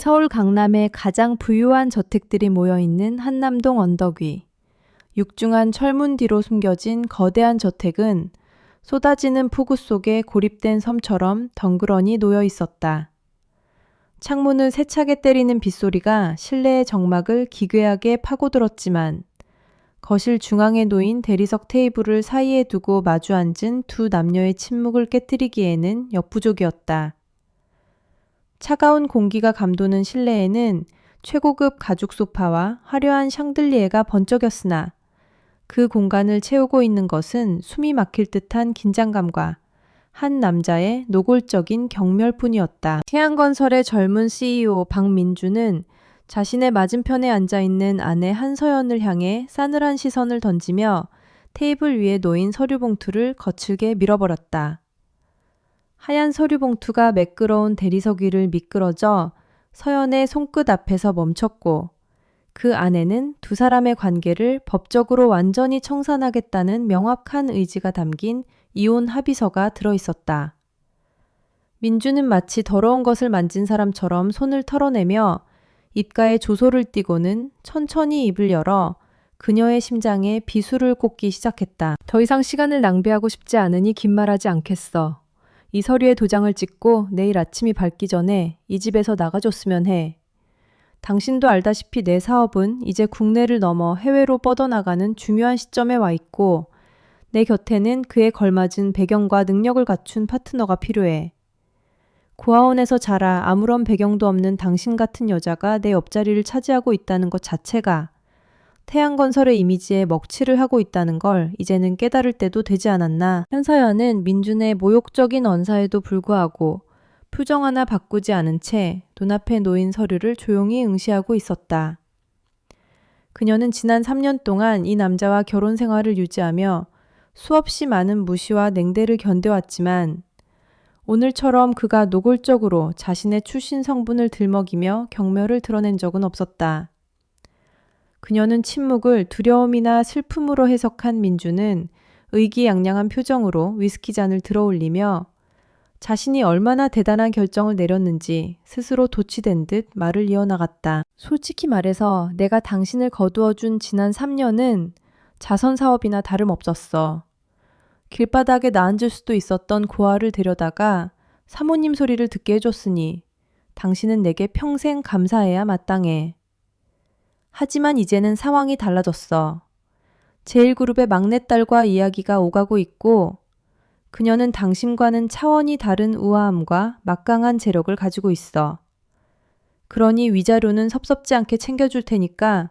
서울 강남의 가장 부유한 저택들이 모여있는 한남동 언덕 위. 육중한 철문 뒤로 숨겨진 거대한 저택은 쏟아지는 폭우 속에 고립된 섬처럼 덩그러니 놓여 있었다. 창문을 세차게 때리는 빗소리가 실내의 정막을 기괴하게 파고들었지만 거실 중앙에 놓인 대리석 테이블을 사이에 두고 마주 앉은 두 남녀의 침묵을 깨뜨리기에는 역부족이었다. 차가운 공기가 감도는 실내에는 최고급 가죽 소파와 화려한 샹들리에가 번쩍였으나 그 공간을 채우고 있는 것은 숨이 막힐 듯한 긴장감과 한 남자의 노골적인 경멸뿐이었다. 태양건설의 젊은 CEO 박민주는 자신의 맞은편에 앉아있는 아내 한서연을 향해 싸늘한 시선을 던지며 테이블 위에 놓인 서류 봉투를 거칠게 밀어버렸다. 하얀 서류 봉투가 매끄러운 대리석 위를 미끄러져 서연의 손끝 앞에서 멈췄고 그 안에는 두 사람의 관계를 법적으로 완전히 청산하겠다는 명확한 의지가 담긴 이혼 합의서가 들어있었다. 민주는 마치 더러운 것을 만진 사람처럼 손을 털어내며 입가에 조소를 띠고는 천천히 입을 열어 그녀의 심장에 비수를 꽂기 시작했다. 더 이상 시간을 낭비하고 싶지 않으니 긴 말하지 않겠어. 이 서류에 도장을 찍고 내일 아침이 밝기 전에 이 집에서 나가줬으면 해. 당신도 알다시피 내 사업은 이제 국내를 넘어 해외로 뻗어나가는 중요한 시점에 와 있고 내 곁에는 그에 걸맞은 배경과 능력을 갖춘 파트너가 필요해. 고아원에서 자라 아무런 배경도 없는 당신 같은 여자가 내 옆자리를 차지하고 있다는 것 자체가 태양건설의 이미지에 먹칠을 하고 있다는 걸 이제는 깨달을 때도 되지 않았나. 현서연은 민준의 모욕적인 언사에도 불구하고 표정 하나 바꾸지 않은 채 눈앞에 놓인 서류를 조용히 응시하고 있었다. 그녀는 지난 3년 동안 이 남자와 결혼 생활을 유지하며 수없이 많은 무시와 냉대를 견뎌왔지만 오늘처럼 그가 노골적으로 자신의 출신 성분을 들먹이며 경멸을 드러낸 적은 없었다. 그녀는 침묵을 두려움이나 슬픔으로 해석한 민주는 의기양양한 표정으로 위스키 잔을 들어올리며 자신이 얼마나 대단한 결정을 내렸는지 스스로 도취된 듯 말을 이어나갔다. 솔직히 말해서 내가 당신을 거두어준 지난 3년은 자선 사업이나 다름없었어. 길바닥에 나앉을 수도 있었던 고아를 데려다가 사모님 소리를 듣게 해줬으니 당신은 내게 평생 감사해야 마땅해. 하지만 이제는 상황이 달라졌어. 제일그룹의 막내딸과 이야기가 오가고 있고 그녀는 당신과는 차원이 다른 우아함과 막강한 재력을 가지고 있어. 그러니 위자료는 섭섭지 않게 챙겨줄 테니까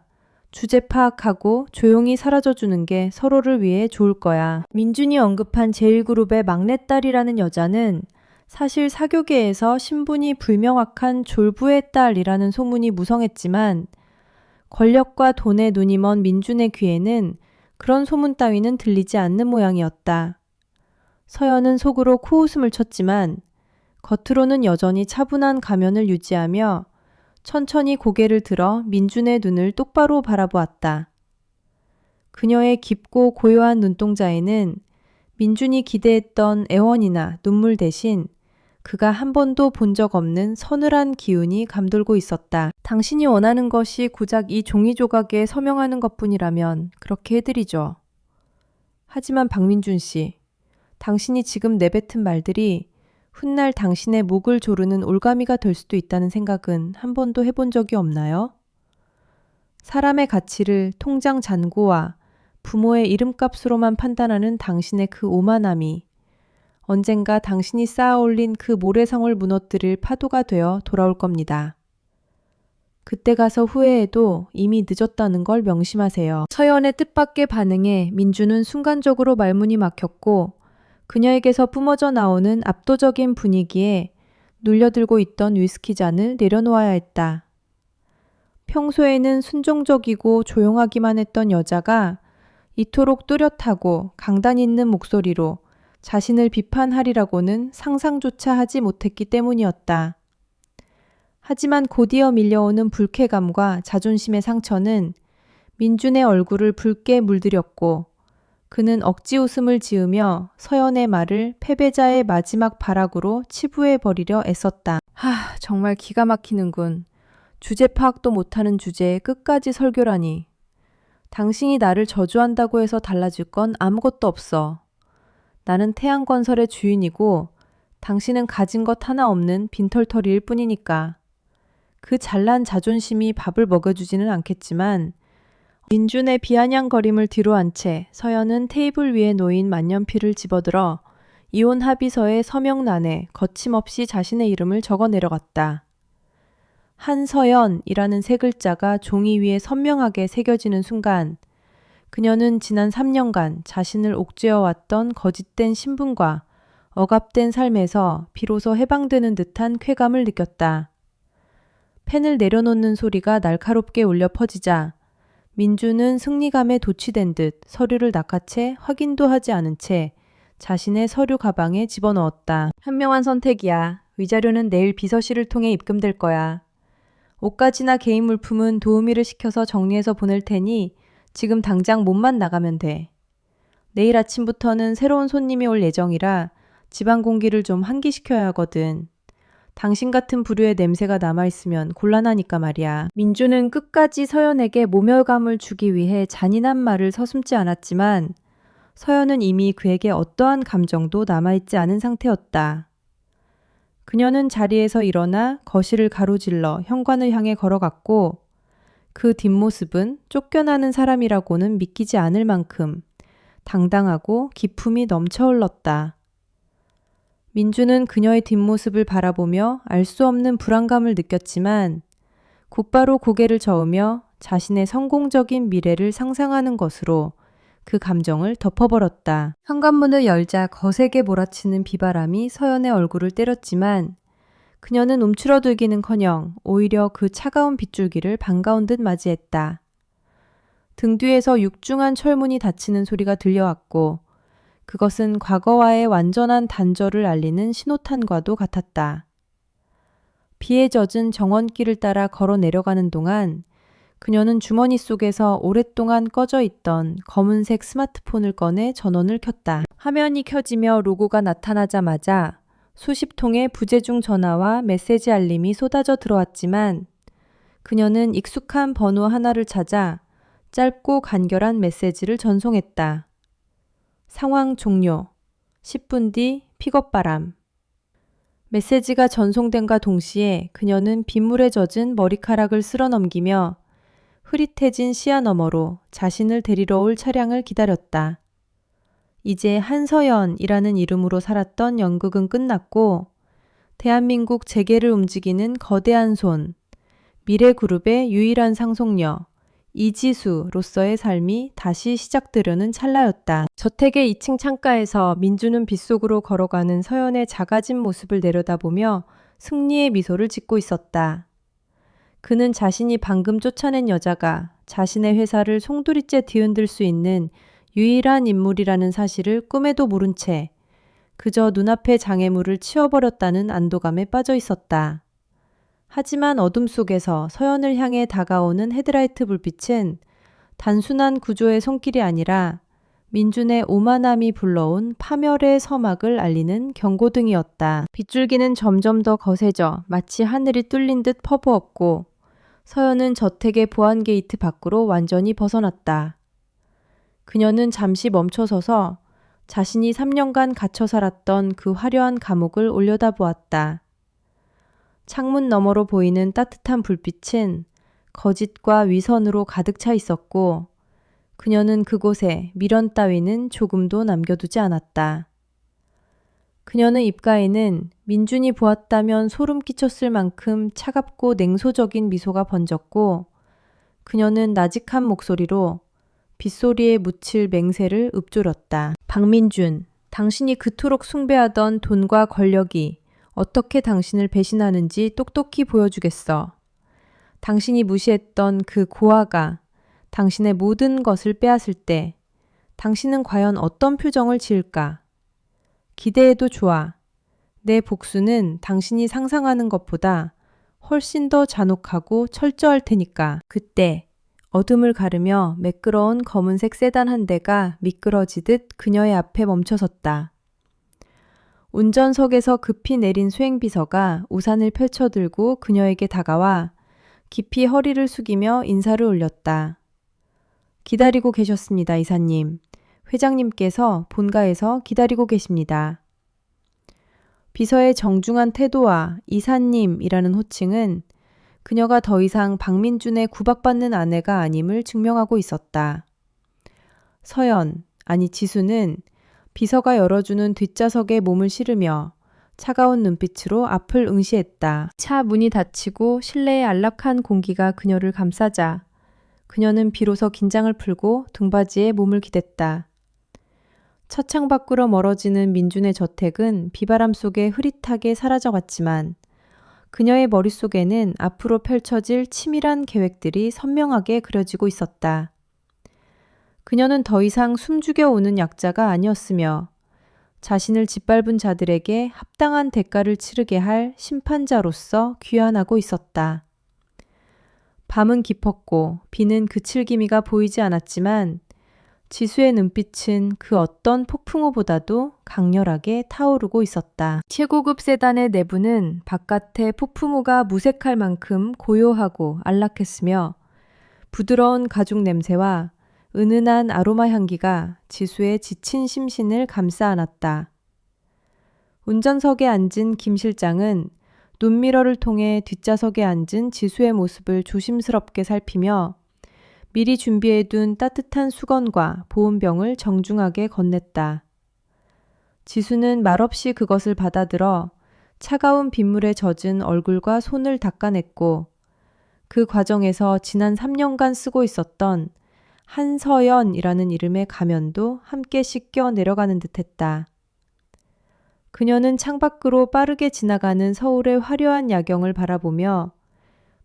주제 파악하고 조용히 사라져주는 게 서로를 위해 좋을 거야. 민준이 언급한 제일그룹의 막내딸이라는 여자는 사실 사교계에서 신분이 불명확한 졸부의 딸이라는 소문이 무성했지만 권력과 돈에 눈이 먼 민준의 귀에는 그런 소문 따위는 들리지 않는 모양이었다. 서연은 속으로 코웃음을 쳤지만 겉으로는 여전히 차분한 가면을 유지하며 천천히 고개를 들어 민준의 눈을 똑바로 바라보았다. 그녀의 깊고 고요한 눈동자에는 민준이 기대했던 애원이나 눈물 대신 그가 한 번도 본 적 없는 서늘한 기운이 감돌고 있었다. 당신이 원하는 것이 고작 이 종이 조각에 서명하는 것뿐이라면 그렇게 해드리죠. 하지만 박민준 씨, 당신이 지금 내뱉은 말들이 훗날 당신의 목을 조르는 올가미가 될 수도 있다는 생각은 한 번도 해본 적이 없나요? 사람의 가치를 통장 잔고와 부모의 이름값으로만 판단하는 당신의 그 오만함이 언젠가 당신이 쌓아올린 그 모래성을 무너뜨릴 파도가 되어 돌아올 겁니다. 그때 가서 후회해도 이미 늦었다는 걸 명심하세요. 서연의 뜻밖의 반응에 민주는 순간적으로 말문이 막혔고 그녀에게서 뿜어져 나오는 압도적인 분위기에 눌려들고 있던 위스키 잔을 내려놓아야 했다. 평소에는 순종적이고 조용하기만 했던 여자가 이토록 뚜렷하고 강단 있는 목소리로 자신을 비판하리라고는 상상조차 하지 못했기 때문이었다. 하지만 곧이어 밀려오는 불쾌감과 자존심의 상처는 민준의 얼굴을 붉게 물들였고 그는 억지 웃음을 지으며 서연의 말을 패배자의 마지막 발악으로 치부해버리려 애썼다. 정말 기가 막히는군. 주제 파악도 못하는 주제에 끝까지 설교라니. 당신이 나를 저주한다고 해서 달라질 건 아무것도 없어. 나는 태양건설의 주인이고 당신은 가진 것 하나 없는 빈털터리일 뿐이니까. 그 잘난 자존심이 밥을 먹여주지는 않겠지만 민준의 비아냥거림을 뒤로한 채 서연은 테이블 위에 놓인 만년필을 집어들어 이혼 합의서의 서명란에 거침없이 자신의 이름을 적어 내려갔다. 한서연이라는 세 글자가 종이 위에 선명하게 새겨지는 순간 그녀는 지난 3년간 자신을 옥죄어왔던 거짓된 신분과 억압된 삶에서 비로소 해방되는 듯한 쾌감을 느꼈다. 펜을 내려놓는 소리가 날카롭게 울려 퍼지자 민주는 승리감에 도취된 듯 서류를 낚아채 확인도 하지 않은 채 자신의 서류 가방에 집어넣었다. 현명한 선택이야. 위자료는 내일 비서실을 통해 입금될 거야. 옷가지나 개인 물품은 도우미를 시켜서 정리해서 보낼 테니 지금 당장 몸만 나가면 돼. 내일 아침부터는 새로운 손님이 올 예정이라 집안 공기를 좀 환기시켜야 하거든. 당신 같은 부류의 냄새가 남아있으면 곤란하니까 말이야. 민주는 끝까지 서연에게 모멸감을 주기 위해 잔인한 말을 서슴지 않았지만 서연은 이미 그에게 어떠한 감정도 남아있지 않은 상태였다. 그녀는 자리에서 일어나 거실을 가로질러 현관을 향해 걸어갔고 그 뒷모습은 쫓겨나는 사람이라고는 믿기지 않을 만큼 당당하고 기품이 넘쳐 흘렀다. 민주는 그녀의 뒷모습을 바라보며 알 수 없는 불안감을 느꼈지만 곧바로 고개를 저으며 자신의 성공적인 미래를 상상하는 것으로 그 감정을 덮어버렸다. 현관문을 열자 거세게 몰아치는 비바람이 서연의 얼굴을 때렸지만 그녀는 움츠러들기는커녕 오히려 그 차가운 빗줄기를 반가운 듯 맞이했다. 등 뒤에서 육중한 철문이 닫히는 소리가 들려왔고 그것은 과거와의 완전한 단절을 알리는 신호탄과도 같았다. 비에 젖은 정원길을 따라 걸어 내려가는 동안 그녀는 주머니 속에서 오랫동안 꺼져 있던 검은색 스마트폰을 꺼내 전원을 켰다. 화면이 켜지며 로고가 나타나자마자 수십 통의 부재중 전화와 메시지 알림이 쏟아져 들어왔지만 그녀는 익숙한 번호 하나를 찾아 짧고 간결한 메시지를 전송했다. 상황 종료. 10분 뒤 픽업 바람. 메시지가 전송된과 동시에 그녀는 빗물에 젖은 머리카락을 쓸어 넘기며 흐릿해진 시야 너머로 자신을 데리러 올 차량을 기다렸다. 이제 한서연이라는 이름으로 살았던 연극은 끝났고 대한민국 재계를 움직이는 거대한 손, 미래그룹의 유일한 상속녀, 이지수로서의 삶이 다시 시작되려는 찰나였다. 저택의 2층 창가에서 민주는 빗속으로 걸어가는 서연의 작아진 모습을 내려다보며 승리의 미소를 짓고 있었다. 그는 자신이 방금 쫓아낸 여자가 자신의 회사를 송두리째 뒤흔들 수 있는 유일한 인물이라는 사실을 꿈에도 모른 채 그저 눈앞의 장애물을 치워버렸다는 안도감에 빠져 있었다. 하지만 어둠 속에서 서연을 향해 다가오는 헤드라이트 불빛은 단순한 구조의 손길이 아니라 민준의 오만함이 불러온 파멸의 서막을 알리는 경고등이었다. 빗줄기는 점점 더 거세져 마치 하늘이 뚫린 듯 퍼부었고 서연은 저택의 보안 게이트 밖으로 완전히 벗어났다. 그녀는 잠시 멈춰서서 자신이 3년간 갇혀 살았던 그 화려한 감옥을 올려다보았다. 창문 너머로 보이는 따뜻한 불빛은 거짓과 위선으로 가득 차 있었고 그녀는 그곳에 미련 따위는 조금도 남겨두지 않았다. 그녀는 입가에는 민준이 보았다면 소름 끼쳤을 만큼 차갑고 냉소적인 미소가 번졌고 그녀는 나직한 목소리로 빗소리에 묻힐 맹세를 읊조렸다. 박민준, 당신이 그토록 숭배하던 돈과 권력이 어떻게 당신을 배신하는지 똑똑히 보여주겠어. 당신이 무시했던 그 고아가 당신의 모든 것을 빼앗을 때 당신은 과연 어떤 표정을 지을까? 기대해도 좋아. 내 복수는 당신이 상상하는 것보다 훨씬 더 잔혹하고 철저할 테니까. 그때 어둠을 가르며 매끄러운 검은색 세단 한 대가 미끄러지듯 그녀의 앞에 멈춰섰다. 운전석에서 급히 내린 수행비서가 우산을 펼쳐들고 그녀에게 다가와 깊이 허리를 숙이며 인사를 올렸다. 기다리고 계셨습니다, 이사님. 회장님께서 본가에서 기다리고 계십니다. 비서의 정중한 태도와 이사님이라는 호칭은 그녀가 더 이상 박민준의 구박받는 아내가 아님을 증명하고 있었다. 서연, 아니 지수는 비서가 열어주는 뒷좌석에 몸을 실으며 차가운 눈빛으로 앞을 응시했다. 차 문이 닫히고 실내의 안락한 공기가 그녀를 감싸자 그녀는 비로소 긴장을 풀고 등받이에 몸을 기댔다. 차창 밖으로 멀어지는 민준의 저택은 비바람 속에 흐릿하게 사라져갔지만 그녀의 머릿속에는 앞으로 펼쳐질 치밀한 계획들이 선명하게 그려지고 있었다. 그녀는 더 이상 숨죽여 오는 약자가 아니었으며 자신을 짓밟은 자들에게 합당한 대가를 치르게 할 심판자로서 귀환하고 있었다. 밤은 깊었고 비는 그칠 기미가 보이지 않았지만 지수의 눈빛은 그 어떤 폭풍우보다도 강렬하게 타오르고 있었다. 최고급 세단의 내부는 바깥의 폭풍우가 무색할 만큼 고요하고 안락했으며 부드러운 가죽 냄새와 은은한 아로마 향기가 지수의 지친 심신을 감싸 안았다. 운전석에 앉은 김 실장은 눈미러를 통해 뒷좌석에 앉은 지수의 모습을 조심스럽게 살피며 미리 준비해둔 따뜻한 수건과 보온병을 정중하게 건넸다. 지수는 말없이 그것을 받아들어 차가운 빗물에 젖은 얼굴과 손을 닦아냈고 그 과정에서 지난 3년간 쓰고 있었던 한서연이라는 이름의 가면도 함께 씻겨 내려가는 듯했다. 그녀는 창밖으로 빠르게 지나가는 서울의 화려한 야경을 바라보며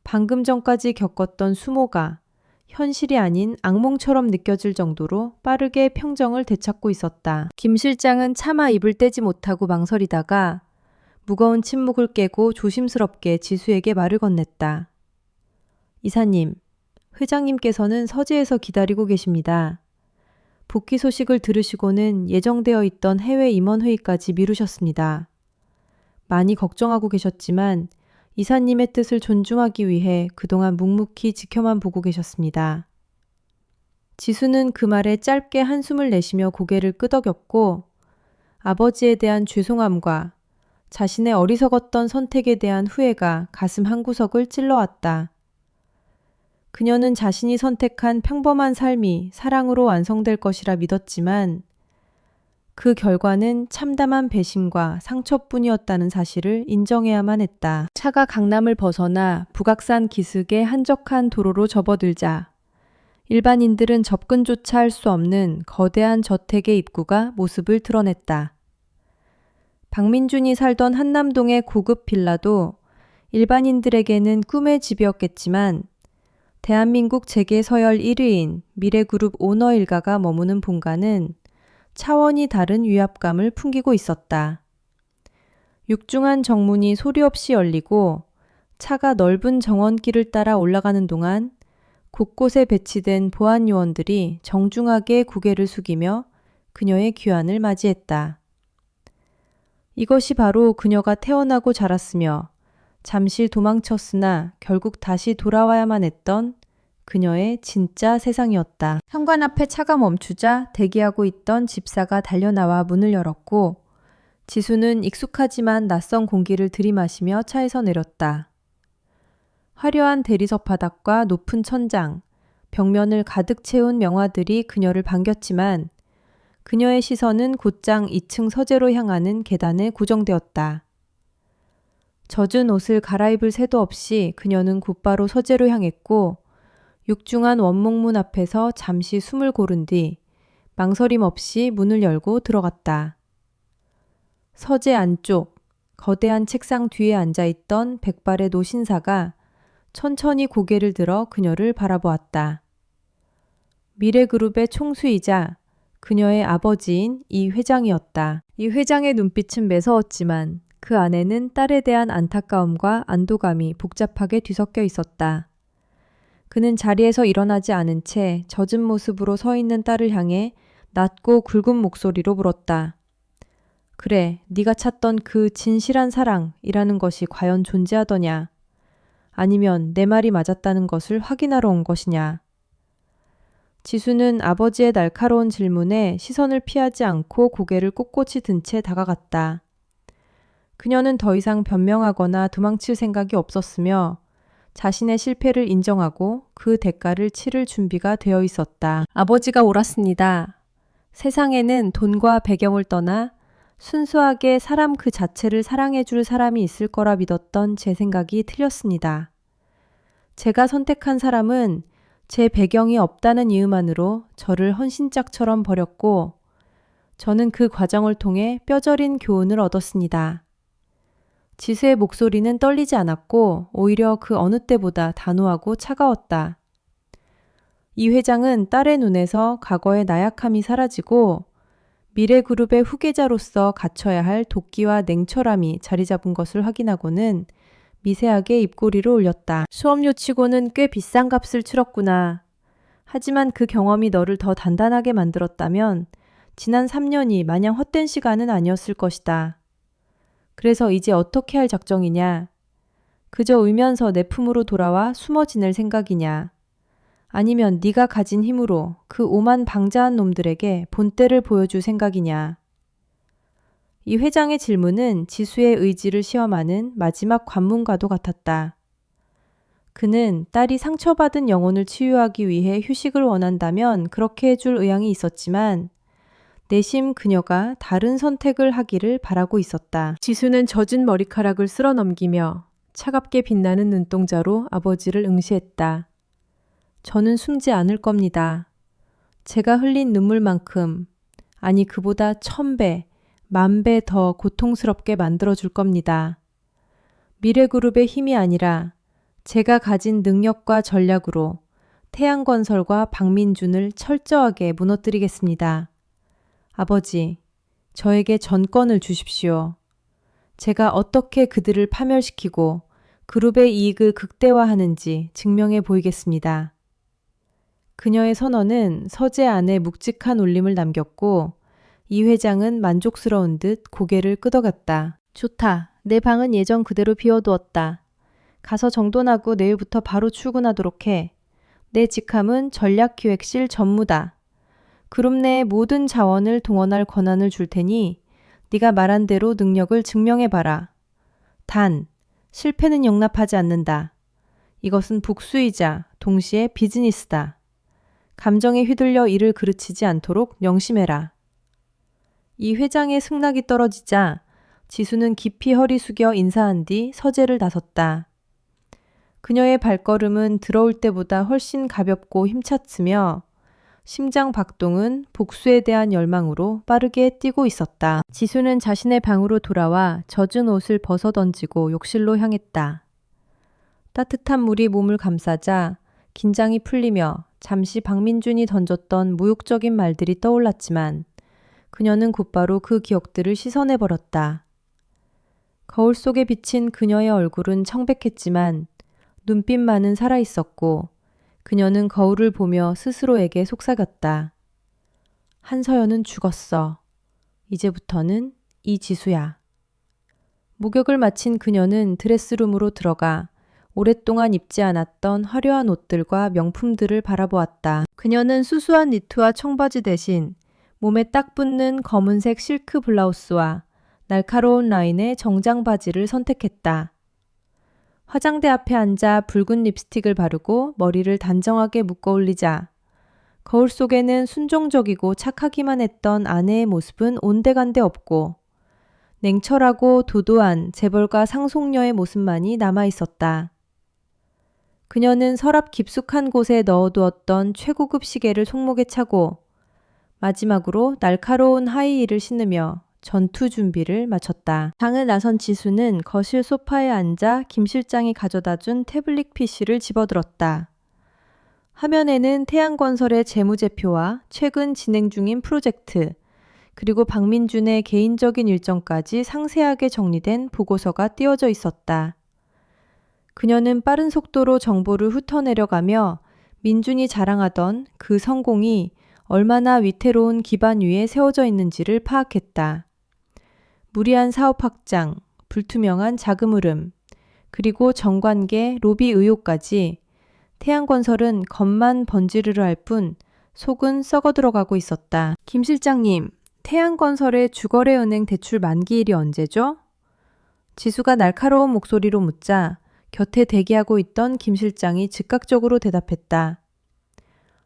방금 전까지 겪었던 수모가 현실이 아닌 악몽처럼 느껴질 정도로 빠르게 평정을 되찾고 있었다. 김 실장은 차마 입을 떼지 못하고 망설이다가 무거운 침묵을 깨고 조심스럽게 지수에게 말을 건넸다. 이사님, 회장님께서는 서재에서 기다리고 계십니다. 복귀 소식을 들으시고는 예정되어 있던 해외 임원회의까지 미루셨습니다. 많이 걱정하고 계셨지만 이사님의 뜻을 존중하기 위해 그동안 묵묵히 지켜만 보고 계셨습니다. 지수는 그 말에 짧게 한숨을 내쉬며 고개를 끄덕였고 아버지에 대한 죄송함과 자신의 어리석었던 선택에 대한 후회가 가슴 한구석을 찔러왔다. 그녀는 자신이 선택한 평범한 삶이 사랑으로 완성될 것이라 믿었지만 그 결과는 참담한 배신과 상처뿐이었다는 사실을 인정해야만 했다. 차가 강남을 벗어나 북악산 기슭의 한적한 도로로 접어들자 일반인들은 접근조차 할 수 없는 거대한 저택의 입구가 모습을 드러냈다. 박민준이 살던 한남동의 고급 빌라도 일반인들에게는 꿈의 집이었겠지만 대한민국 재계 서열 1위인 미래그룹 오너 일가가 머무는 본가는 차원이 다른 위압감을 풍기고 있었다. 육중한 정문이 소리 없이 열리고 차가 넓은 정원길을 따라 올라가는 동안 곳곳에 배치된 보안 요원들이 정중하게 고개를 숙이며 그녀의 귀환을 맞이했다. 이것이 바로 그녀가 태어나고 자랐으며 잠시 도망쳤으나 결국 다시 돌아와야만 했던 그녀의 진짜 세상이었다. 현관 앞에 차가 멈추자 대기하고 있던 집사가 달려나와 문을 열었고 지수는 익숙하지만 낯선 공기를 들이마시며 차에서 내렸다. 화려한 대리석 바닥과 높은 천장, 벽면을 가득 채운 명화들이 그녀를 반겼지만 그녀의 시선은 곧장 2층 서재로 향하는 계단에 고정되었다. 젖은 옷을 갈아입을 새도 없이 그녀는 곧바로 서재로 향했고 육중한 원목문 앞에서 잠시 숨을 고른 뒤 망설임 없이 문을 열고 들어갔다. 서재 안쪽 거대한 책상 뒤에 앉아있던 백발의 노신사가 천천히 고개를 들어 그녀를 바라보았다. 미래그룹의 총수이자 그녀의 아버지인 이 회장이었다. 이 회장의 눈빛은 매서웠지만 그 안에는 딸에 대한 안타까움과 안도감이 복잡하게 뒤섞여 있었다. 그는 자리에서 일어나지 않은 채 젖은 모습으로 서 있는 딸을 향해 낮고 굵은 목소리로 물었다. 그래, 네가 찾던 그 진실한 사랑이라는 것이 과연 존재하더냐? 아니면 내 말이 맞았다는 것을 확인하러 온 것이냐. 지수는 아버지의 날카로운 질문에 시선을 피하지 않고 고개를 꼿꼿이 든 채 다가갔다. 그녀는 더 이상 변명하거나 도망칠 생각이 없었으며 자신의 실패를 인정하고 그 대가를 치를 준비가 되어 있었다. 아버지가 옳았습니다. 세상에는 돈과 배경을 떠나 순수하게 사람 그 자체를 사랑해줄 사람이 있을 거라 믿었던 제 생각이 틀렸습니다. 제가 선택한 사람은 제 배경이 없다는 이유만으로 저를 헌신짝처럼 버렸고 저는 그 과정을 통해 뼈저린 교훈을 얻었습니다. 지수의 목소리는 떨리지 않았고 오히려 그 어느 때보다 단호하고 차가웠다. 이 회장은 딸의 눈에서 과거의 나약함이 사라지고 미래그룹의 후계자로서 갖춰야 할 도끼와 냉철함이 자리 잡은 것을 확인하고는 미세하게 입꼬리를 올렸다. 수업료 치고는 꽤 비싼 값을 치렀구나. 하지만 그 경험이 너를 더 단단하게 만들었다면 지난 3년이 마냥 헛된 시간은 아니었을 것이다. 그래서 이제 어떻게 할 작정이냐? 그저 울면서 내 품으로 돌아와 숨어 지낼 생각이냐? 아니면 네가 가진 힘으로 그 오만 방자한 놈들에게 본때를 보여줄 생각이냐? 이 회장의 질문은 지수의 의지를 시험하는 마지막 관문과도 같았다. 그는 딸이 상처받은 영혼을 치유하기 위해 휴식을 원한다면 그렇게 해줄 의향이 있었지만 내심 그녀가 다른 선택을 하기를 바라고 있었다. 지수는 젖은 머리카락을 쓸어 넘기며 차갑게 빛나는 눈동자로 아버지를 응시했다. 저는 숨지 않을 겁니다. 제가 흘린 눈물만큼, 아니 그보다 1000배, 10,000배 더 고통스럽게 만들어줄 겁니다. 미래그룹의 힘이 아니라 제가 가진 능력과 전략으로 태양건설과 박민준을 철저하게 무너뜨리겠습니다. 아버지, 저에게 전권을 주십시오. 제가 어떻게 그들을 파멸시키고 그룹의 이익을 극대화하는지 증명해 보이겠습니다. 그녀의 선언은 서재 안에 묵직한 울림을 남겼고 이 회장은 만족스러운 듯 고개를 끄덕였다. 좋다. 내 방은 예전 그대로 비워두었다. 가서 정돈하고 내일부터 바로 출근하도록 해. 내 직함은 전략기획실 전무다. 그룹 내의 모든 자원을 동원할 권한을 줄 테니 네가 말한 대로 능력을 증명해봐라. 단, 실패는 용납하지 않는다. 이것은 복수이자 동시에 비즈니스다. 감정에 휘둘려 일을 그르치지 않도록 명심해라. 이 회장의 승낙이 떨어지자 지수는 깊이 허리 숙여 인사한 뒤 서재를 나섰다. 그녀의 발걸음은 들어올 때보다 훨씬 가볍고 힘찼으며 심장 박동은 복수에 대한 열망으로 빠르게 뛰고 있었다. 지수는 자신의 방으로 돌아와 젖은 옷을 벗어던지고 욕실로 향했다. 따뜻한 물이 몸을 감싸자 긴장이 풀리며 잠시 박민준이 던졌던 모욕적인 말들이 떠올랐지만 그녀는 곧바로 그 기억들을 씻어내버렸다. 거울 속에 비친 그녀의 얼굴은 청백했지만 눈빛만은 살아있었고 그녀는 거울을 보며 스스로에게 속삭였다. 한서연은 죽었어. 이제부터는 이지수야. 목욕을 마친 그녀는 드레스룸으로 들어가 오랫동안 입지 않았던 화려한 옷들과 명품들을 바라보았다. 그녀는 수수한 니트와 청바지 대신 몸에 딱 붙는 검은색 실크 블라우스와 날카로운 라인의 정장 바지를 선택했다. 화장대 앞에 앉아 붉은 립스틱을 바르고 머리를 단정하게 묶어 올리자 거울 속에는 순종적이고 착하기만 했던 아내의 모습은 온데간데 없고 냉철하고 도도한 재벌가 상속녀의 모습만이 남아 있었다. 그녀는 서랍 깊숙한 곳에 넣어두었던 최고급 시계를 손목에 차고 마지막으로 날카로운 하이힐을 신으며 전투 준비를 마쳤다. 방을 나선 지수는 거실 소파에 앉아 김 실장이 가져다준 태블릿 PC를 집어들었다. 화면에는 태양건설의 재무제표와 최근 진행 중인 프로젝트, 그리고 박민준의 개인적인 일정까지 상세하게 정리된 보고서가 띄워져 있었다. 그녀는 빠른 속도로 정보를 훑어내려가며 민준이 자랑하던 그 성공이 얼마나 위태로운 기반 위에 세워져 있는지를 파악했다. 무리한 사업 확장, 불투명한 자금 흐름, 그리고 정관계, 로비 의혹까지 태양건설은 겉만 번지르르 할 뿐 속은 썩어 들어가고 있었다. 김 실장님, 태양건설의 주거래은행 대출 만기일이 언제죠? 지수가 날카로운 목소리로 묻자 곁에 대기하고 있던 김 실장이 즉각적으로 대답했다.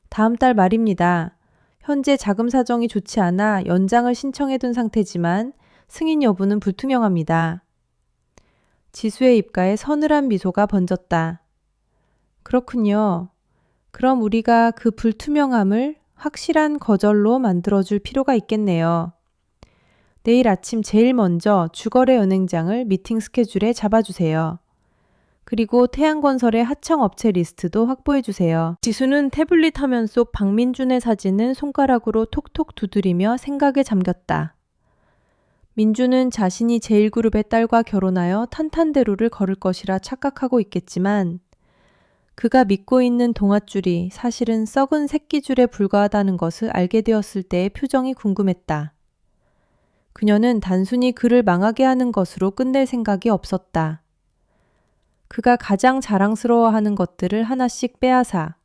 다음 달 말입니다. 현재 자금 사정이 좋지 않아 연장을 신청해둔 상태지만 승인 여부는 불투명합니다. 지수의 입가에 서늘한 미소가 번졌다. 그렇군요. 그럼 우리가 그 불투명함을 확실한 거절로 만들어줄 필요가 있겠네요. 내일 아침 제일 먼저 주거래 은행장을 미팅 스케줄에 잡아주세요. 그리고 태양건설의 하청업체 리스트도 확보해주세요. 지수는 태블릿 화면 속 박민준의 사진을 손가락으로 톡톡 두드리며 생각에 잠겼다. 민준은 자신이 제1그룹의 딸과 결혼하여 탄탄대로를 걸을 것이라 착각하고 있겠지만 그가 믿고 있는 동아줄이 사실은 썩은 새끼줄에 불과하다는 것을 알게 되었을 때의 표정이 궁금했다. 그녀는 단순히 그를 망하게 하는 것으로 끝낼 생각이 없었다. 그가 가장 자랑스러워하는 것들을 하나씩 빼앗아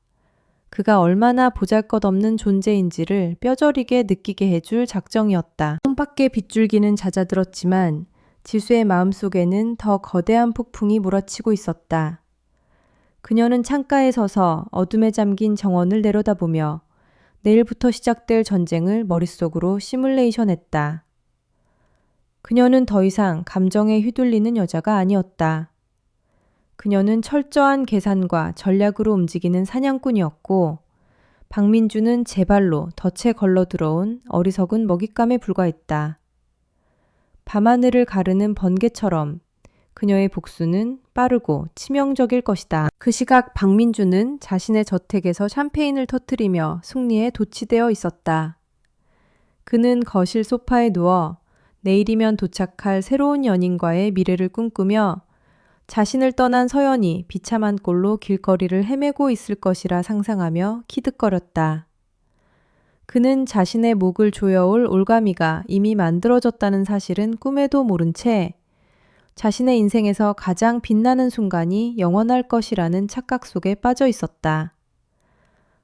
그가 얼마나 보잘것없는 존재인지를 뼈저리게 느끼게 해줄 작정이었다. 손밖에 빗줄기는 잦아들었지만 지수의 마음속에는 더 거대한 폭풍이 몰아치고 있었다. 그녀는 창가에 서서 어둠에 잠긴 정원을 내려다보며 내일부터 시작될 전쟁을 머릿속으로 시뮬레이션했다. 그녀는 더 이상 감정에 휘둘리는 여자가 아니었다. 그녀는 철저한 계산과 전략으로 움직이는 사냥꾼이었고 박민주는 제 발로 덫에 걸러 들어온 어리석은 먹잇감에 불과했다. 밤하늘을 가르는 번개처럼 그녀의 복수는 빠르고 치명적일 것이다. 그 시각 박민주는 자신의 저택에서 샴페인을 터뜨리며 승리에 도취되어 있었다. 그는 거실 소파에 누워 내일이면 도착할 새로운 연인과의 미래를 꿈꾸며 자신을 떠난 서연이 비참한 꼴로 길거리를 헤매고 있을 것이라 상상하며 키득거렸다. 그는 자신의 목을 조여올 올가미가 이미 만들어졌다는 사실은 꿈에도 모른 채 자신의 인생에서 가장 빛나는 순간이 영원할 것이라는 착각 속에 빠져 있었다.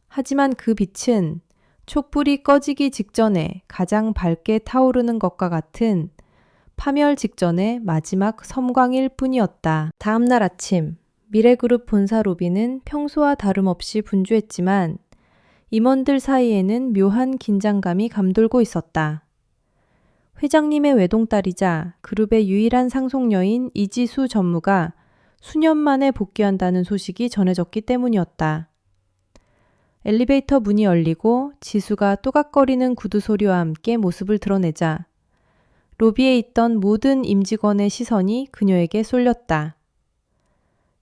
하지만 그 빛은 촛불이 꺼지기 직전에 가장 밝게 타오르는 것과 같은 파멸 직전의 마지막 섬광일 뿐이었다. 다음 날 아침, 미래그룹 본사 로비는 평소와 다름없이 분주했지만 임원들 사이에는 묘한 긴장감이 감돌고 있었다. 회장님의 외동딸이자 그룹의 유일한 상속녀인 이지수 전무가 수년 만에 복귀한다는 소식이 전해졌기 때문이었다. 엘리베이터 문이 열리고 지수가 또각거리는 구두 소리와 함께 모습을 드러내자 로비에 있던 모든 임직원의 시선이 그녀에게 쏠렸다.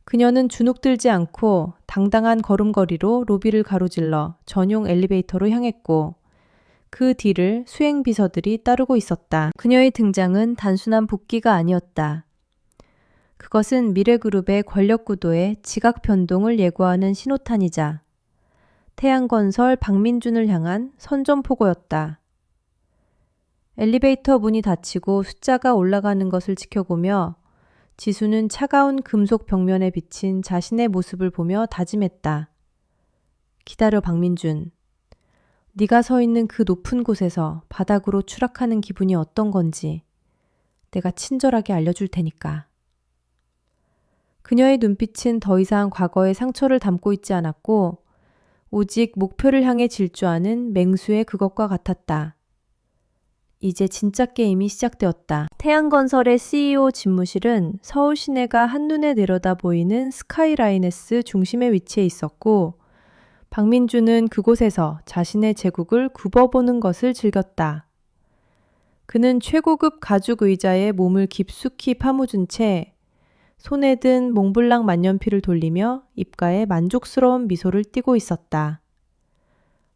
그녀는 주눅들지 않고 당당한 걸음걸이로 로비를 가로질러 전용 엘리베이터로 향했고 그 뒤를 수행 비서들이 따르고 있었다. 그녀의 등장은 단순한 복귀가 아니었다. 그것은 미래그룹의 권력 구도의 지각 변동을 예고하는 신호탄이자 태양건설 박민준을 향한 선전포고였다. 엘리베이터 문이 닫히고 숫자가 올라가는 것을 지켜보며 지수는 차가운 금속 벽면에 비친 자신의 모습을 보며 다짐했다. 기다려 박민준. 네가 서 있는 그 높은 곳에서 바닥으로 추락하는 기분이 어떤 건지 내가 친절하게 알려줄 테니까. 그녀의 눈빛은 더 이상 과거의 상처를 담고 있지 않았고 오직 목표를 향해 질주하는 맹수의 그것과 같았다. 이제 진짜 게임이 시작되었다. 태양건설의 CEO 집무실은 서울 시내가 한눈에 내려다 보이는 스카이라이네스 중심에 위치해 있었고 박민주는 그곳에서 자신의 제국을 굽어보는 것을 즐겼다. 그는 최고급 가죽 의자에 몸을 깊숙이 파묻은 채 손에 든 몽블랑 만년필을 돌리며 입가에 만족스러운 미소를 띠고 있었다.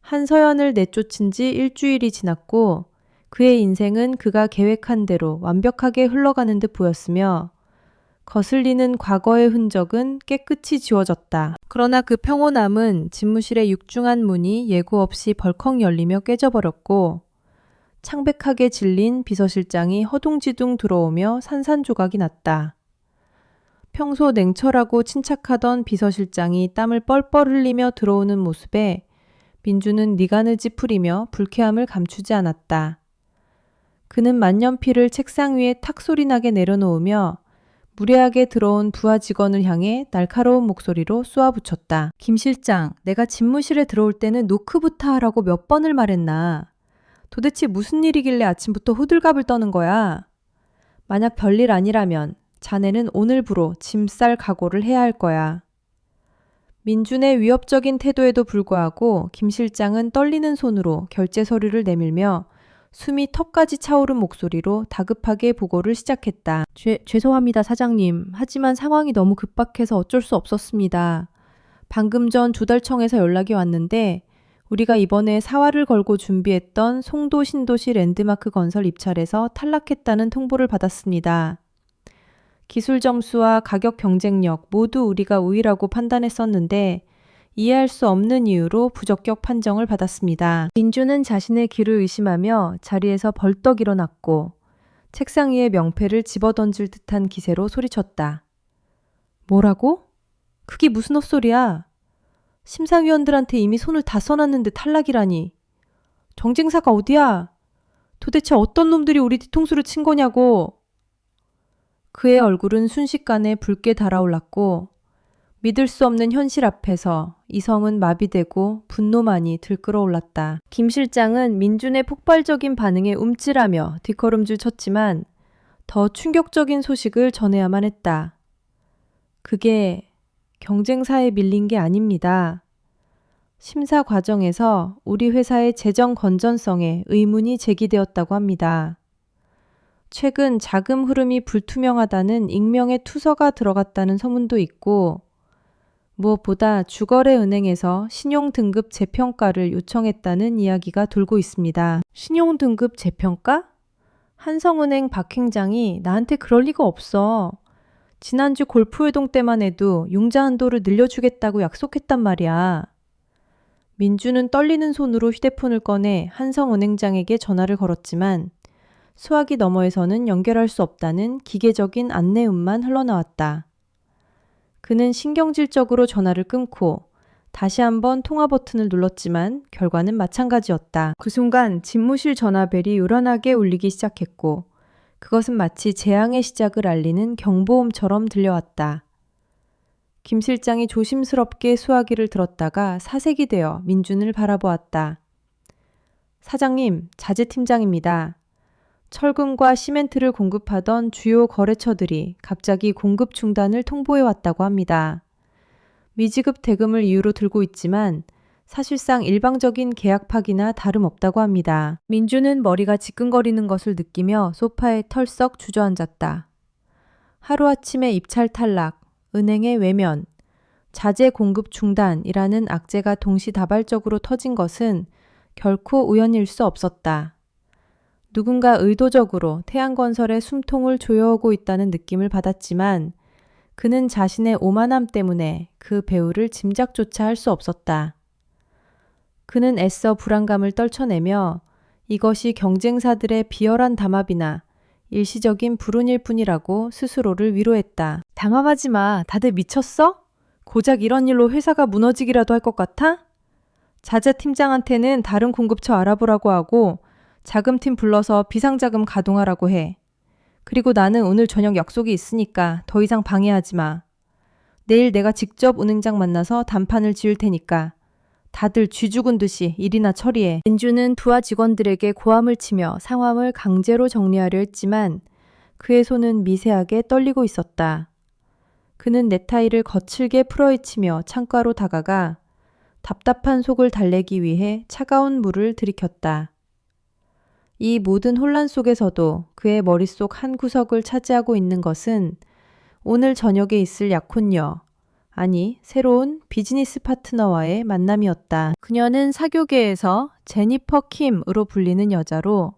한서연을 내쫓은 지 일주일이 지났고 그의 인생은 그가 계획한 대로 완벽하게 흘러가는 듯 보였으며 거슬리는 과거의 흔적은 깨끗이 지워졌다. 그러나 그 평온함은 집무실의 육중한 문이 예고 없이 벌컥 열리며 깨져버렸고 창백하게 질린 비서실장이 허둥지둥 들어오며 산산조각이 났다. 평소 냉철하고 침착하던 비서실장이 땀을 뻘뻘 흘리며 들어오는 모습에 민주는 니가느지 풀이며 불쾌함을 감추지 않았다. 그는 만년필을 책상 위에 탁 소리나게 내려놓으며 무례하게 들어온 부하 직원을 향해 날카로운 목소리로 쏘아붙였다. 김 실장, 내가 집무실에 들어올 때는 노크부터 하라고 몇 번을 말했나. 도대체 무슨 일이길래 아침부터 호들갑을 떠는 거야. 만약 별일 아니라면 자네는 오늘부로 짐 쌀 각오를 해야 할 거야. 민준의 위협적인 태도에도 불구하고 김 실장은 떨리는 손으로 결제 서류를 내밀며 숨이 턱까지 차오른 목소리로 다급하게 보고를 시작했다. 죄송합니다, 사장님. 하지만 상황이 너무 급박해서 어쩔 수 없었습니다. 방금 전 조달청에서 연락이 왔는데 우리가 이번에 사활을 걸고 준비했던 송도 신도시 랜드마크 건설 입찰에서 탈락했다는 통보를 받았습니다. 기술 점수와 가격 경쟁력 모두 우리가 우위라고 판단했었는데 이해할 수 없는 이유로 부적격 판정을 받았습니다. 민주는 자신의 귀를 의심하며 자리에서 벌떡 일어났고 책상 위에 명패를 집어던질 듯한 기세로 소리쳤다. 뭐라고? 그게 무슨 헛소리야? 심사위원들한테 이미 손을 다 써놨는데 탈락이라니. 경쟁사가 어디야? 도대체 어떤 놈들이 우리 뒤통수를 친 거냐고. 그의 얼굴은 순식간에 붉게 달아올랐고 믿을 수 없는 현실 앞에서 이성은 마비되고 분노만이 들끓어올랐다. 김 실장은 민준의 폭발적인 반응에 움찔하며 뒷걸음질 쳤지만 더 충격적인 소식을 전해야만 했다. 그게 경쟁사에 밀린 게 아닙니다. 심사 과정에서 우리 회사의 재정 건전성에 의문이 제기되었다고 합니다. 최근 자금 흐름이 불투명하다는 익명의 투서가 들어갔다는 소문도 있고 무엇보다 주거래 은행에서 신용등급 재평가를 요청했다는 이야기가 돌고 있습니다. 신용등급 재평가? 한성은행 박 행장이 나한테 그럴 리가 없어. 지난주 골프회동 때만 해도 융자 한도를 늘려주겠다고 약속했단 말이야. 민주는 떨리는 손으로 휴대폰을 꺼내 한성은행장에게 전화를 걸었지만 수화기 너머에서는 연결할 수 없다는 기계적인 안내음만 흘러나왔다. 그는 신경질적으로 전화를 끊고 다시 한번 통화 버튼을 눌렀지만 결과는 마찬가지였다. 그 순간 집무실 전화벨이 요란하게 울리기 시작했고 그것은 마치 재앙의 시작을 알리는 경보음처럼 들려왔다. 김 실장이 조심스럽게 수화기를 들었다가 사색이 되어 민준을 바라보았다. 사장님, 자재팀장입니다. 철근과 시멘트를 공급하던 주요 거래처들이 갑자기 공급 중단을 통보해왔다고 합니다. 미지급 대금을 이유로 들고 있지만 사실상 일방적인 계약 파기나 다름없다고 합니다. 민주는 머리가 지끈거리는 것을 느끼며 소파에 털썩 주저앉았다. 하루아침에 입찰 탈락, 은행의 외면, 자재 공급 중단이라는 악재가 동시다발적으로 터진 것은 결코 우연일 수 없었다. 누군가 의도적으로 태양건설의 숨통을 조여오고 있다는 느낌을 받았지만 그는 자신의 오만함 때문에 그 배후를 짐작조차 할 수 없었다. 그는 애써 불안감을 떨쳐내며 이것이 경쟁사들의 비열한 담합이나 일시적인 불운일 뿐이라고 스스로를 위로했다. 당황하지 마. 다들 미쳤어? 고작 이런 일로 회사가 무너지기라도 할 것 같아? 자재팀장한테는 다른 공급처 알아보라고 하고 자금팀 불러서 비상자금 가동하라고 해. 그리고 나는 오늘 저녁 약속이 있으니까 더 이상 방해하지 마. 내일 내가 직접 은행장 만나서 단판을 지을 테니까 다들 쥐 죽은 듯이 일이나 처리해. 민주는 부하 직원들에게 고함을 치며 상황을 강제로 정리하려 했지만 그의 손은 미세하게 떨리고 있었다. 그는 넥타이를 거칠게 풀어헤치며 창가로 다가가 답답한 속을 달래기 위해 차가운 물을 들이켰다. 이 모든 혼란 속에서도 그의 머릿속 한 구석을 차지하고 있는 것은 오늘 저녁에 있을 약혼녀, 아니 새로운 비즈니스 파트너와의 만남이었다. 그녀는 사교계에서 제니퍼 킴으로 불리는 여자로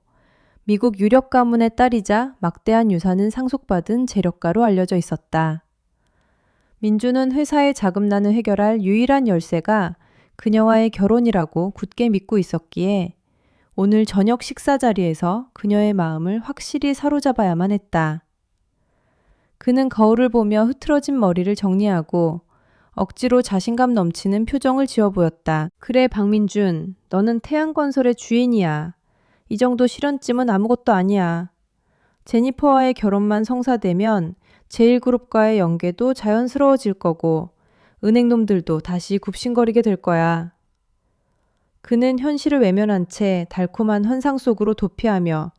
미국 유력 가문의 딸이자 막대한 유산은 상속받은 재력가로 알려져 있었다. 민주는 회사의 자금난을 해결할 유일한 열쇠가 그녀와의 결혼이라고 굳게 믿고 있었기에 오늘 저녁 식사 자리에서 그녀의 마음을 확실히 사로잡아야만 했다. 그는 거울을 보며 흐트러진 머리를 정리하고 억지로 자신감 넘치는 표정을 지어 보였다. 그래, 박민준. 너는 태양건설의 주인이야. 이 정도 실현쯤은 아무것도 아니야. 제니퍼와의 결혼만 성사되면 제일그룹과의 연계도 자연스러워질 거고 은행놈들도 다시 굽신거리게 될 거야. 그는 현실을 외면한 채 달콤한 환상 속으로 도피하며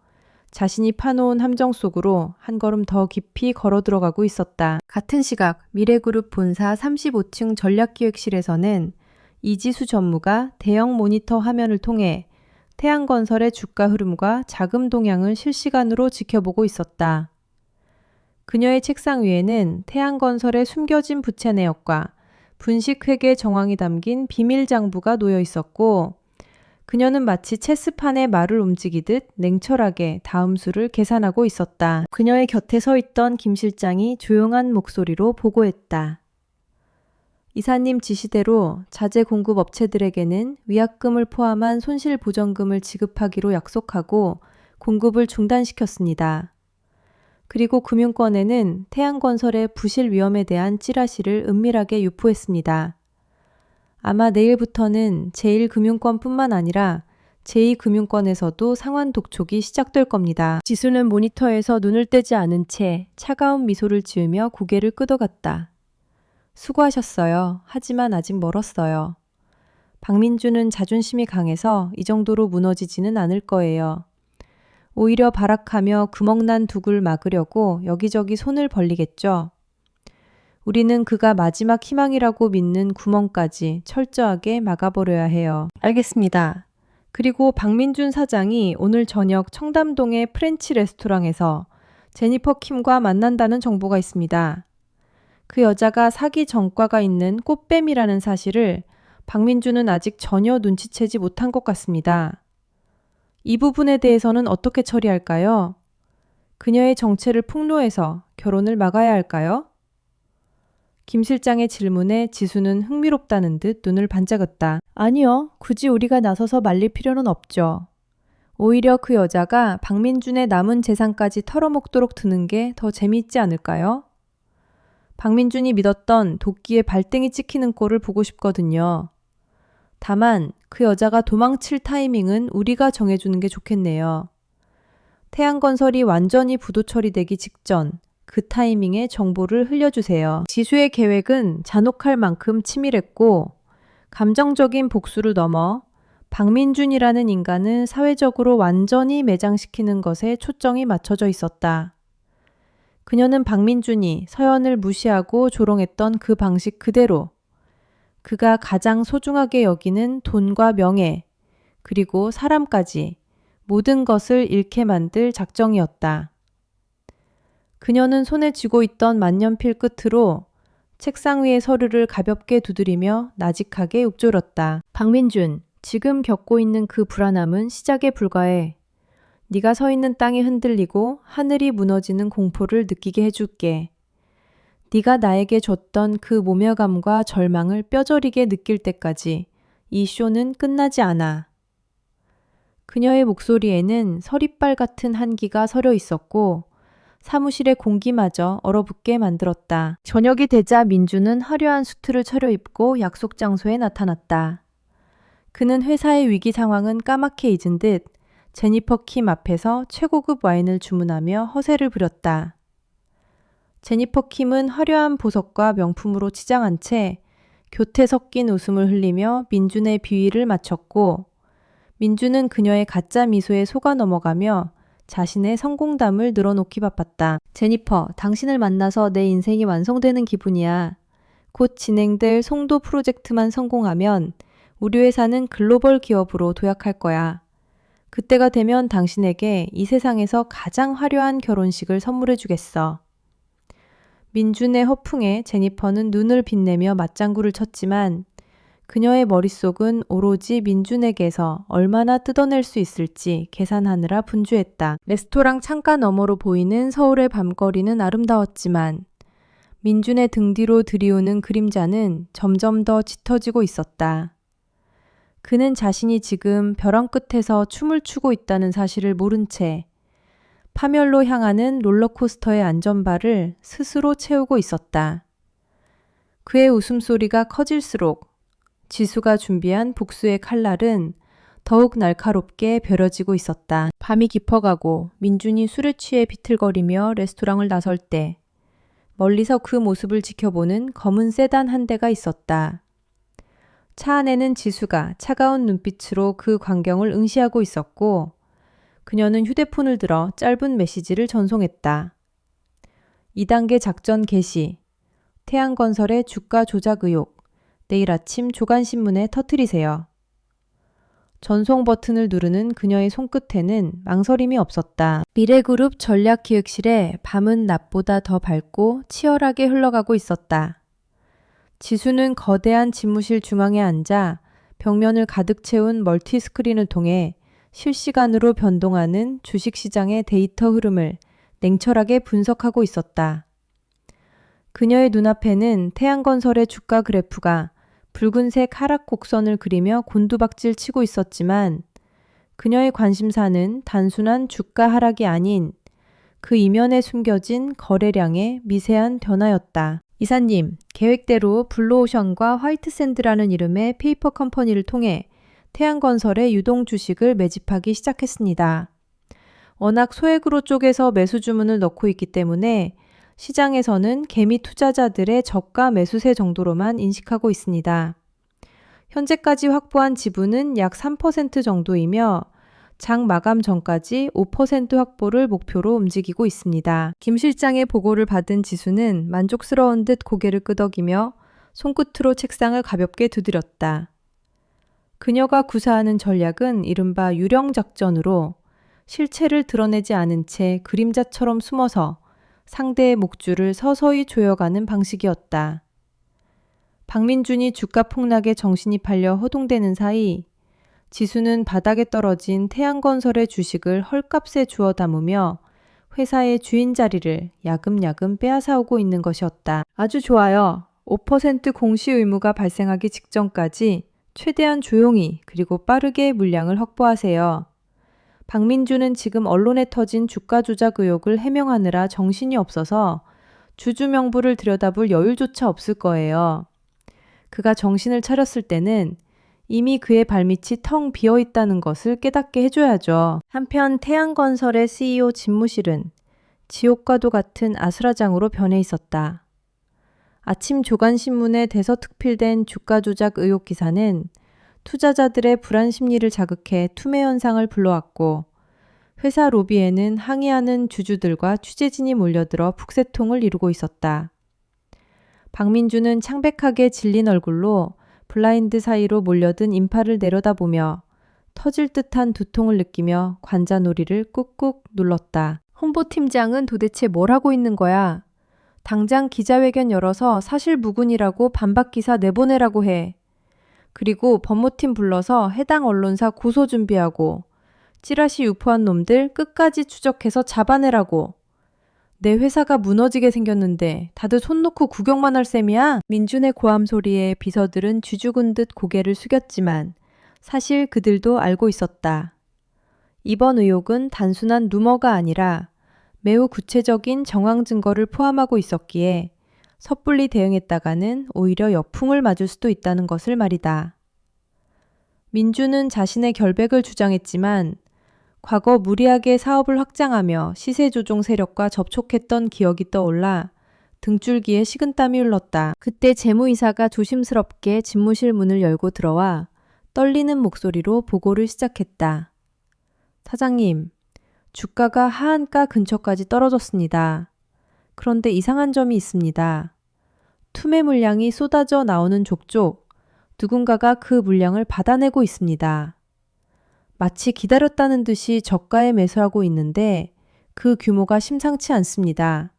자신이 파놓은 함정 속으로 한 걸음 더 깊이 걸어 들어가고 있었다. 같은 시각 미래그룹 본사 35층 전략기획실에서는 이지수 전무가 대형 모니터 화면을 통해 태양건설의 주가 흐름과 자금 동향을 실시간으로 지켜보고 있었다. 그녀의 책상 위에는 태양건설의 숨겨진 부채 내역과 분식회계 정황이 담긴 비밀 장부가 놓여 있었고 그녀는 마치 체스판의 말을 움직이듯 냉철하게 다음 수를 계산하고 있었다. 그녀의 곁에 서 있던 김 실장이 조용한 목소리로 보고했다. 이사님 지시대로 자재 공급 업체들에게는 위약금을 포함한 손실보전금을 지급하기로 약속하고 공급을 중단시켰습니다. 그리고 금융권에는 태양건설의 부실 위험에 대한 찌라시를 은밀하게 유포했습니다. 아마 내일부터는 제1금융권뿐만 아니라 제2금융권에서도 상환 독촉이 시작될 겁니다. 지수는 모니터에서 눈을 떼지 않은 채 차가운 미소를 지으며 고개를 끄덕였다. 수고하셨어요. 하지만 아직 멀었어요. 박민주는 자존심이 강해서 이 정도로 무너지지는 않을 거예요. 오히려 발악하며 구멍난 둑을 막으려고 여기저기 손을 벌리겠죠. 우리는 그가 마지막 희망이라고 믿는 구멍까지 철저하게 막아버려야 해요. 알겠습니다. 그리고 박민준 사장이 오늘 저녁 청담동의 프렌치 레스토랑에서 제니퍼 킴과 만난다는 정보가 있습니다. 그 여자가 사기 전과가 있는 꽃뱀이라는 사실을 박민준은 아직 전혀 눈치채지 못한 것 같습니다. 이 부분에 대해서는 어떻게 처리할까요? 그녀의 정체를 폭로해서 결혼을 막아야 할까요? 김 실장의 질문에 지수는 흥미롭다는 듯 눈을 반짝였다. 아니요. 굳이 우리가 나서서 말릴 필요는 없죠. 오히려 그 여자가 박민준의 남은 재산까지 털어먹도록 드는 게 더 재미있지 않을까요? 박민준이 믿었던 도끼에 발등이 찍히는 꼴을 보고 싶거든요. 다만 그 여자가 도망칠 타이밍은 우리가 정해주는 게 좋겠네요. 태양건설이 완전히 부도 처리되기 직전 그 타이밍에 정보를 흘려주세요. 지수의 계획은 잔혹할 만큼 치밀했고 감정적인 복수를 넘어 박민준이라는 인간을 사회적으로 완전히 매장시키는 것에 초점이 맞춰져 있었다. 그녀는 박민준이 서연을 무시하고 조롱했던 그 방식 그대로 그가 가장 소중하게 여기는 돈과 명예, 그리고 사람까지 모든 것을 잃게 만들 작정이었다. 그녀는 손에 쥐고 있던 만년필 끝으로 책상 위의 서류를 가볍게 두드리며 나직하게 읊조렸다. 박민준, 지금 겪고 있는 그 불안함은 시작에 불과해. 네가 서 있는 땅이 흔들리고 하늘이 무너지는 공포를 느끼게 해줄게. 네가 나에게 줬던 그 모멸감과 절망을 뼈저리게 느낄 때까지 이 쇼는 끝나지 않아. 그녀의 목소리에는 서리빨 같은 한기가 서려 있었고 사무실의 공기마저 얼어붙게 만들었다. 저녁이 되자 민주는 화려한 수트를 차려입고 약속 장소에 나타났다. 그는 회사의 위기 상황은 까맣게 잊은 듯 제니퍼 킴 앞에서 최고급 와인을 주문하며 허세를 부렸다. 제니퍼 킴은 화려한 보석과 명품으로 치장한 채 교태 섞인 웃음을 흘리며 민준의 비위를 맞췄고 민준은 그녀의 가짜 미소에 속아 넘어가며 자신의 성공담을 늘어놓기 바빴다. 제니퍼, 당신을 만나서 내 인생이 완성되는 기분이야. 곧 진행될 송도 프로젝트만 성공하면 우리 회사는 글로벌 기업으로 도약할 거야. 그때가 되면 당신에게 이 세상에서 가장 화려한 결혼식을 선물해 주겠어. 민준의 허풍에 제니퍼는 눈을 빛내며 맞장구를 쳤지만 그녀의 머릿속은 오로지 민준에게서 얼마나 뜯어낼 수 있을지 계산하느라 분주했다. 레스토랑 창가 너머로 보이는 서울의 밤거리는 아름다웠지만 민준의 등 뒤로 들이오는 그림자는 점점 더 짙어지고 있었다. 그는 자신이 지금 벼랑 끝에서 춤을 추고 있다는 사실을 모른 채 파멸로 향하는 롤러코스터의 안전바를 스스로 채우고 있었다. 그의 웃음소리가 커질수록 지수가 준비한 복수의 칼날은 더욱 날카롭게 벼려지고 있었다. 밤이 깊어가고 민준이 술에 취해 비틀거리며 레스토랑을 나설 때 멀리서 그 모습을 지켜보는 검은 세단 한 대가 있었다. 차 안에는 지수가 차가운 눈빛으로 그 광경을 응시하고 있었고 그녀는 휴대폰을 들어 짧은 메시지를 전송했다. 2단계 작전 개시. 태양건설의 주가 조작 의혹. 내일 아침 조간신문에 터뜨리세요. 전송 버튼을 누르는 그녀의 손끝에는 망설임이 없었다. 미래그룹 전략기획실에 밤은 낮보다 더 밝고 치열하게 흘러가고 있었다. 지수는 거대한 집무실 중앙에 앉아 벽면을 가득 채운 멀티스크린을 통해 실시간으로 변동하는 주식시장의 데이터 흐름을 냉철하게 분석하고 있었다. 그녀의 눈앞에는 태양건설의 주가 그래프가 붉은색 하락 곡선을 그리며 곤두박질 치고 있었지만 그녀의 관심사는 단순한 주가 하락이 아닌 그 이면에 숨겨진 거래량의 미세한 변화였다. 이사님, 계획대로 블루오션과 화이트샌드라는 이름의 페이퍼 컴퍼니를 통해 태양건설의 유동 주식을 매집하기 시작했습니다. 워낙 소액으로 쪼개서 매수 주문을 넣고 있기 때문에 시장에서는 개미 투자자들의 저가 매수세 정도로만 인식하고 있습니다. 현재까지 확보한 지분은 약 3% 정도이며 장 마감 전까지 5% 확보를 목표로 움직이고 있습니다. 김 실장의 보고를 받은 지수는 만족스러운 듯 고개를 끄덕이며 손끝으로 책상을 가볍게 두드렸다. 그녀가 구사하는 전략은 이른바 유령 작전으로 실체를 드러내지 않은 채 그림자처럼 숨어서 상대의 목줄을 서서히 조여가는 방식이었다. 박민준이 주가 폭락에 정신이 팔려 허둥대는 사이 지수는 바닥에 떨어진 태양건설의 주식을 헐값에 주워 담으며 회사의 주인 자리를 야금야금 빼앗아오고 있는 것이었다. 아주 좋아요. 5% 공시 의무가 발생하기 직전까지 최대한 조용히 그리고 빠르게 물량을 확보하세요. 박민주는 지금 언론에 터진 주가 조작 의혹을 해명하느라 정신이 없어서 주주 명부를 들여다볼 여유조차 없을 거예요. 그가 정신을 차렸을 때는 이미 그의 발밑이 텅 비어 있다는 것을 깨닫게 해줘야죠. 한편 태양건설의 CEO 집무실은 지옥과도 같은 아수라장으로 변해 있었다. 아침 조간신문에 대서특필된 주가 조작 의혹 기사는 투자자들의 불안 심리를 자극해 투매 현상을 불러왔고 회사 로비에는 항의하는 주주들과 취재진이 몰려들어 북새통을 이루고 있었다. 박민주는 창백하게 질린 얼굴로 블라인드 사이로 몰려든 인파를 내려다보며 터질 듯한 두통을 느끼며 관자놀이를 꾹꾹 눌렀다. 홍보팀장은 도대체 뭘 하고 있는 거야? 당장 기자회견 열어서 사실무근이라고 반박 기사 내보내라고 해. 그리고 법무팀 불러서 해당 언론사 고소 준비하고 찌라시 유포한 놈들 끝까지 추적해서 잡아내라고. 내 회사가 무너지게 생겼는데 다들 손 놓고 구경만 할 셈이야? 민준의 고함 소리에 비서들은 쥐죽은 듯 고개를 숙였지만 사실 그들도 알고 있었다. 이번 의혹은 단순한 루머가 아니라 매우 구체적인 정황 증거를 포함하고 있었기에 섣불리 대응했다가는 오히려 역풍을 맞을 수도 있다는 것을 말이다. 민주는 자신의 결백을 주장했지만 과거 무리하게 사업을 확장하며 시세 조종 세력과 접촉했던 기억이 떠올라 등줄기에 식은땀이 흘렀다. 그때 재무이사가 조심스럽게 집무실 문을 열고 들어와 떨리는 목소리로 보고를 시작했다. 사장님, 주가가 하한가 근처까지 떨어졌습니다. 그런데 이상한 점이 있습니다. 투매 물량이 쏟아져 나오는 족족 누군가가 그 물량을 받아내고 있습니다. 마치 기다렸다는 듯이 저가에 매수하고 있는데 그 규모가 심상치 않습니다.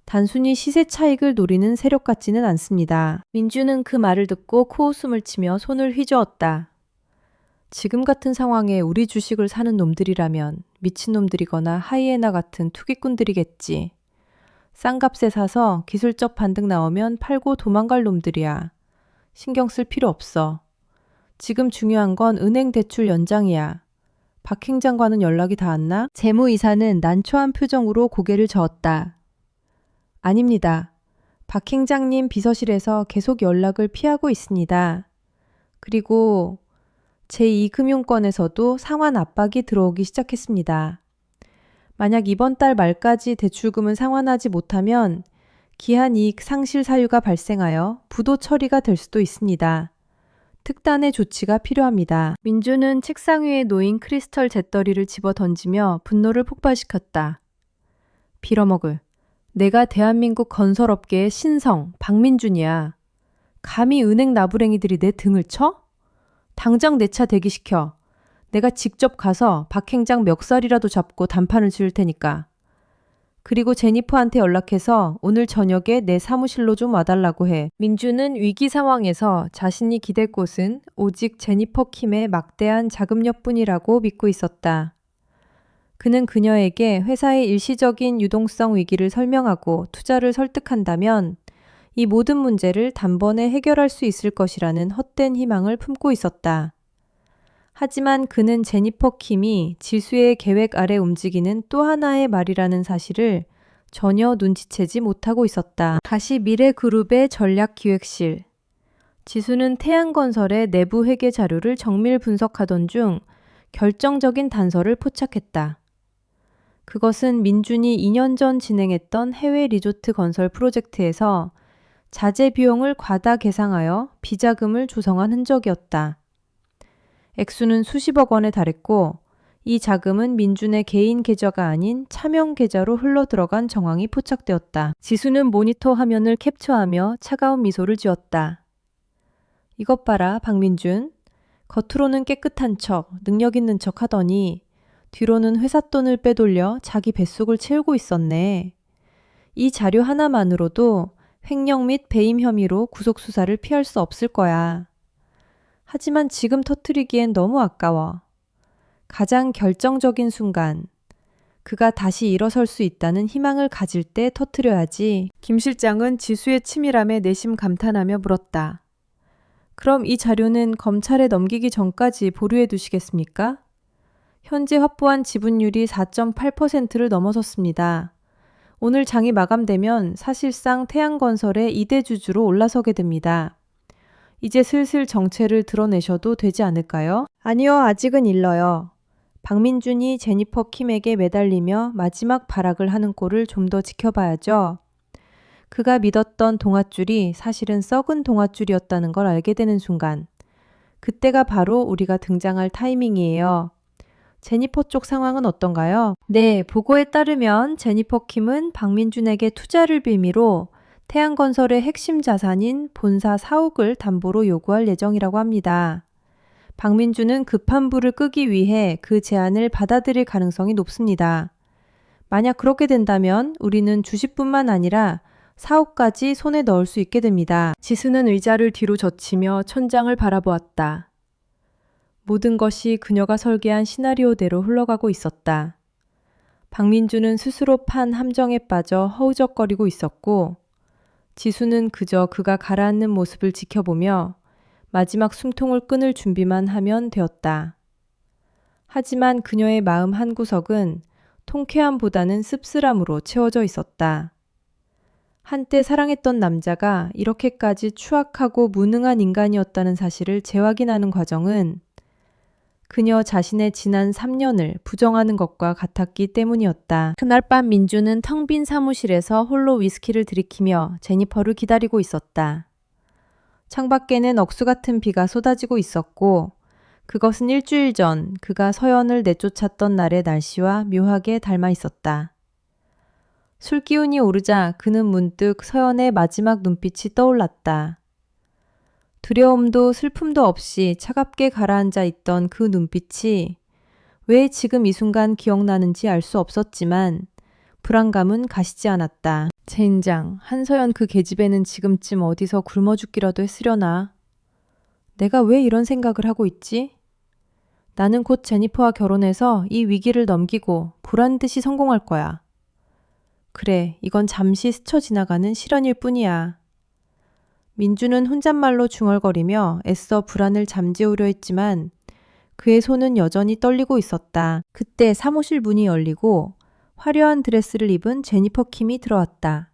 단순히 시세 차익을 노리는 세력 같지는 않습니다. 민주는 그 말을 듣고 코웃음을 치며 손을 휘저었다. 지금 같은 상황에 우리 주식을 사는 놈들이라면 미친놈들이거나 하이에나 같은 투기꾼들이겠지. 싼 값에 사서 기술적 반등 나오면 팔고 도망갈 놈들이야. 신경 쓸 필요 없어. 지금 중요한 건 은행 대출 연장이야. 박 행장과는 연락이 닿았나? 재무이사는 난처한 표정으로 고개를 저었다. 아닙니다. 박 행장님 비서실에서 계속 연락을 피하고 있습니다. 그리고 제2금융권에서도 상환 압박이 들어오기 시작했습니다. 만약 이번 달 말까지 대출금을 상환하지 못하면 기한 이익 상실 사유가 발생하여 부도 처리가 될 수도 있습니다. 특단의 조치가 필요합니다. 민주는 책상 위에 놓인 크리스털 잿더리를 집어 던지며 분노를 폭발시켰다. 빌어먹을. 내가 대한민국 건설업계의 신성, 박민준이야. 감히 은행 나부랭이들이 내 등을 쳐? 당장 내 차 대기시켜. 내가 직접 가서 박 행장 멱살이라도 잡고 단판을 지을 테니까. 그리고 제니퍼한테 연락해서 오늘 저녁에 내 사무실로 좀 와달라고 해. 민주는 위기 상황에서 자신이 기댈 곳은 오직 제니퍼 킴의 막대한 자금력뿐이라고 믿고 있었다. 그는 그녀에게 회사의 일시적인 유동성 위기를 설명하고 투자를 설득한다면 이 모든 문제를 단번에 해결할 수 있을 것이라는 헛된 희망을 품고 있었다. 하지만 그는 제니퍼 킴이 지수의 계획 아래 움직이는 또 하나의 말이라는 사실을 전혀 눈치채지 못하고 있었다. 다시 미래그룹의 전략기획실. 지수는 태양건설의 내부 회계 자료를 정밀 분석하던 중 결정적인 단서를 포착했다. 그것은 민준이 2년 전 진행했던 해외 리조트 건설 프로젝트에서 자재 비용을 과다 계상하여 비자금을 조성한 흔적이었다. 액수는 수십억 원에 달했고 이 자금은 민준의 개인 계좌가 아닌 차명 계좌로 흘러들어간 정황이 포착되었다. 지수는 모니터 화면을 캡처하며 차가운 미소를 지었다. 이것 봐라, 박민준. 겉으로는 깨끗한 척, 능력 있는 척 하더니 뒤로는 회사 돈을 빼돌려 자기 뱃속을 채우고 있었네. 이 자료 하나만으로도 횡령 및 배임 혐의로 구속 수사를 피할 수 없을 거야. 하지만 지금 터뜨리기엔 너무 아까워. 가장 결정적인 순간, 그가 다시 일어설 수 있다는 희망을 가질 때 터뜨려야지. 김 실장은 지수의 치밀함에 내심 감탄하며 물었다. 그럼 이 자료는 검찰에 넘기기 전까지 보류해 두시겠습니까? 현재 확보한 지분율이 4.8%를 넘어섰습니다. 오늘 장이 마감되면 사실상 태양건설의 2대 주주로 올라서게 됩니다. 이제 슬슬 정체를 드러내셔도 되지 않을까요? 아니요, 아직은 일러요. 박민준이 제니퍼 킴에게 매달리며 마지막 발악을 하는 꼴을 좀 더 지켜봐야죠. 그가 믿었던 동아줄이 사실은 썩은 동아줄이었다는 걸 알게 되는 순간, 그때가 바로 우리가 등장할 타이밍이에요. 제니퍼 쪽 상황은 어떤가요? 네, 보고에 따르면 제니퍼 킴은 박민준에게 투자를 빌미로 태양건설의 핵심 자산인 본사 사옥을 담보로 요구할 예정이라고 합니다. 박민준은 급한 불을 끄기 위해 그 제안을 받아들일 가능성이 높습니다. 만약 그렇게 된다면 우리는 주식뿐만 아니라 사옥까지 손에 넣을 수 있게 됩니다. 지수는 의자를 뒤로 젖히며 천장을 바라보았다. 모든 것이 그녀가 설계한 시나리오대로 흘러가고 있었다. 박민준은 스스로 판 함정에 빠져 허우적거리고 있었고 지수는 그저 그가 가라앉는 모습을 지켜보며 마지막 숨통을 끊을 준비만 하면 되었다. 하지만 그녀의 마음 한구석은 통쾌함보다는 씁쓸함으로 채워져 있었다. 한때 사랑했던 남자가 이렇게까지 추악하고 무능한 인간이었다는 사실을 재확인하는 과정은 그녀 자신의 지난 3년을 부정하는 것과 같았기 때문이었다. 그날 밤 민주는 텅 빈 사무실에서 홀로 위스키를 들이키며 제니퍼를 기다리고 있었다. 창밖에는 억수 같은 비가 쏟아지고 있었고 그것은 일주일 전 그가 서연을 내쫓았던 날의 날씨와 묘하게 닮아 있었다. 술 기운이 오르자 그는 문득 서연의 마지막 눈빛이 떠올랐다. 두려움도 슬픔도 없이 차갑게 가라앉아 있던 그 눈빛이 왜 지금 이 순간 기억나는지 알 수 없었지만 불안감은 가시지 않았다. 젠장, 한서연 그 계집애는 지금쯤 어디서 굶어 죽기라도 했으려나. 내가 왜 이런 생각을 하고 있지? 나는 곧 제니퍼와 결혼해서 이 위기를 넘기고 보란듯이 성공할 거야. 그래, 이건 잠시 스쳐 지나가는 시련일 뿐이야. 민주는 혼잣말로 중얼거리며 애써 불안을 잠재우려 했지만 그의 손은 여전히 떨리고 있었다. 그때 사무실 문이 열리고 화려한 드레스를 입은 제니퍼 킴이 들어왔다.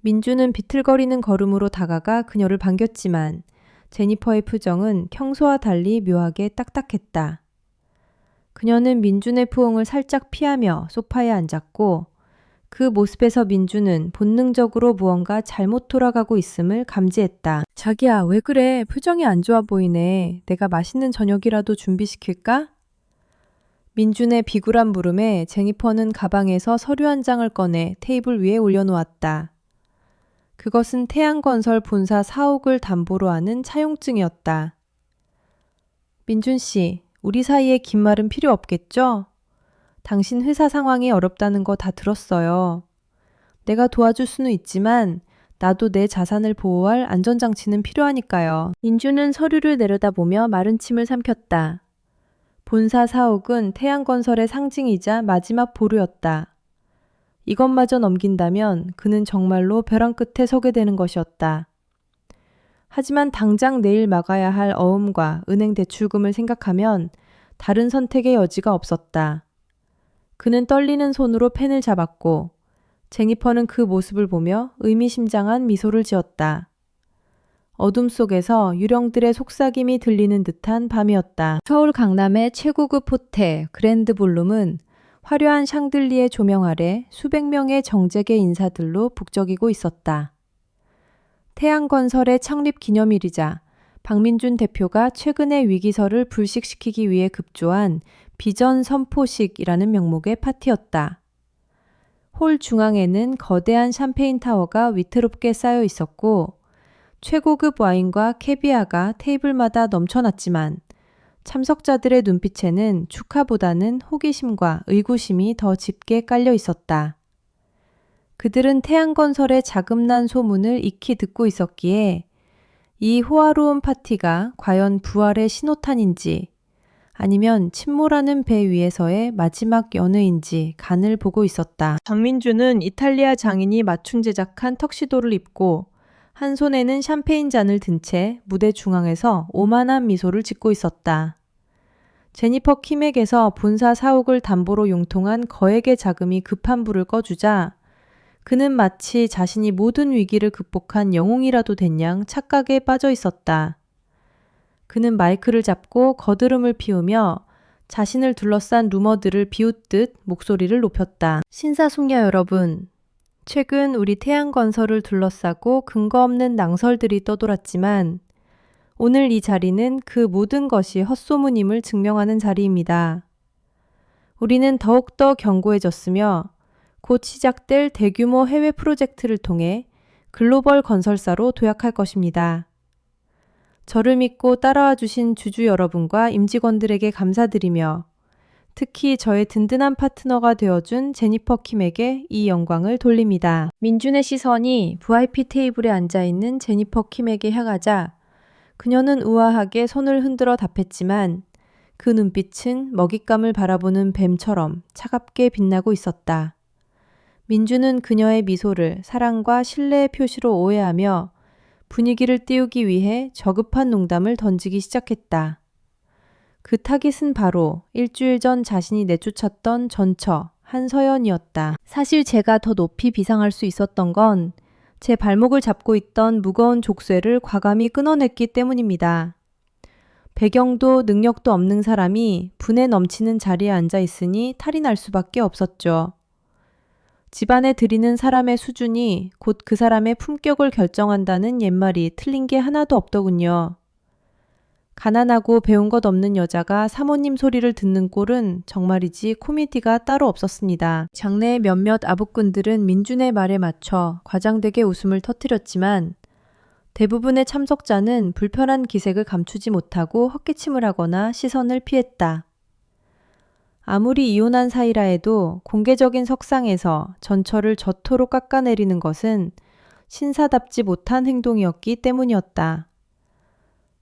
민주는 비틀거리는 걸음으로 다가가 그녀를 반겼지만 제니퍼의 표정은 평소와 달리 묘하게 딱딱했다. 그녀는 민준의 포옹을 살짝 피하며 소파에 앉았고 그 모습에서 민준은 본능적으로 무언가 잘못 돌아가고 있음을 감지했다. 자기야, 왜 그래? 표정이 안 좋아 보이네. 내가 맛있는 저녁이라도 준비시킬까? 민준의 비굴한 물음에 제니퍼는 가방에서 서류 한 장을 꺼내 테이블 위에 올려놓았다. 그것은 태양건설 본사 4억을 담보로 하는 차용증이었다. 민준 씨, 우리 사이에 긴 말은 필요 없겠죠? 당신 회사 상황이 어렵다는 거 다 들었어요. 내가 도와줄 수는 있지만 나도 내 자산을 보호할 안전장치는 필요하니까요. 민준은 서류를 내려다보며 마른 침을 삼켰다. 본사 사옥은 태양건설의 상징이자 마지막 보루였다. 이것마저 넘긴다면 그는 정말로 벼랑 끝에 서게 되는 것이었다. 하지만 당장 내일 막아야 할 어음과 은행 대출금을 생각하면 다른 선택의 여지가 없었다. 그는 떨리는 손으로 펜을 잡았고 제니퍼는 그 모습을 보며 의미심장한 미소를 지었다. 어둠 속에서 유령들의 속삭임이 들리는 듯한 밤이었다. 서울 강남의 최고급 호텔 그랜드 볼룸은 화려한 샹들리에 조명 아래 수백 명의 정재계 인사들로 북적이고 있었다. 태양건설의 창립 기념일이자 박민준 대표가 최근의 위기설을 불식시키기 위해 급조한 비전 선포식이라는 명목의 파티였다. 홀 중앙에는 거대한 샴페인 타워가 위태롭게 쌓여 있었고 최고급 와인과 캐비아가 테이블마다 넘쳐났지만 참석자들의 눈빛에는 축하보다는 호기심과 의구심이 더 짙게 깔려 있었다. 그들은 태양건설의 자금난 소문을 익히 듣고 있었기에 이 호화로운 파티가 과연 부활의 신호탄인지 아니면 침몰하는 배 위에서의 마지막 연회인지 간을 보고 있었다. 박민주는 이탈리아 장인이 맞춤 제작한 턱시도를 입고 한 손에는 샴페인 잔을 든 채 무대 중앙에서 오만한 미소를 짓고 있었다. 제니퍼 킴에게서 본사 사옥을 담보로 융통한 거액의 자금이 급한 불을 꺼주자 그는 마치 자신이 모든 위기를 극복한 영웅이라도 된 양 착각에 빠져 있었다. 그는 마이크를 잡고 거드름을 피우며 자신을 둘러싼 루머들을 비웃듯 목소리를 높였다. 신사숙녀 여러분, 최근 우리 태양건설을 둘러싸고 근거 없는 낭설들이 떠돌았지만 오늘 이 자리는 그 모든 것이 헛소문임을 증명하는 자리입니다. 우리는 더욱더 견고해졌으며 곧 시작될 대규모 해외 프로젝트를 통해 글로벌 건설사로 도약할 것입니다. 저를 믿고 따라와 주신 주주 여러분과 임직원들에게 감사드리며 특히 저의 든든한 파트너가 되어준 제니퍼 킴에게 이 영광을 돌립니다. 민준의 시선이 VIP 테이블에 앉아있는 제니퍼 킴에게 향하자 그녀는 우아하게 손을 흔들어 답했지만 그 눈빛은 먹잇감을 바라보는 뱀처럼 차갑게 빛나고 있었다. 민준은 그녀의 미소를 사랑과 신뢰의 표시로 오해하며 분위기를 띄우기 위해 저급한 농담을 던지기 시작했다. 그 타깃은 바로 일주일 전 자신이 내쫓았던 전처 한서연이었다. 사실 제가 더 높이 비상할 수 있었던 건 제 발목을 잡고 있던 무거운 족쇄를 과감히 끊어냈기 때문입니다. 배경도 능력도 없는 사람이 분에 넘치는 자리에 앉아 있으니 탈이 날 수밖에 없었죠. 집안에 들이는 사람의 수준이 곧 그 사람의 품격을 결정한다는 옛말이 틀린 게 하나도 없더군요. 가난하고 배운 것 없는 여자가 사모님 소리를 듣는 꼴은 정말이지 코미디가 따로 없었습니다. 장내의 몇몇 아부꾼들은 민준의 말에 맞춰 과장되게 웃음을 터뜨렸지만 대부분의 참석자는 불편한 기색을 감추지 못하고 헛기침을 하거나 시선을 피했다. 아무리 이혼한 사이라 해도 공개적인 석상에서 전처를 저토록 깎아내리는 것은 신사답지 못한 행동이었기 때문이었다.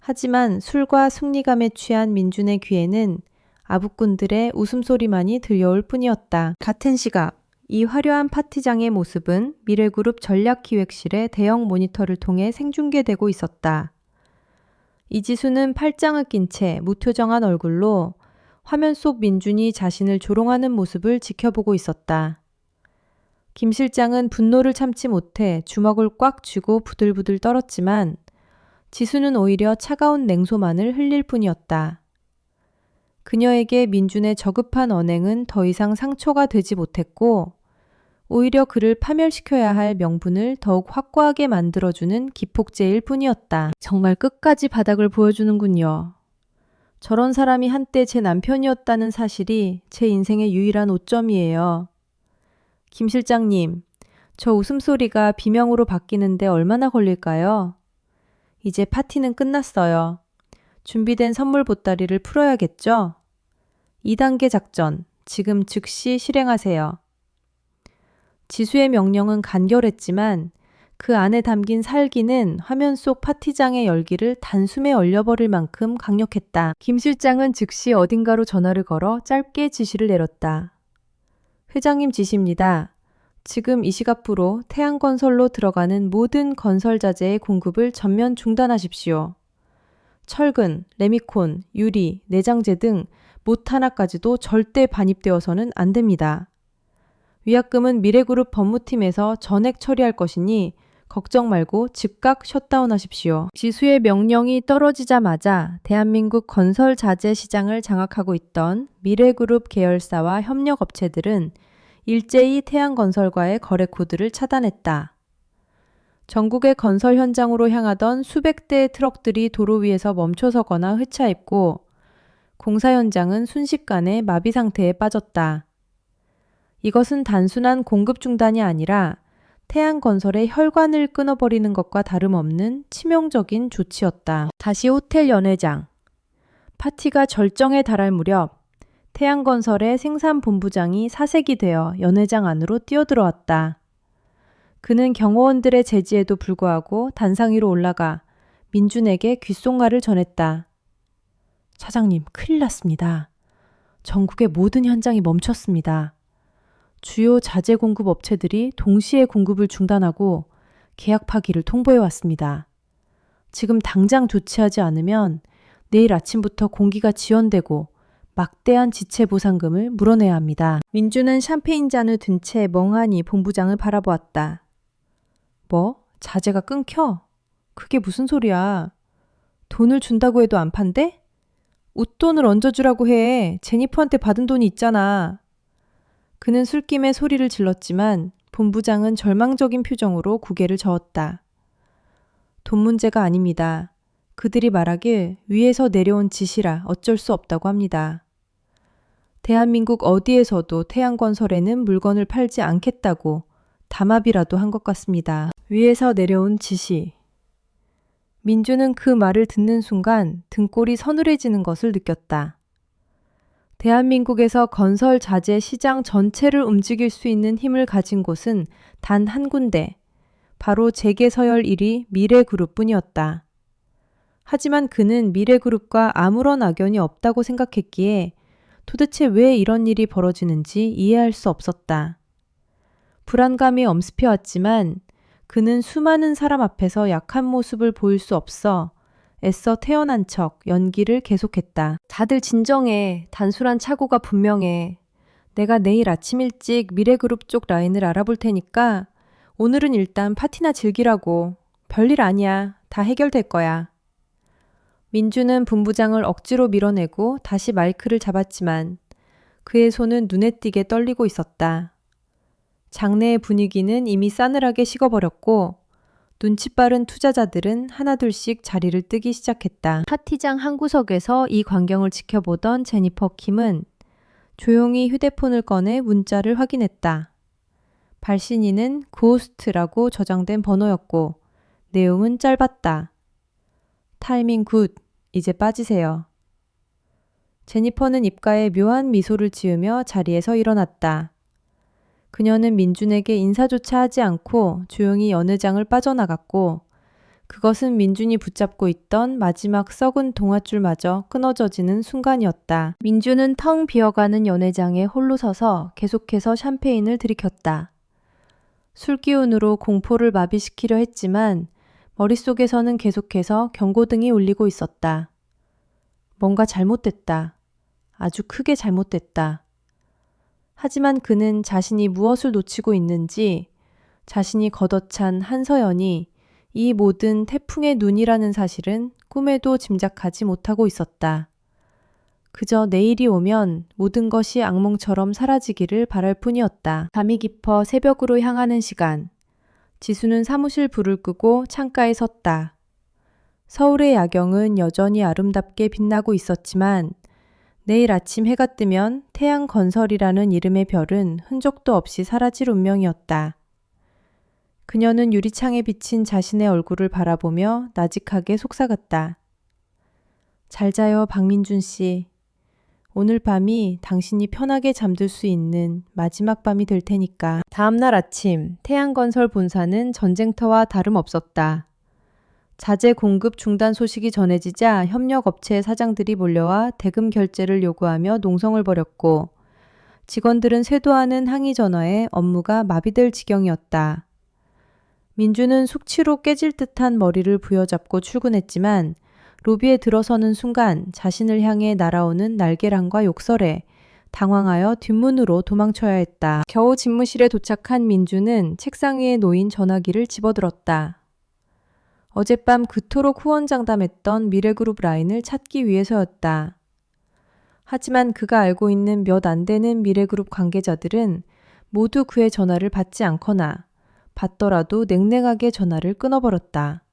하지만 술과 승리감에 취한 민준의 귀에는 아부꾼들의 웃음소리만이 들려올 뿐이었다. 같은 시각, 이 화려한 파티장의 모습은 미래그룹 전략기획실의 대형 모니터를 통해 생중계되고 있었다. 이지수는 팔짱을 낀 채 무표정한 얼굴로 화면 속 민준이 자신을 조롱하는 모습을 지켜보고 있었다. 김 실장은 분노를 참지 못해 주먹을 꽉 쥐고 부들부들 떨었지만 지수는 오히려 차가운 냉소만을 흘릴 뿐이었다. 그녀에게 민준의 저급한 언행은 더 이상 상처가 되지 못했고 오히려 그를 파멸시켜야 할 명분을 더욱 확고하게 만들어주는 기폭제일 뿐이었다. 정말 끝까지 바닥을 보여주는군요. 저런 사람이 한때 제 남편이었다는 사실이 제 인생의 유일한 오점이에요. 김 실장님, 저 웃음소리가 비명으로 바뀌는데 얼마나 걸릴까요? 이제 파티는 끝났어요. 준비된 선물 보따리를 풀어야겠죠? 2단계 작전, 지금 즉시 실행하세요. 지수의 명령은 간결했지만 그 안에 담긴 살기는 화면 속 파티장의 열기를 단숨에 얼려버릴 만큼 강력했다. 김 실장은 즉시 어딘가로 전화를 걸어 짧게 지시를 내렸다. 회장님 지시입니다. 지금 이 시각부로 태양건설로 들어가는 모든 건설 자재의 공급을 전면 중단하십시오. 철근, 레미콘, 유리, 내장재 등 못 하나까지도 절대 반입되어서는 안 됩니다. 위약금은 미래그룹 법무팀에서 전액 처리할 것이니 걱정 말고 즉각 셧다운하십시오. 지수의 명령이 떨어지자마자 대한민국 건설 자재 시장을 장악하고 있던 미래그룹 계열사와 협력업체들은 일제히 태양건설과의 거래 코드를 차단했다. 전국의 건설 현장으로 향하던 수백 대의 트럭들이 도로 위에서 멈춰서거나 회차입고 공사 현장은 순식간에 마비 상태에 빠졌다. 이것은 단순한 공급 중단이 아니라 태양건설의 혈관을 끊어버리는 것과 다름없는 치명적인 조치였다. 다시 호텔 연회장. 파티가 절정에 달할 무렵 태양건설의 생산본부장이 사색이 되어 연회장 안으로 뛰어들어왔다. 그는 경호원들의 제지에도 불구하고 단상 위로 올라가 민준에게 귓속말을 전했다. 사장님, 큰일 났습니다. 전국의 모든 현장이 멈췄습니다. 주요 자재 공급 업체들이 동시에 공급을 중단하고 계약 파기를 통보해 왔습니다. 지금 당장 조치하지 않으면 내일 아침부터 공기가 지연되고 막대한 지체 보상금을 물어내야 합니다. 민주는 샴페인 잔을 든 채 멍하니 본부장을 바라보았다. 뭐? 자재가 끊겨? 그게 무슨 소리야? 돈을 준다고 해도 안 판대? 웃돈을 얹어주라고 해. 제니퍼한테 받은 돈이 있잖아. 그는 술김에 소리를 질렀지만 본부장은 절망적인 표정으로 고개를 저었다. 돈 문제가 아닙니다. 그들이 말하길 위에서 내려온 지시라 어쩔 수 없다고 합니다. 대한민국 어디에서도 태양건설에는 물건을 팔지 않겠다고 담합이라도 한 것 같습니다. 위에서 내려온 지시. 민주는 그 말을 듣는 순간 등골이 서늘해지는 것을 느꼈다. 대한민국에서 건설 자재 시장 전체를 움직일 수 있는 힘을 가진 곳은 단 한 군데, 바로 재계서열 1위 미래그룹뿐이었다. 하지만 그는 미래그룹과 아무런 악연이 없다고 생각했기에 도대체 왜 이런 일이 벌어지는지 이해할 수 없었다. 불안감이 엄습해왔지만 그는 수많은 사람 앞에서 약한 모습을 보일 수 없어 애써 태어난 척 연기를 계속했다. 다들 진정해. 단순한 착오가 분명해. 내가 내일 아침 일찍 미래그룹 쪽 라인을 알아볼 테니까 오늘은 일단 파티나 즐기라고. 별일 아니야. 다 해결될 거야. 민주는 본부장을 억지로 밀어내고 다시 마이크를 잡았지만 그의 손은 눈에 띄게 떨리고 있었다. 장내의 분위기는 이미 싸늘하게 식어버렸고 눈치 빠른 투자자들은 하나둘씩 자리를 뜨기 시작했다. 파티장 한 구석에서 이 광경을 지켜보던 제니퍼 킴은 조용히 휴대폰을 꺼내 문자를 확인했다. 발신인은 고스트라고 저장된 번호였고 내용은 짧았다. 타이밍 굿. 이제 빠지세요. 제니퍼는 입가에 묘한 미소를 지으며 자리에서 일어났다. 그녀는 민준에게 인사조차 하지 않고 조용히 연회장을 빠져나갔고 그것은 민준이 붙잡고 있던 마지막 썩은 동아줄마저 끊어져지는 순간이었다. 민준은 텅 비어가는 연회장에 홀로 서서 계속해서 샴페인을 들이켰다. 술기운으로 공포를 마비시키려 했지만 머릿속에서는 계속해서 경고등이 울리고 있었다. 뭔가 잘못됐다. 아주 크게 잘못됐다. 하지만 그는 자신이 무엇을 놓치고 있는지, 자신이 걷어찬 한서연이 이 모든 태풍의 눈이라는 사실은 꿈에도 짐작하지 못하고 있었다. 그저 내일이 오면 모든 것이 악몽처럼 사라지기를 바랄 뿐이었다. 밤이 깊어 새벽으로 향하는 시간. 지수는 사무실 불을 끄고 창가에 섰다. 서울의 야경은 여전히 아름답게 빛나고 있었지만 내일 아침 해가 뜨면 태양건설이라는 이름의 별은 흔적도 없이 사라질 운명이었다. 그녀는 유리창에 비친 자신의 얼굴을 바라보며 나직하게 속삭였다. 잘 자요, 박민준 씨. 오늘 밤이 당신이 편하게 잠들 수 있는 마지막 밤이 될 테니까. 다음날 아침 태양건설 본사는 전쟁터와 다름없었다. 자재 공급 중단 소식이 전해지자 협력업체 사장들이 몰려와 대금 결제를 요구하며 농성을 벌였고 직원들은 쇄도하는 항의 전화에 업무가 마비될 지경이었다. 민주는 숙취로 깨질 듯한 머리를 부여잡고 출근했지만 로비에 들어서는 순간 자신을 향해 날아오는 날계란과 욕설에 당황하여 뒷문으로 도망쳐야 했다. 겨우 집무실에 도착한 민주는 책상 위에 놓인 전화기를 집어들었다. 어젯밤 그토록 후원장담했던 미래그룹 라인을 찾기 위해서였다. 하지만 그가 알고 있는 몇 안 되는 미래그룹 관계자들은 모두 그의 전화를 받지 않거나 받더라도 냉랭하게 전화를 끊어버렸다.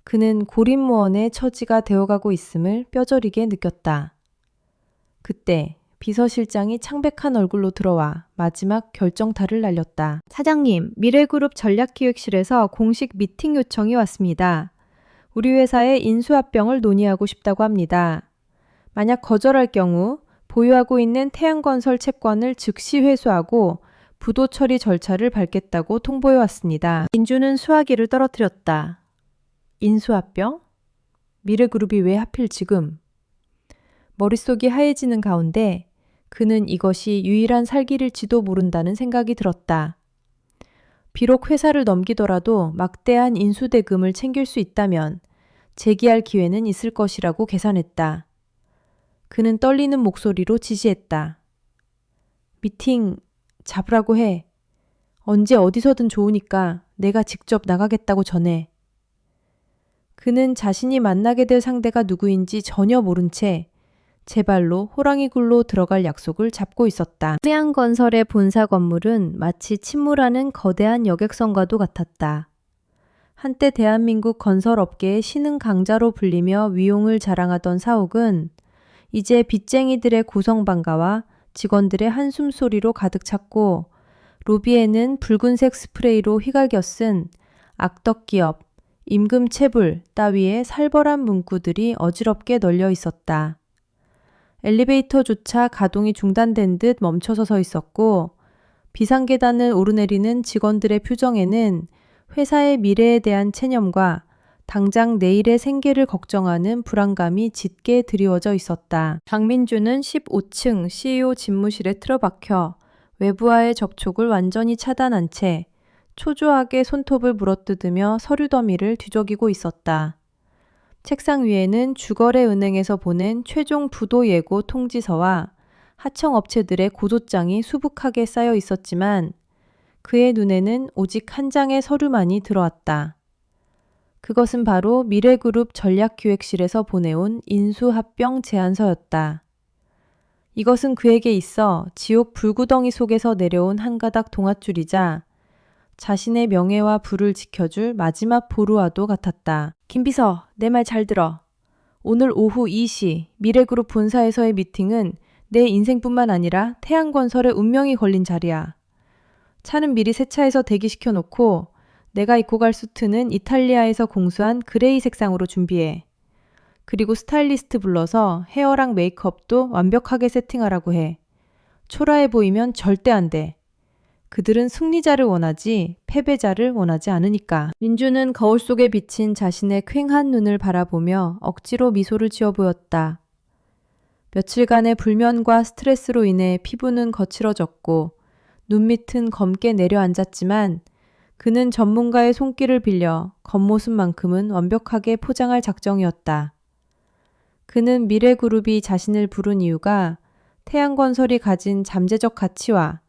그는 고립무원의 처지가 되어가고 있음을 뼈저리게 느꼈다. 그때 비서실장이 창백한 얼굴로 들어와 마지막 결정타를 날렸다. 사장님, 미래그룹 전략기획실에서 공식 미팅 요청이 왔습니다. 우리 회사의 인수합병을 논의하고 싶다고 합니다. 만약 거절할 경우 보유하고 있는 태양건설 채권을 즉시 회수하고 부도 처리 절차를 밟겠다고 통보해 왔습니다. 민주는 수화기를 떨어뜨렸다. 인수합병? 미래그룹이 왜 하필 지금? 머릿속이 하얘지는 가운데 그는 이것이 유일한 살길일지도 모른다는 생각이 들었다. 비록 회사를 넘기더라도 막대한 인수대금을 챙길 수 있다면 재기할 기회는 있을 것이라고 계산했다. 그는 떨리는 목소리로 지시했다. 미팅 잡으라고 해. 언제 어디서든 좋으니까 내가 직접 나가겠다고 전해. 그는 자신이 만나게 될 상대가 누구인지 전혀 모른 채 제 발로 호랑이 굴로 들어갈 약속을 잡고 있었다. 태양건설의 본사 건물은 마치 침몰하는 거대한 여객선과도 같았다. 한때 대한민국 건설업계의 신흥 강자로 불리며 위용을 자랑하던 사옥은 이제 빚쟁이들의 고성방가와 직원들의 한숨소리로 가득 찼고 로비에는 붉은색 스프레이로 휘갈겨 쓴 악덕기업, 임금체불 따위의 살벌한 문구들이 어지럽게 널려 있었다. 엘리베이터조차 가동이 중단된 듯 멈춰서 서 있었고 비상계단을 오르내리는 직원들의 표정에는 회사의 미래에 대한 체념과 당장 내일의 생계를 걱정하는 불안감이 짙게 드리워져 있었다. 박민주는 15층 CEO 집무실에 틀어박혀 외부와의 접촉을 완전히 차단한 채 초조하게 손톱을 물어뜯으며 서류 더미를 뒤적이고 있었다. 책상 위에는 주거래은행에서 보낸 최종 부도 예고 통지서와 하청업체들의 고소장이 수북하게 쌓여 있었지만 그의 눈에는 오직 한 장의 서류만이 들어왔다. 그것은 바로 미래그룹 전략기획실에서 보내온 인수합병 제안서였다. 이것은 그에게 있어 지옥 불구덩이 속에서 내려온 한 가닥 동아줄이자 자신의 명예와 부를 지켜줄 마지막 보루와도 같았다. 김비서, 내 말 잘 들어. 오늘 오후 2시 미래그룹 본사에서의 미팅은 내 인생뿐만 아니라 태양건설의 운명이 걸린 자리야. 차는 미리 세차해서 대기시켜놓고 내가 입고 갈 수트는 이탈리아에서 공수한 그레이 색상으로 준비해. 그리고 스타일리스트 불러서 헤어랑 메이크업도 완벽하게 세팅하라고 해. 초라해 보이면 절대 안 돼. 그들은 승리자를 원하지 패배자를 원하지 않으니까. 민주는 거울 속에 비친 자신의 퀭한 눈을 바라보며 억지로 미소를 지어 보였다. 며칠간의 불면과 스트레스로 인해 피부는 거칠어졌고 눈밑은 검게 내려앉았지만 그는 전문가의 손길을 빌려 겉모습만큼은 완벽하게 포장할 작정이었다. 그는 미래그룹이 자신을 부른 이유가 태양건설이 가진 잠재적 가치와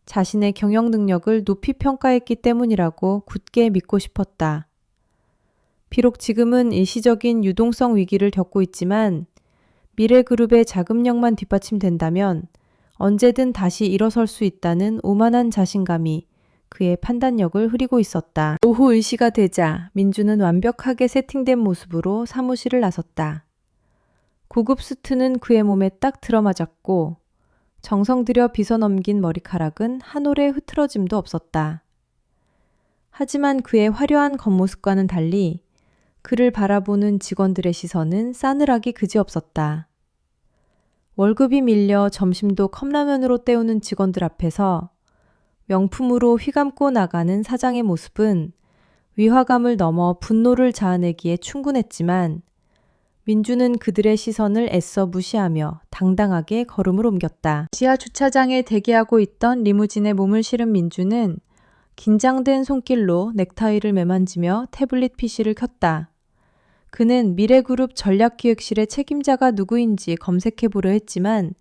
자신의 경영 능력을 높이 평가했기 때문이라고 굳게 믿고 싶었다. 비록 지금은 일시적인 유동성 위기를 겪고 있지만 미래그룹의 자금력만 뒷받침된다면 언제든 다시 일어설 수 있다는 오만한 자신감이 그의 판단력을 흐리고 있었다. 오후 1시가 되자 민주는 완벽하게 세팅된 모습으로 사무실을 나섰다. 고급 수트는 그의 몸에 딱 들어맞았고 정성 들여 빗어넘긴 머리카락은 한 올의 흐트러짐도 없었다. 하지만 그의 화려한 겉모습과는 달리 그를 바라보는 직원들의 시선은 싸늘하기 그지없었다. 월급이 밀려 점심도 컵라면으로 때우는 직원들 앞에서 명품으로 휘감고 나가는 사장의 모습은 위화감을 넘어 분노를 자아내기에 충분했지만 민주는 그들의 시선을 애써 무시하며 당당하게 걸음을 옮겼다. 지하 주차장에 대기하고 있던 리무진에 몸을 실은 민주는 긴장된 손길로 넥타이를 매만지며 태블릿 PC를 켰다. 그는 미래그룹 전략기획실의 책임자가 누구인지 검색해보려 했지만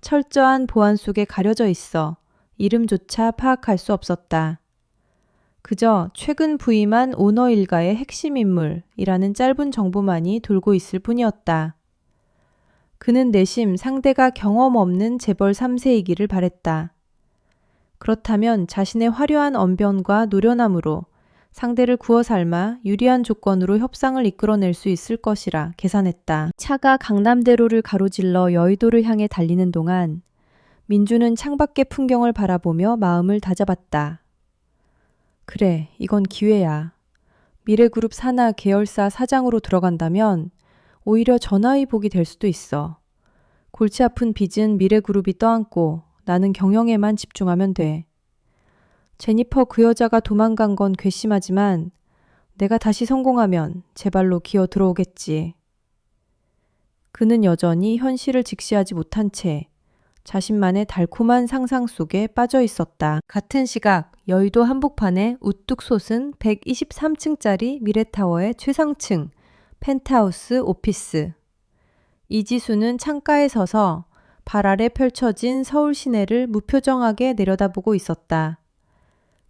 철저한 보안 속에 가려져 있어 이름조차 파악할 수 없었다. 그저 최근 부임한 오너 일가의 핵심 인물이라는 짧은 정보만이 돌고 있을 뿐이었다. 그는 내심 상대가 경험 없는 재벌 3세이기를 바랬다. 그렇다면 자신의 화려한 언변과 노련함으로 상대를 구워 삶아 유리한 조건으로 협상을 이끌어낼 수 있을 것이라 계산했다. 차가 강남대로를 가로질러 여의도를 향해 달리는 동안 민주는 창밖의 풍경을 바라보며 마음을 다잡았다. 그래, 이건 기회야. 미래그룹 산하 계열사 사장으로 들어간다면 오히려 전화위복이 될 수도 있어. 골치 아픈 빚은 미래그룹이 떠안고 나는 경영에만 집중하면 돼. 제니퍼 그 여자가 도망간 건 괘씸하지만 내가 다시 성공하면 제 발로 기어 들어오겠지. 그는 여전히 현실을 직시하지 못한 채 자신만의 달콤한 상상 속에 빠져 있었다. 같은 시각 여의도 한복판에 우뚝 솟은 123층짜리 미래타워의 최상층 펜트하우스 오피스. 이지수는 창가에 서서 발 아래 펼쳐진 서울 시내를 무표정하게 내려다보고 있었다.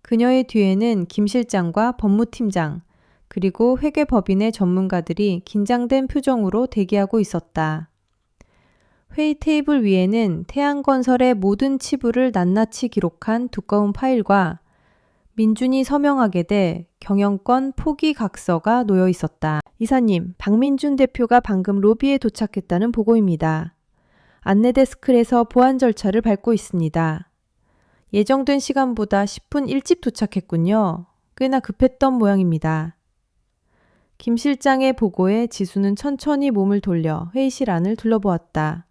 그녀의 뒤에는 김 실장과 법무팀장 그리고 회계법인의 전문가들이 긴장된 표정으로 대기하고 있었다. 회의 테이블 위에는 태양건설의 모든 치부를 낱낱이 기록한 두꺼운 파일과 민준이 서명하게 돼 경영권 포기 각서가 놓여 있었다. 이사님, 박민준 대표가 방금 로비에 도착했다는 보고입니다. 안내 데스크에서 보안 절차를 밟고 있습니다. 예정된 시간보다 10분 일찍 도착했군요. 꽤나 급했던 모양입니다. 김 실장의 보고에 지수는 천천히 몸을 돌려 회의실 안을 둘러보았다.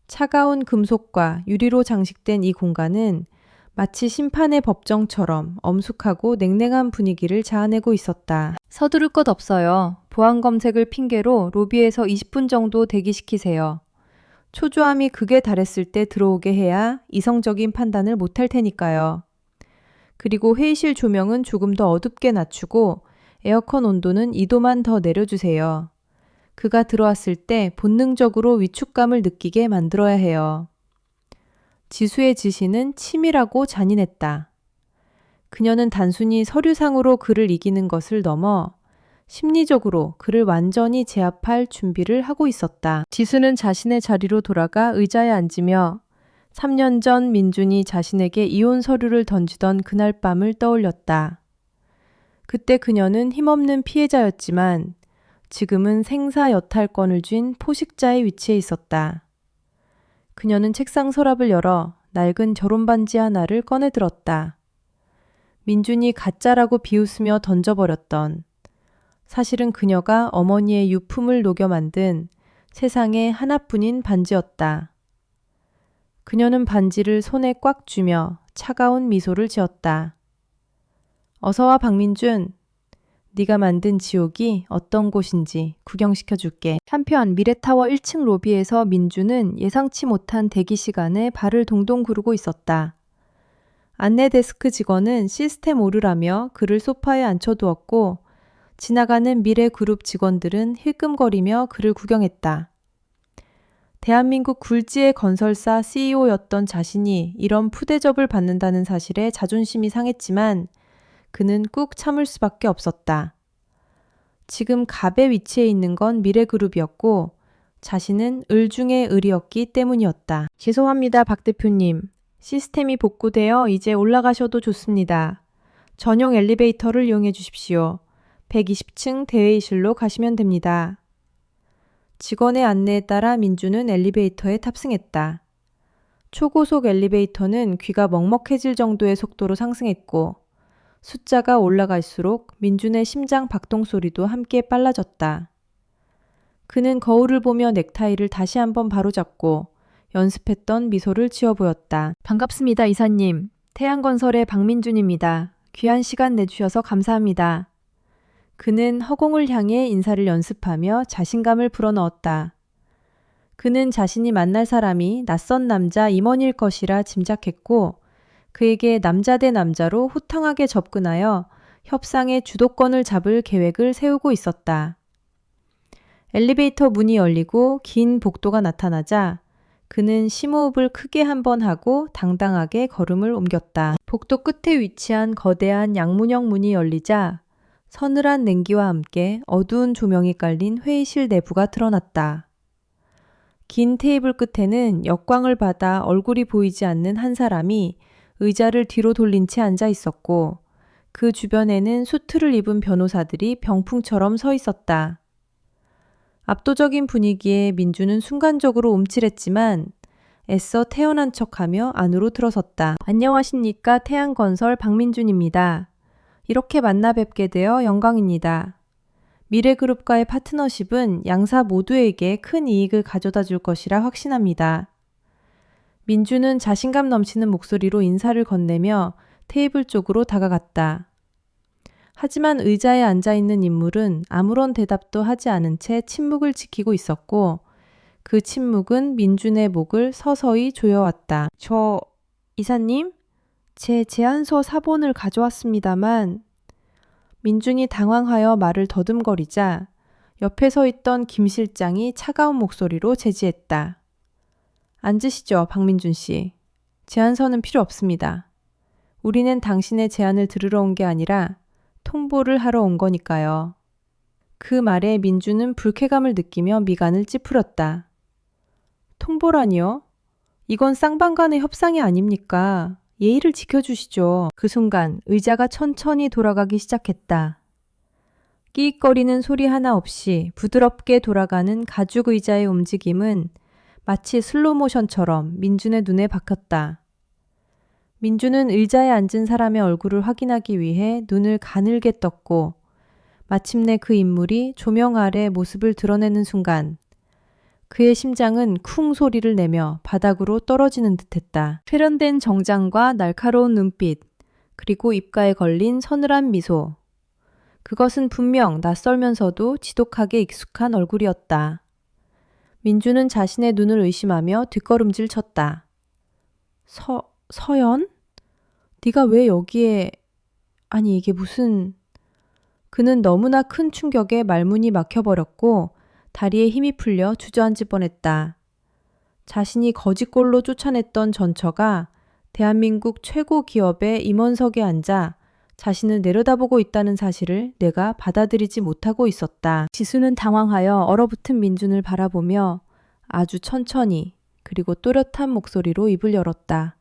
차가운 금속과 유리로 장식된 이 공간은 마치 심판의 법정처럼 엄숙하고 냉랭한 분위기를 자아내고 있었다. 서두를 것 없어요. 보안 검색을 핑계로 로비에서 20분 정도 대기시키세요. 초조함이 극에 달했을 때 들어오게 해야 이성적인 판단을 못할 테니까요. 그리고 회의실 조명은 조금 더 어둡게 낮추고 에어컨 온도는 2도만 더 내려주세요. 그가 들어왔을 때 본능적으로 위축감을 느끼게 만들어야 해요. 지수의 지시는 치밀하고 잔인했다. 그녀는 단순히 서류상으로 그를 이기는 것을 넘어 심리적으로 그를 완전히 제압할 준비를 하고 있었다. 지수는 자신의 자리로 돌아가 의자에 앉으며 3년 전 민준이 자신에게 이혼 서류를 던지던 그날 밤을 떠올렸다. 그때 그녀는 힘없는 피해자였지만 지금은 생사 여탈권을 쥔 포식자의 위치에 있었다. 그녀는 책상 서랍을 열어 낡은 결혼 반지 하나를 꺼내 들었다. 민준이 가짜라고 비웃으며 던져버렸던 사실은 그녀가 어머니의 유품을 녹여 만든 세상에 하나뿐인 반지였다. 그녀는 반지를 손에 꽉 쥐며 차가운 미소를 지었다. 어서와 박민준. 네가 만든 지옥이 어떤 곳인지 구경시켜줄게. 한편 미래타워 1층 로비에서 민주는 예상치 못한 대기 시간에 발을 동동 구르고 있었다. 안내 데스크 직원은 시스템 오류라며 그를 소파에 앉혀두었고 지나가는 미래 그룹 직원들은 힐끔거리며 그를 구경했다. 대한민국 굴지의 건설사 CEO였던 자신이 이런 푸대접을 받는다는 사실에 자존심이 상했지만 그는 꾹 참을 수밖에 없었다. 지금 갑의 위치에 있는 건 미래그룹이었고 자신은 을 중의 을이었기 때문이었다. 죄송합니다, 박 대표님. 시스템이 복구되어 이제 올라가셔도 좋습니다. 전용 엘리베이터를 이용해 주십시오. 120층 대회의실로 가시면 됩니다. 직원의 안내에 따라 민주는 엘리베이터에 탑승했다. 초고속 엘리베이터는 귀가 먹먹해질 정도의 속도로 상승했고 숫자가 올라갈수록 민준의 심장 박동 소리도 함께 빨라졌다. 그는 거울을 보며 넥타이를 다시 한번 바로잡고 연습했던 미소를 지어 보였다. 반갑습니다, 이사님. 태양건설의 박민준입니다. 귀한 시간 내주셔서 감사합니다. 그는 허공을 향해 인사를 연습하며 자신감을 불어넣었다. 그는 자신이 만날 사람이 낯선 남자 임원일 것이라 짐작했고 그에게 남자 대 남자로 호탕하게 접근하여 협상의 주도권을 잡을 계획을 세우고 있었다. 엘리베이터 문이 열리고 긴 복도가 나타나자 그는 심호흡을 크게 한번 하고 당당하게 걸음을 옮겼다. 복도 끝에 위치한 거대한 양문형 문이 열리자 서늘한 냉기와 함께 어두운 조명이 깔린 회의실 내부가 드러났다. 긴 테이블 끝에는 역광을 받아 얼굴이 보이지 않는 한 사람이 의자를 뒤로 돌린 채 앉아 있었고 그 주변에는 수트를 입은 변호사들이 병풍처럼 서 있었다. 압도적인 분위기에 민주는 순간적으로 움찔했지만 애써 태어난 척하며 안으로 들어섰다. 안녕하십니까, 태양건설 박민준입니다. 이렇게 만나 뵙게 되어 영광입니다. 미래그룹과의 파트너십은 양사 모두에게 큰 이익을 가져다 줄 것이라 확신합니다. 민주는 자신감 넘치는 목소리로 인사를 건네며 테이블 쪽으로 다가갔다. 하지만 의자에 앉아있는 인물은 아무런 대답도 하지 않은 채 침묵을 지키고 있었고 그 침묵은 민준의 목을 서서히 조여왔다. 이사님? 제 제안서 사본을 가져왔습니다만 민준이 당황하여 말을 더듬거리자 옆에 서 있던 김 실장이 차가운 목소리로 제지했다. 앉으시죠, 박민준 씨. 제안서는 필요 없습니다. 우리는 당신의 제안을 들으러 온 게 아니라 통보를 하러 온 거니까요. 그 말에 민준은 불쾌감을 느끼며 미간을 찌푸렸다. 통보라니요? 이건 쌍방간의 협상이 아닙니까? 예의를 지켜주시죠. 그 순간 의자가 천천히 돌아가기 시작했다. 끼익거리는 소리 하나 없이 부드럽게 돌아가는 가죽 의자의 움직임은 마치 슬로모션처럼 민준의 눈에 박혔다. 민준은 의자에 앉은 사람의 얼굴을 확인하기 위해 눈을 가늘게 떴고 마침내 그 인물이 조명 아래 모습을 드러내는 순간 그의 심장은 쿵 소리를 내며 바닥으로 떨어지는 듯했다. 세련된 정장과 날카로운 눈빛, 그리고 입가에 걸린 서늘한 미소. 그것은 분명 낯설면서도 지독하게 익숙한 얼굴이었다. 민주는 자신의 눈을 의심하며 뒷걸음질 쳤다. 서연? 네가 왜 여기에... 아니 이게 무슨... 그는 너무나 큰 충격에 말문이 막혀버렸고 다리에 힘이 풀려 주저앉을 뻔했다. 자신이 거짓골로 쫓아냈던 전처가 대한민국 최고 기업의 임원석에 앉아 자신을 내려다보고 있다는 사실을 내가 받아들이지 못하고 있었다. 지수는 당황하여 얼어붙은 민준을 바라보며 아주 천천히 그리고 또렷한 목소리로 입을 열었다.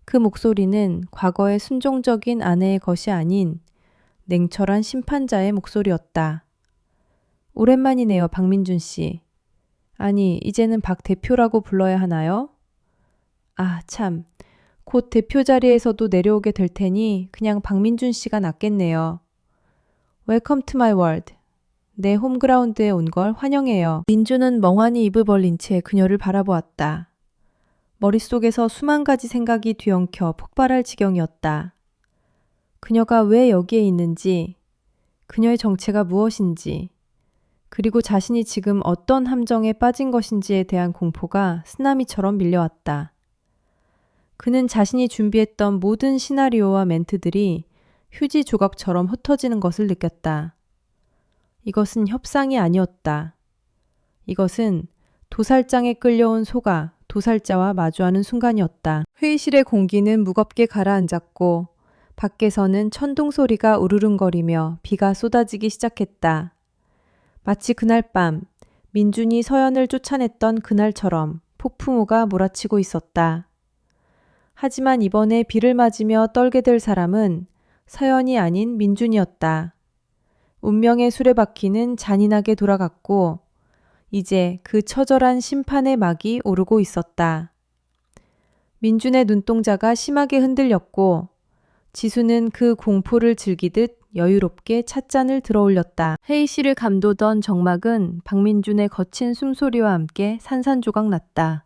그 목소리는 과거의 순종적인 아내의 것이 아닌 냉철한 심판자의 목소리였다. 오랜만이네요, 박민준 씨. 아니, 이제는 박 대표라고 불러야 하나요? 아, 참. 곧 대표 자리에서도 내려오게 될 테니 그냥 박민준 씨가 낫겠네요. Welcome to my world. 내 홈그라운드에 온 걸 환영해요. 민준은 멍하니 입을 벌린 채 그녀를 바라보았다. 머릿속에서 수만 가지 생각이 뒤엉켜 폭발할 지경이었다. 그녀가 왜 여기에 있는지, 그녀의 정체가 무엇인지, 그리고 자신이 지금 어떤 함정에 빠진 것인지에 대한 공포가 쓰나미처럼 밀려왔다. 그는 자신이 준비했던 모든 시나리오와 멘트들이 휴지 조각처럼 흩어지는 것을 느꼈다. 이것은 협상이 아니었다. 이것은 도살장에 끌려온 소가 도살자와 마주하는 순간이었다. 회의실의 공기는 무겁게 가라앉았고 밖에서는 천둥 소리가 우르릉거리며 비가 쏟아지기 시작했다. 마치 그날 밤 민준이 서연을 쫓아냈던 그날처럼 폭풍우가 몰아치고 있었다. 하지만 이번에 비를 맞으며 떨게 될 사람은 서연이 아닌 민준이었다. 운명의 수레바퀴는 잔인하게 돌아갔고 이제 그 처절한 심판의 막이 오르고 있었다. 민준의 눈동자가 심하게 흔들렸고 지수는 그 공포를 즐기듯 여유롭게 찻잔을 들어올렸다. 회의실을 감도던 정막은 박민준의 거친 숨소리와 함께 산산조각 났다.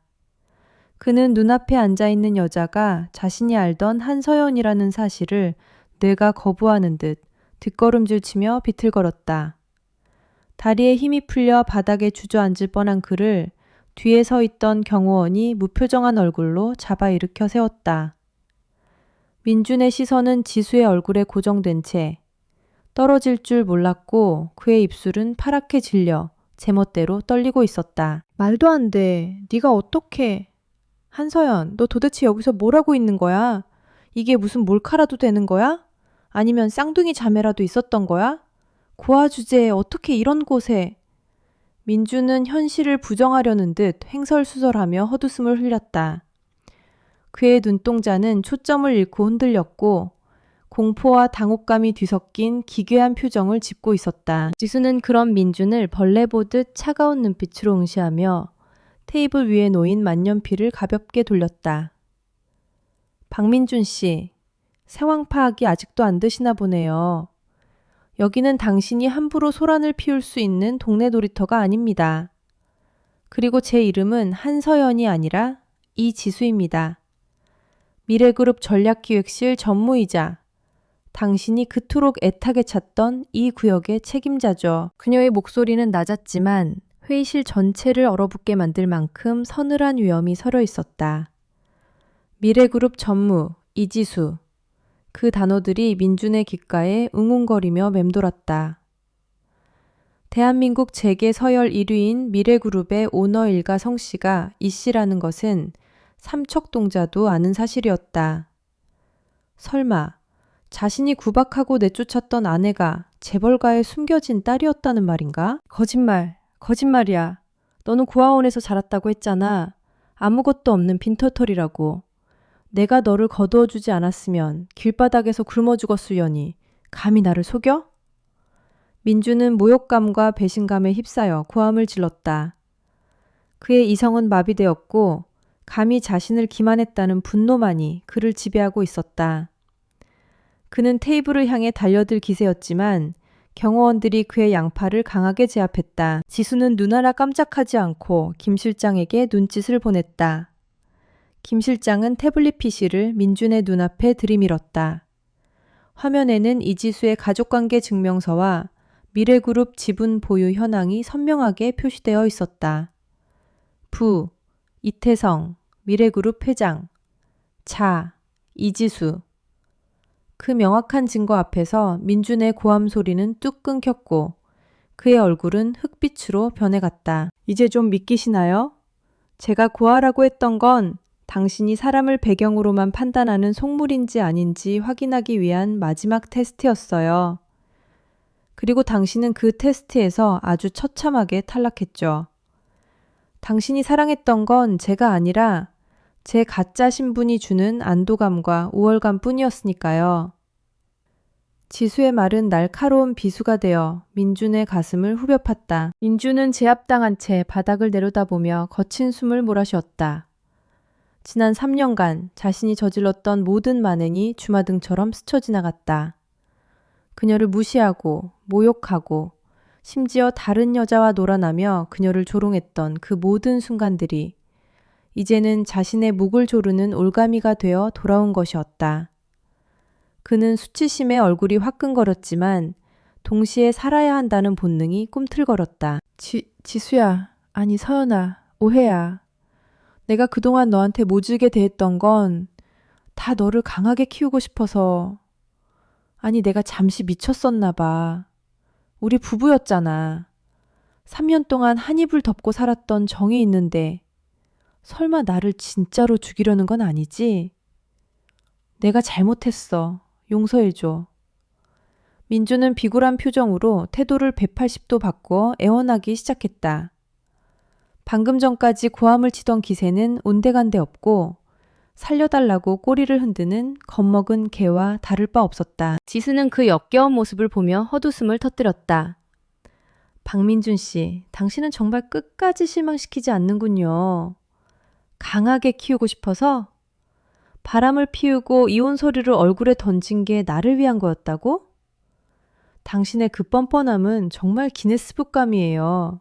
그는 눈앞에 앉아있는 여자가 자신이 알던 한서연이라는 사실을 뇌가 거부하는 듯 뒷걸음질치며 비틀거렸다. 다리에 힘이 풀려 바닥에 주저앉을 뻔한 그를 뒤에 서 있던 경호원이 무표정한 얼굴로 잡아 일으켜 세웠다. 민준의 시선은 지수의 얼굴에 고정된 채 떨어질 줄 몰랐고 그의 입술은 파랗게 질려 제멋대로 떨리고 있었다. 말도 안 돼. 네가 어떻게... 한서연, 너 도대체 여기서 뭘 하고 있는 거야? 이게 무슨 몰카라도 되는 거야? 아니면 쌍둥이 자매라도 있었던 거야? 고아 주제에 어떻게 이런 곳에... 민준은 현실을 부정하려는 듯 횡설수설하며 헛웃음을 흘렸다. 그의 눈동자는 초점을 잃고 흔들렸고 공포와 당혹감이 뒤섞인 기괴한 표정을 짓고 있었다. 지수는 그런 민준을 벌레 보듯 차가운 눈빛으로 응시하며 테이블 위에 놓인 만년필을 가볍게 돌렸다. 박민준 씨, 상황 파악이 아직도 안 되시나 보네요. 여기는 당신이 함부로 소란을 피울 수 있는 동네 놀이터가 아닙니다. 그리고 제 이름은 한서연이 아니라 이지수입니다. 미래그룹 전략기획실 전무이자 당신이 그토록 애타게 찾던 이 구역의 책임자죠. 그녀의 목소리는 낮았지만 회의실 전체를 얼어붙게 만들 만큼 서늘한 위험이 서려 있었다. 미래그룹 전무, 이지수. 그 단어들이 민준의 귓가에 웅웅거리며 맴돌았다. 대한민국 재계 서열 1위인 미래그룹의 오너 일가 성씨가 이씨라는 것은 삼척동자도 아는 사실이었다. 설마 자신이 구박하고 내쫓았던 아내가 재벌가에 숨겨진 딸이었다는 말인가? 거짓말이야. 너는 고아원에서 자랐다고 했잖아. 아무것도 없는 빈터털이라고. 내가 너를 거두어주지 않았으면 길바닥에서 굶어 죽었으려니 감히 나를 속여? 민주는 모욕감과 배신감에 휩싸여 고함을 질렀다. 그의 이성은 마비되었고 감히 자신을 기만했다는 분노만이 그를 지배하고 있었다. 그는 테이블을 향해 달려들 기세였지만 경호원들이 그의 양팔을 강하게 제압했다. 지수는 눈 하나 깜짝하지 않고 김 실장에게 눈짓을 보냈다. 김 실장은 태블릿 PC를 민준의 눈앞에 들이밀었다. 화면에는 이지수의 가족관계 증명서와 미래그룹 지분 보유 현황이 선명하게 표시되어 있었다. 부, 이태성, 미래그룹 회장. 자, 이지수. 그 명확한 증거 앞에서 민준의 고함 소리는 뚝 끊겼고 그의 얼굴은 흑빛으로 변해갔다. 이제 좀 믿기시나요? 제가 고아라고 했던 건 당신이 사람을 배경으로만 판단하는 속물인지 아닌지 확인하기 위한 마지막 테스트였어요. 그리고 당신은 그 테스트에서 아주 처참하게 탈락했죠. 당신이 사랑했던 건 제가 아니라 제 가짜 신분이 주는 안도감과 우월감 뿐이었으니까요. 지수의 말은 날카로운 비수가 되어 민준의 가슴을 후벼 팠다. 민준은 제압당한 채 바닥을 내려다보며 거친 숨을 몰아쉬었다. 지난 3년간 자신이 저질렀던 모든 만행이 주마등처럼 스쳐 지나갔다. 그녀를 무시하고 모욕하고 심지어 다른 여자와 놀아나며 그녀를 조롱했던 그 모든 순간들이 이제는 자신의 목을 조르는 올가미가 되어 돌아온 것이었다. 그는 수치심에 얼굴이 화끈거렸지만 동시에 살아야 한다는 본능이 꿈틀거렸다. 지수야, 아니 서연아, 오해야. 내가 그동안 너한테 모질게 대했던 건 다 너를 강하게 키우고 싶어서. 아니, 내가 잠시 미쳤었나 봐. 우리 부부였잖아. 3년 동안 한 이불 덮고 살았던 정이 있는데 설마 나를 진짜로 죽이려는 건 아니지? 내가 잘못했어. 용서해줘. 민주는 비굴한 표정으로 태도를 180도 바꾸어 애원하기 시작했다. 방금 전까지 고함을 치던 기세는 온데간데 없고 살려달라고 꼬리를 흔드는 겁먹은 개와 다를 바 없었다. 지수는 그 역겨운 모습을 보며 헛웃음을 터뜨렸다. 박민준 씨, 당신은 정말 끝까지 실망시키지 않는군요. 강하게 키우고 싶어서? 바람을 피우고 이혼 서류를 얼굴에 던진 게 나를 위한 거였다고? 당신의 그 뻔뻔함은 정말 기네스북감이에요.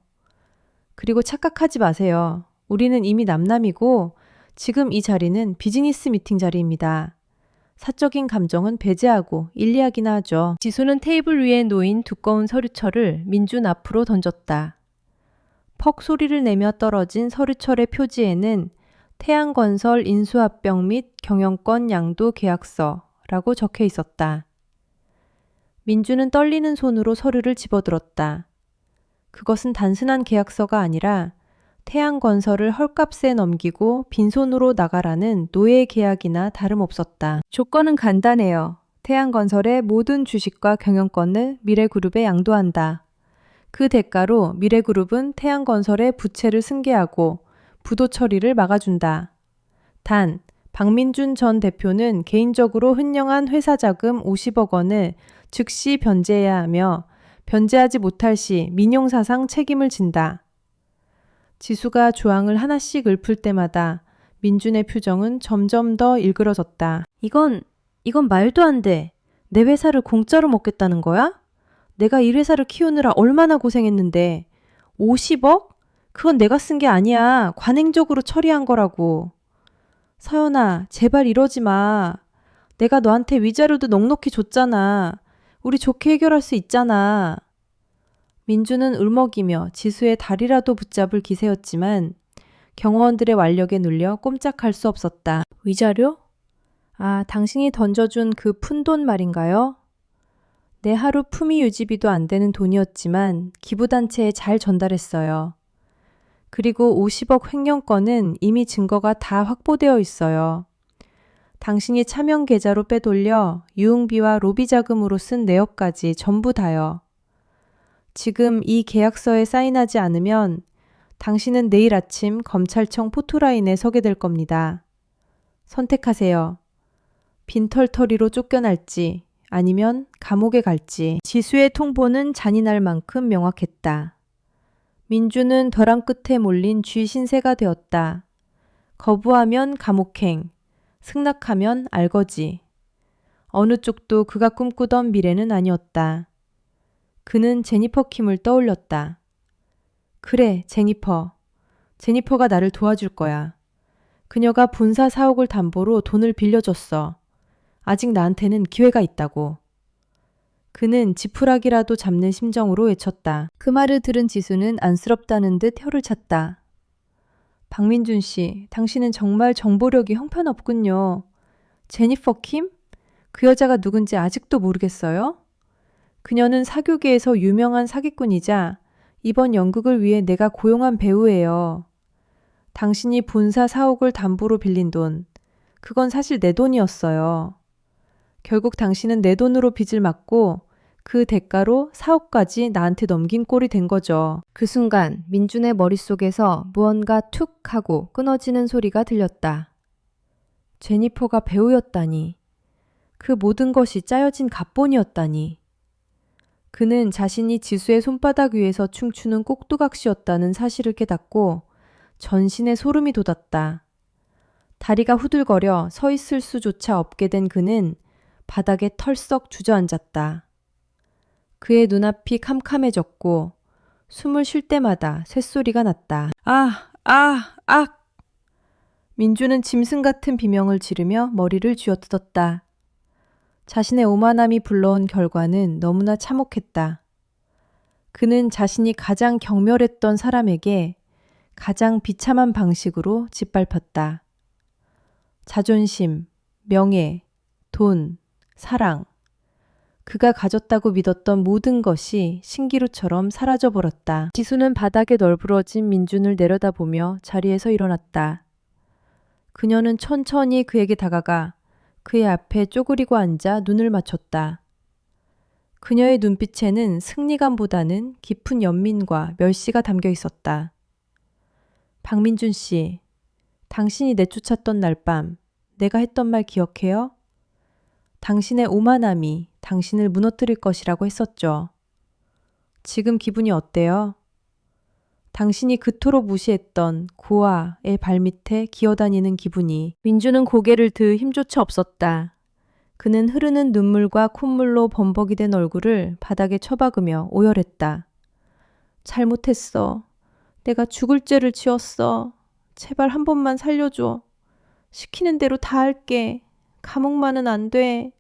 그리고 착각하지 마세요. 우리는 이미 남남이고 지금 이 자리는 비즈니스 미팅 자리입니다. 사적인 감정은 배제하고 일리하기나 하죠. 지수는 테이블 위에 놓인 두꺼운 서류철을 민준 앞으로 던졌다. 퍽 소리를 내며 떨어진 서류철의 표지에는 태양건설 인수합병 및 경영권 양도 계약서라고 적혀 있었다. 민주는 떨리는 손으로 서류를 집어들었다. 그것은 단순한 계약서가 아니라 태양건설을 헐값에 넘기고 빈손으로 나가라는 노예 계약이나 다름없었다. 조건은 간단해요. 태양건설의 모든 주식과 경영권을 미래그룹에 양도한다. 그 대가로 미래그룹은 태양건설의 부채를 승계하고 부도 처리를 막아준다. 단, 박민준 전 대표는 개인적으로 횡령한 회사 자금 50억 원을 즉시 변제해야 하며 변제하지 못할 시 민용사상 책임을 진다. 지수가 조항을 하나씩 읊을 때마다 민준의 표정은 점점 더 일그러졌다. 이건 말도 안 돼. 내 회사를 공짜로 먹겠다는 거야? 내가 이 회사를 키우느라 얼마나 고생했는데 50억? 그건 내가 쓴 게 아니야. 관행적으로 처리한 거라고. 서연아, 제발 이러지 마. 내가 너한테 위자료도 넉넉히 줬잖아. 우리 좋게 해결할 수 있잖아. 민주는 울먹이며 지수의 다리라도 붙잡을 기세였지만 경호원들의 완력에 눌려 꼼짝할 수 없었다. 위자료? 아, 당신이 던져준 그 푼돈 말인가요? 내 하루 품위 유지비도 안 되는 돈이었지만 기부단체에 잘 전달했어요. 그리고 50억 횡령건은 이미 증거가 다 확보되어 있어요. 당신이 차명 계좌로 빼돌려 유흥비와 로비 자금으로 쓴 내역까지 전부 다요. 지금 이 계약서에 사인하지 않으면 당신은 내일 아침 검찰청 포토라인에 서게 될 겁니다. 선택하세요. 빈털터리로 쫓겨날지 아니면 감옥에 갈지. 지수의 통보는 잔인할 만큼 명확했다. 민주는 벼랑 끝에 몰린 쥐 신세가 되었다. 거부하면 감옥행, 승낙하면 알거지. 어느 쪽도 그가 꿈꾸던 미래는 아니었다. 그는 제니퍼 킴을 떠올렸다. 그래, 제니퍼. 제니퍼가 나를 도와줄 거야. 그녀가 본사 사옥을 담보로 돈을 빌려줬어. 아직 나한테는 기회가 있다고. 그는 지푸라기라도 잡는 심정으로 외쳤다. 그 말을 들은 지수는 안쓰럽다는 듯 혀를 찼다. 박민준 씨, 당신은 정말 정보력이 형편없군요. 제니퍼 킴? 그 여자가 누군지 아직도 모르겠어요? 그녀는 사교계에서 유명한 사기꾼이자 이번 연극을 위해 내가 고용한 배우예요. 당신이 본사 사옥을 담보로 빌린 돈, 그건 사실 내 돈이었어요. 결국 당신은 내 돈으로 빚을 막고 그 대가로 사옥까지 나한테 넘긴 꼴이 된 거죠. 그 순간 민준의 머릿속에서 무언가 툭 하고 끊어지는 소리가 들렸다. 제니퍼가 배우였다니. 그 모든 것이 짜여진 각본이었다니. 그는 자신이 지수의 손바닥 위에서 춤추는 꼭두각시였다는 사실을 깨닫고 전신에 소름이 돋았다. 다리가 후들거려 서 있을 수조차 없게 된 그는 바닥에 털썩 주저앉았다. 그의 눈앞이 캄캄해졌고 숨을 쉴 때마다 쇳소리가 났다. 민주는 짐승 같은 비명을 지르며 머리를 쥐어뜯었다. 자신의 오만함이 불러온 결과는 너무나 참혹했다. 그는 자신이 가장 경멸했던 사람에게 가장 비참한 방식으로 짓밟혔다. 자존심, 명예, 돈, 사랑. 그가 가졌다고 믿었던 모든 것이 신기루처럼 사라져버렸다. 지수는 바닥에 널브러진 민준을 내려다보며 자리에서 일어났다. 그녀는 천천히 그에게 다가가 그의 앞에 쪼그리고 앉아 눈을 맞췄다. 그녀의 눈빛에는 승리감보다는 깊은 연민과 멸시가 담겨 있었다. 박민준 씨, 당신이 내쫓았던 날 밤 내가 했던 말 기억해요? 당신의 오만함이 당신을 무너뜨릴 것이라고 했었죠. 지금 기분이 어때요? 당신이 그토록 무시했던 고아의 발밑에 기어다니는 기분이. 민준은 고개를 들 힘조차 없었다. 그는 흐르는 눈물과 콧물로 범벅이 된 얼굴을 바닥에 처박으며 오열했다. 잘못했어. 내가 죽을 죄를 지었어. 제발 한 번만 살려줘. 시키는 대로 다 할게. 감옥만은 안 돼.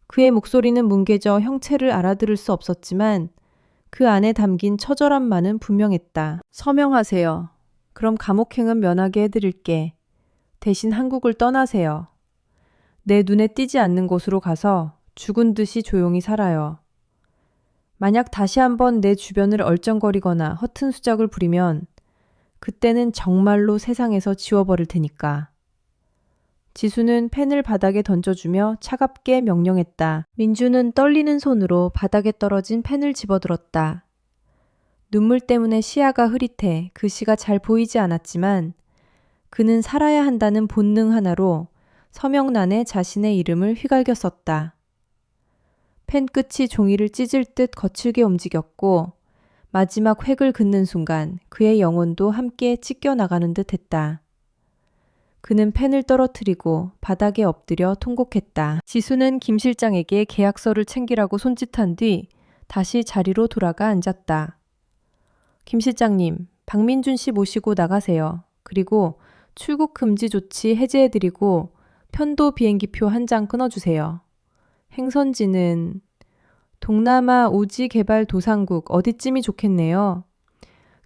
그의 목소리는 뭉개져 형체를 알아들을 수 없었지만 그 안에 담긴 처절함만은 분명했다. 서명하세요. 그럼 감옥행은 면하게 해드릴게. 대신 한국을 떠나세요. 내 눈에 띄지 않는 곳으로 가서 죽은 듯이 조용히 살아요. 만약 다시 한번 내 주변을 얼쩡거리거나 허튼 수작을 부리면 그때는 정말로 세상에서 지워버릴 테니까. 지수는 펜을 바닥에 던져주며 차갑게 명령했다. 민주는 떨리는 손으로 바닥에 떨어진 펜을 집어들었다. 눈물 때문에 시야가 흐릿해 글씨가 잘 보이지 않았지만 그는 살아야 한다는 본능 하나로 서명란에 자신의 이름을 휘갈겨 썼다. 펜 끝이 종이를 찢을 듯 거칠게 움직였고 마지막 획을 긋는 순간 그의 영혼도 함께 찢겨나가는 듯 했다. 그는 펜을 떨어뜨리고 바닥에 엎드려 통곡했다. 지수는 김 실장에게 계약서를 챙기라고 손짓한 뒤 다시 자리로 돌아가 앉았다. 김 실장님, 박민준 씨 모시고 나가세요. 그리고 출국 금지 조치 해제해드리고 편도 비행기표 한 장 끊어주세요. 행선지는 동남아 오지개발도상국 어디쯤이 좋겠네요.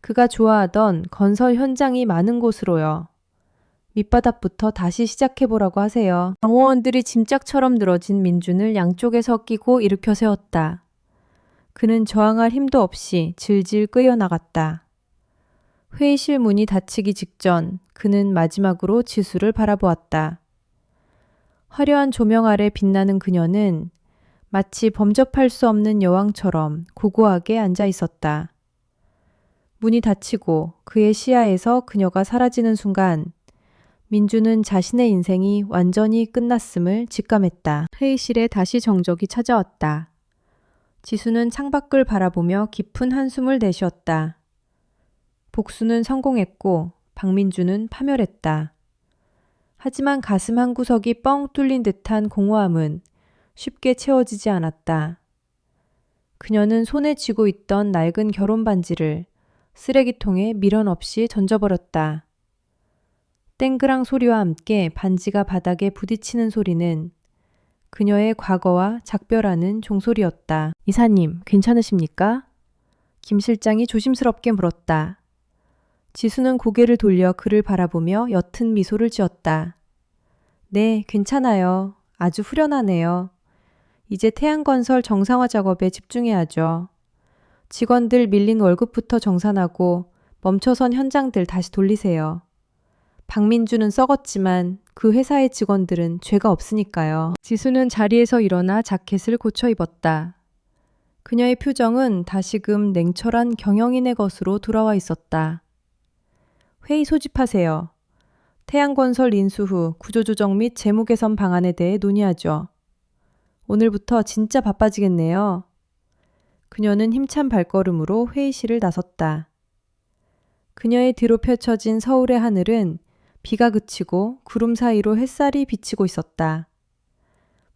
그가 좋아하던 건설 현장이 많은 곳으로요. 밑바닥부터 다시 시작해보라고 하세요. 경호원들이 짐짝처럼 늘어진 민준을 양쪽에서 끼고 일으켜 세웠다. 그는 저항할 힘도 없이 질질 끌어나갔다. 회의실 문이 닫히기 직전 그는 마지막으로 지수를 바라보았다. 화려한 조명 아래 빛나는 그녀는 마치 범접할 수 없는 여왕처럼 고고하게 앉아 있었다. 문이 닫히고 그의 시야에서 그녀가 사라지는 순간 민주는 자신의 인생이 완전히 끝났음을 직감했다. 회의실에 다시 정적이 찾아왔다. 지수는 창밖을 바라보며 깊은 한숨을 내쉬었다. 복수는 성공했고 박민주는 파멸했다. 하지만 가슴 한구석이 뻥 뚫린 듯한 공허함은 쉽게 채워지지 않았다. 그녀는 손에 쥐고 있던 낡은 결혼 반지를 쓰레기통에 미련 없이 던져버렸다. 땡그랑 소리와 함께 반지가 바닥에 부딪히는 소리는 그녀의 과거와 작별하는 종소리였다. 이사님, 괜찮으십니까? 김 실장이 조심스럽게 물었다. 지수는 고개를 돌려 그를 바라보며 옅은 미소를 지었다. 네, 괜찮아요. 아주 후련하네요. 이제 태양건설 정상화 작업에 집중해야죠. 직원들 밀린 월급부터 정산하고 멈춰선 현장들 다시 돌리세요. 박민주는 썩었지만 그 회사의 직원들은 죄가 없으니까요. 지수는 자리에서 일어나 자켓을 고쳐 입었다. 그녀의 표정은 다시금 냉철한 경영인의 것으로 돌아와 있었다. 회의 소집하세요. 태양건설 인수 후 구조조정 및 재무 개선 방안에 대해 논의하죠. 오늘부터 진짜 바빠지겠네요. 그녀는 힘찬 발걸음으로 회의실을 나섰다. 그녀의 뒤로 펼쳐진 서울의 하늘은 비가 그치고 구름 사이로 햇살이 비치고 있었다.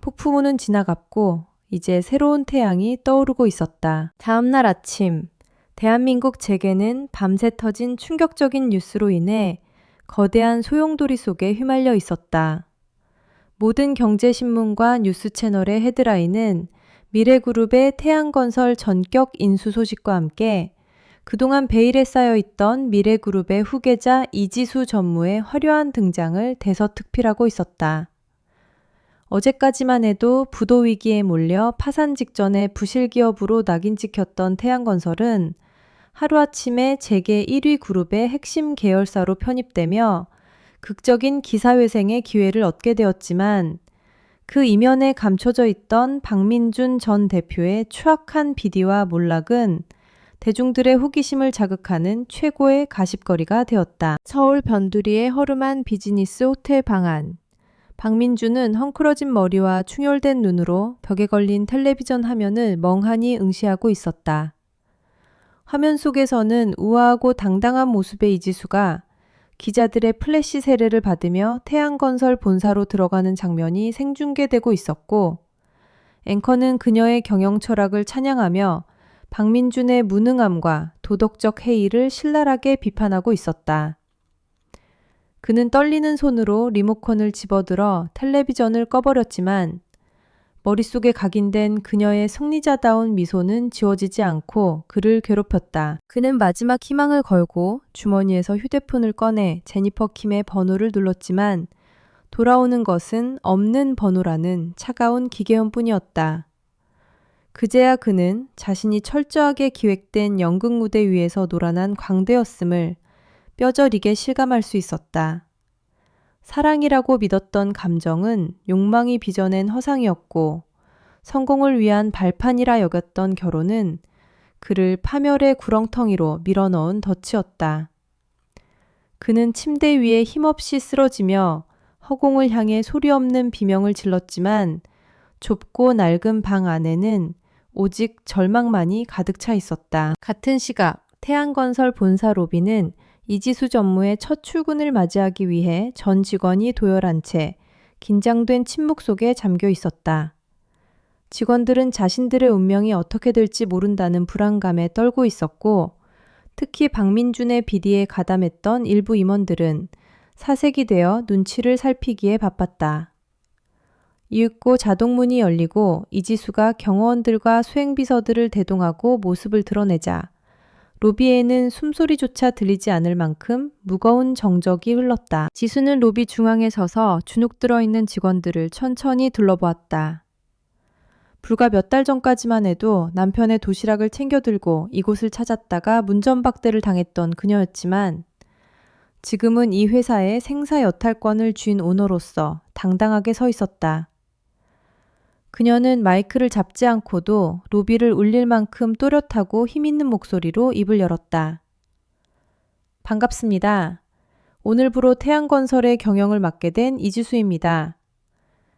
폭풍우는 지나갔고 이제 새로운 태양이 떠오르고 있었다. 다음 날 아침, 대한민국 재계는 밤새 터진 충격적인 뉴스로 인해 거대한 소용돌이 속에 휘말려 있었다. 모든 경제신문과 뉴스 채널의 헤드라인은 미래그룹의 태양건설 전격 인수 소식과 함께 그동안 베일에 쌓여있던 미래그룹의 후계자 이지수 전무의 화려한 등장을 대서특필하고 있었다. 어제까지만 해도 부도 위기에 몰려 파산 직전에 부실 기업으로 낙인 찍혔던 태양건설은 하루아침에 재계 1위 그룹의 핵심 계열사로 편입되며 극적인 기사회생의 기회를 얻게 되었지만 그 이면에 감춰져 있던 박민준 전 대표의 추악한 비리와 몰락은 대중들의 호기심을 자극하는 최고의 가십거리가 되었다. 서울 변두리의 허름한 비즈니스 호텔 방안. 박민준은 헝클어진 머리와 충혈된 눈으로 벽에 걸린 텔레비전 화면을 멍하니 응시하고 있었다. 화면 속에서는 우아하고 당당한 모습의 이지수가 기자들의 플래시 세례를 받으며 태양건설 본사로 들어가는 장면이 생중계되고 있었고, 앵커는 그녀의 경영 철학을 찬양하며 박민준의 무능함과 도덕적 해이를 신랄하게 비판하고 있었다. 그는 떨리는 손으로 리모컨을 집어들어 텔레비전을 꺼버렸지만 머릿속에 각인된 그녀의 승리자다운 미소는 지워지지 않고 그를 괴롭혔다. 그는 마지막 희망을 걸고 주머니에서 휴대폰을 꺼내 제니퍼 킴의 번호를 눌렀지만 돌아오는 것은 없는 번호라는 차가운 기계음뿐이었다. 그제야 그는 자신이 철저하게 기획된 연극 무대 위에서 놀아난 광대였음을 뼈저리게 실감할 수 있었다. 사랑이라고 믿었던 감정은 욕망이 빚어낸 허상이었고, 성공을 위한 발판이라 여겼던 결혼은 그를 파멸의 구렁텅이로 밀어넣은 덫이었다. 그는 침대 위에 힘없이 쓰러지며 허공을 향해 소리 없는 비명을 질렀지만 좁고 낡은 방 안에는 오직 절망만이 가득 차 있었다. 같은 시각 태양건설 본사 로비는 이지수 전무의 첫 출근을 맞이하기 위해 전 직원이 도열한 채 긴장된 침묵 속에 잠겨 있었다. 직원들은 자신들의 운명이 어떻게 될지 모른다는 불안감에 떨고 있었고, 특히 박민준의 비리에 가담했던 일부 임원들은 사색이 되어 눈치를 살피기에 바빴다. 이윽고 자동문이 열리고 이지수가 경호원들과 수행비서들을 대동하고 모습을 드러내자 로비에는 숨소리조차 들리지 않을 만큼 무거운 정적이 흘렀다. 지수는 로비 중앙에 서서 주눅 들어있는 직원들을 천천히 둘러보았다. 불과 몇 달 전까지만 해도 남편의 도시락을 챙겨 들고 이곳을 찾았다가 문전박대를 당했던 그녀였지만 지금은 이 회사의 생사 여탈권을 쥔 오너로서 당당하게 서 있었다. 그녀는 마이크를 잡지 않고도 로비를 울릴 만큼 또렷하고 힘있는 목소리로 입을 열었다. 반갑습니다. 오늘부로 태양건설의 경영을 맡게 된 이지수입니다.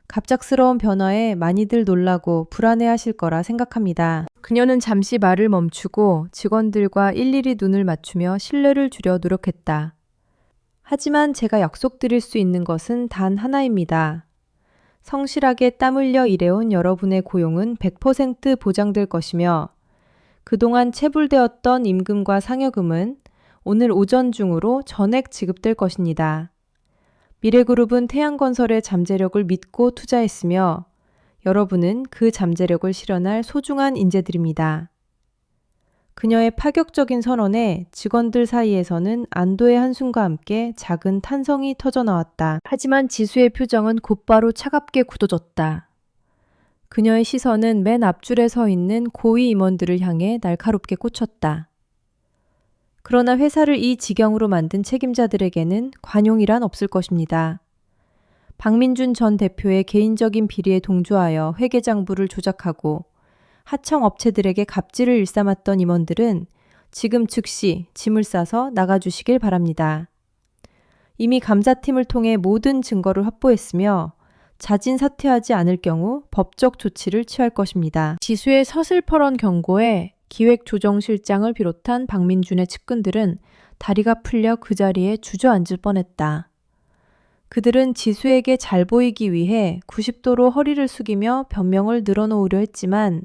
갑작스러운 변화에 많이들 놀라고 불안해하실 거라 생각합니다. 그녀는 잠시 말을 멈추고 직원들과 일일이 눈을 맞추며 신뢰를 주려 노력했다. 하지만 제가 약속드릴 수 있는 것은 단 하나입니다. 성실하게 땀 흘려 일해온 여러분의 고용은 100% 보장될 것이며 그동안 체불되었던 임금과 상여금은 오늘 오전 중으로 전액 지급될 것입니다. 미래그룹은 태양건설의 잠재력을 믿고 투자했으며 여러분은 그 잠재력을 실현할 소중한 인재들입니다. 그녀의 파격적인 선언에 직원들 사이에서는 안도의 한숨과 함께 작은 탄성이 터져나왔다. 하지만 지수의 표정은 곧바로 차갑게 굳어졌다. 그녀의 시선은 맨 앞줄에 서 있는 고위 임원들을 향해 날카롭게 꽂혔다. 그러나 회사를 이 지경으로 만든 책임자들에게는 관용이란 없을 것입니다. 박민준 전 대표의 개인적인 비리에 동조하여 회계장부를 조작하고 하청 업체들에게 갑질을 일삼았던 임원들은 지금 즉시 짐을 싸서 나가주시길 바랍니다. 이미 감사팀을 통해 모든 증거를 확보했으며 자진 사퇴하지 않을 경우 법적 조치를 취할 것입니다. 지수의 서슬퍼런 경고에 기획조정실장을 비롯한 박민준의 측근들은 다리가 풀려 그 자리에 주저앉을 뻔했다. 그들은 지수에게 잘 보이기 위해 90도로 허리를 숙이며 변명을 늘어놓으려 했지만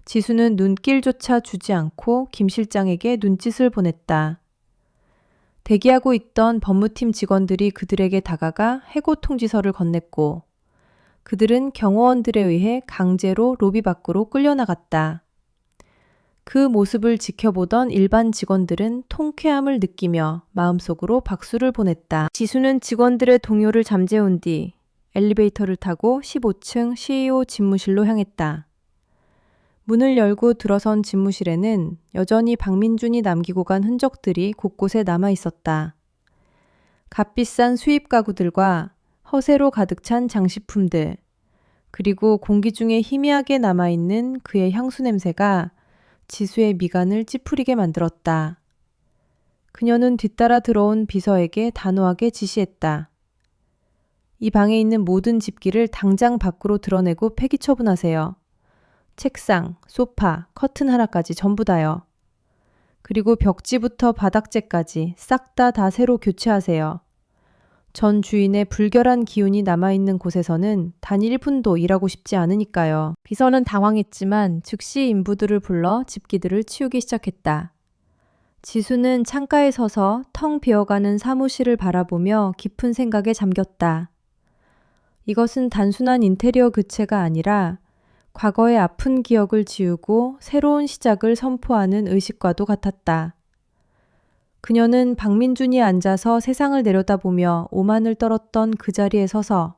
지수는 눈길조차 주지 않고 김 실장에게 눈짓을 보냈다. 대기하고 있던 법무팀 직원들이 그들에게 다가가 해고 통지서를 건넸고 그들은 경호원들에 의해 강제로 로비 밖으로 끌려나갔다. 그 모습을 지켜보던 일반 직원들은 통쾌함을 느끼며 마음속으로 박수를 보냈다. 지수는 직원들의 동요를 잠재운 뒤 엘리베이터를 타고 15층 CEO 집무실로 향했다. 문을 열고 들어선 집무실에는 여전히 박민준이 남기고 간 흔적들이 곳곳에 남아 있었다. 값비싼 수입 가구들과 허세로 가득 찬 장식품들, 그리고 공기 중에 희미하게 남아있는 그의 향수 냄새가 지수의 미간을 찌푸리게 만들었다. 그녀는 뒤따라 들어온 비서에게 단호하게 지시했다. 이 방에 있는 모든 집기를 당장 밖으로 드러내고 폐기 처분하세요. 책상, 소파, 커튼 하나까지 전부 다요. 그리고 벽지부터 바닥재까지 싹 다 새로 교체하세요. 전 주인의 불결한 기운이 남아있는 곳에서는 단 1분도 일하고 싶지 않으니까요. 비서는 당황했지만 즉시 인부들을 불러 집기들을 치우기 시작했다. 지수는 창가에 서서 텅 비어가는 사무실을 바라보며 깊은 생각에 잠겼다. 이것은 단순한 인테리어 교체가 아니라 과거의 아픈 기억을 지우고 새로운 시작을 선포하는 의식과도 같았다. 그녀는 박민준이 앉아서 세상을 내려다보며 오만을 떨었던 그 자리에 서서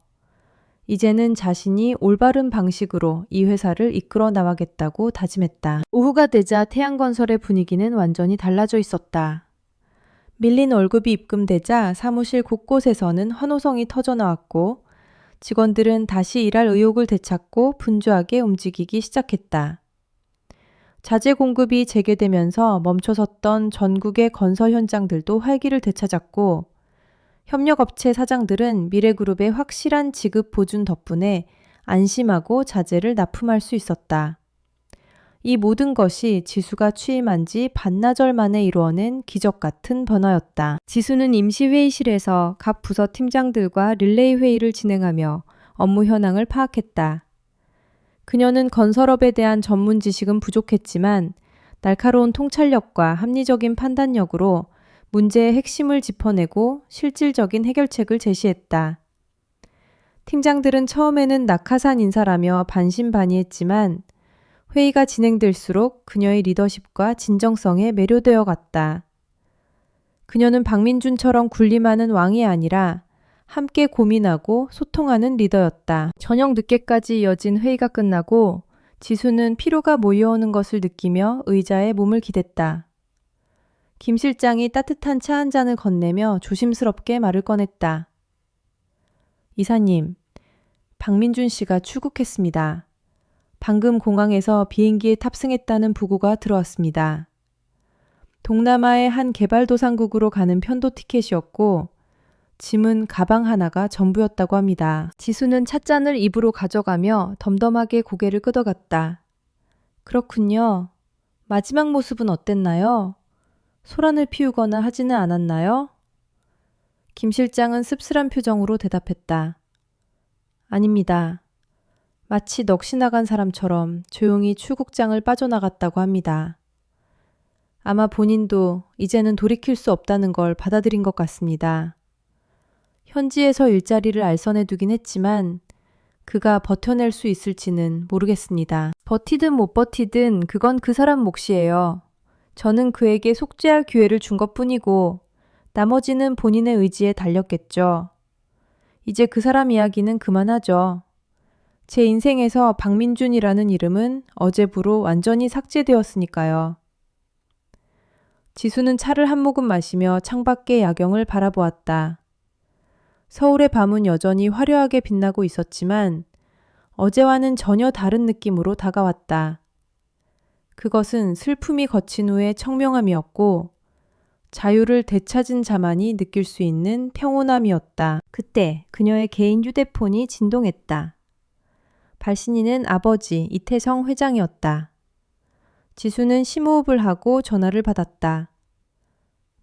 이제는 자신이 올바른 방식으로 이 회사를 이끌어 나가겠다고 다짐했다. 오후가 되자 태양건설의 분위기는 완전히 달라져 있었다. 밀린 월급이 입금되자 사무실 곳곳에서는 환호성이 터져나왔고 직원들은 다시 일할 의욕을 되찾고 분주하게 움직이기 시작했다. 자재 공급이 재개되면서 멈춰섰던 전국의 건설 현장들도 활기를 되찾았고 협력업체 사장들은 미래그룹의 확실한 지급 보증 덕분에 안심하고 자재를 납품할 수 있었다. 이 모든 것이 지수가 취임한 지 반나절 만에 이루어낸 기적 같은 변화였다. 지수는 임시회의실에서 각 부서 팀장들과 릴레이 회의를 진행하며 업무 현황을 파악했다. 그녀는 건설업에 대한 전문 지식은 부족했지만 날카로운 통찰력과 합리적인 판단력으로 문제의 핵심을 짚어내고 실질적인 해결책을 제시했다. 팀장들은 처음에는 낙하산 인사라며 반신반의했지만 회의가 진행될수록 그녀의 리더십과 진정성에 매료되어 갔다. 그녀는 박민준처럼 군림하는 왕이 아니라 함께 고민하고 소통하는 리더였다. 저녁 늦게까지 이어진 회의가 끝나고 지수는 피로가 몰려오는 것을 느끼며 의자에 몸을 기댔다. 김 실장이 따뜻한 차 한 잔을 건네며 조심스럽게 말을 꺼냈다. 이사님, 박민준 씨가 출국했습니다. 방금 공항에서 비행기에 탑승했다는 보고가 들어왔습니다. 동남아의 한 개발도상국으로 가는 편도 티켓이었고 짐은 가방 하나가 전부였다고 합니다. 지수는 찻잔을 입으로 가져가며 덤덤하게 고개를 끄덕였다. 그렇군요. 마지막 모습은 어땠나요? 소란을 피우거나 하지는 않았나요? 김 실장은 씁쓸한 표정으로 대답했다. 아닙니다. 마치 넋이 나간 사람처럼 조용히 출국장을 빠져나갔다고 합니다. 아마 본인도 이제는 돌이킬 수 없다는 걸 받아들인 것 같습니다. 현지에서 일자리를 알선해 두긴 했지만 그가 버텨낼 수 있을지는 모르겠습니다. 버티든 못 버티든 그건 그 사람 몫이에요. 저는 그에게 속죄할 기회를 준 것뿐이고 나머지는 본인의 의지에 달렸겠죠. 이제 그 사람 이야기는 그만하죠. 제 인생에서 박민준이라는 이름은 어제부로 완전히 삭제되었으니까요. 지수는 차를 한 모금 마시며 창밖의 야경을 바라보았다. 서울의 밤은 여전히 화려하게 빛나고 있었지만 어제와는 전혀 다른 느낌으로 다가왔다. 그것은 슬픔이 거친 후의 청명함이었고 자유를 되찾은 자만이 느낄 수 있는 평온함이었다. 그때 그녀의 개인 휴대폰이 진동했다. 발신인은 아버지 이태성 회장이었다. 지수는 심호흡을 하고 전화를 받았다.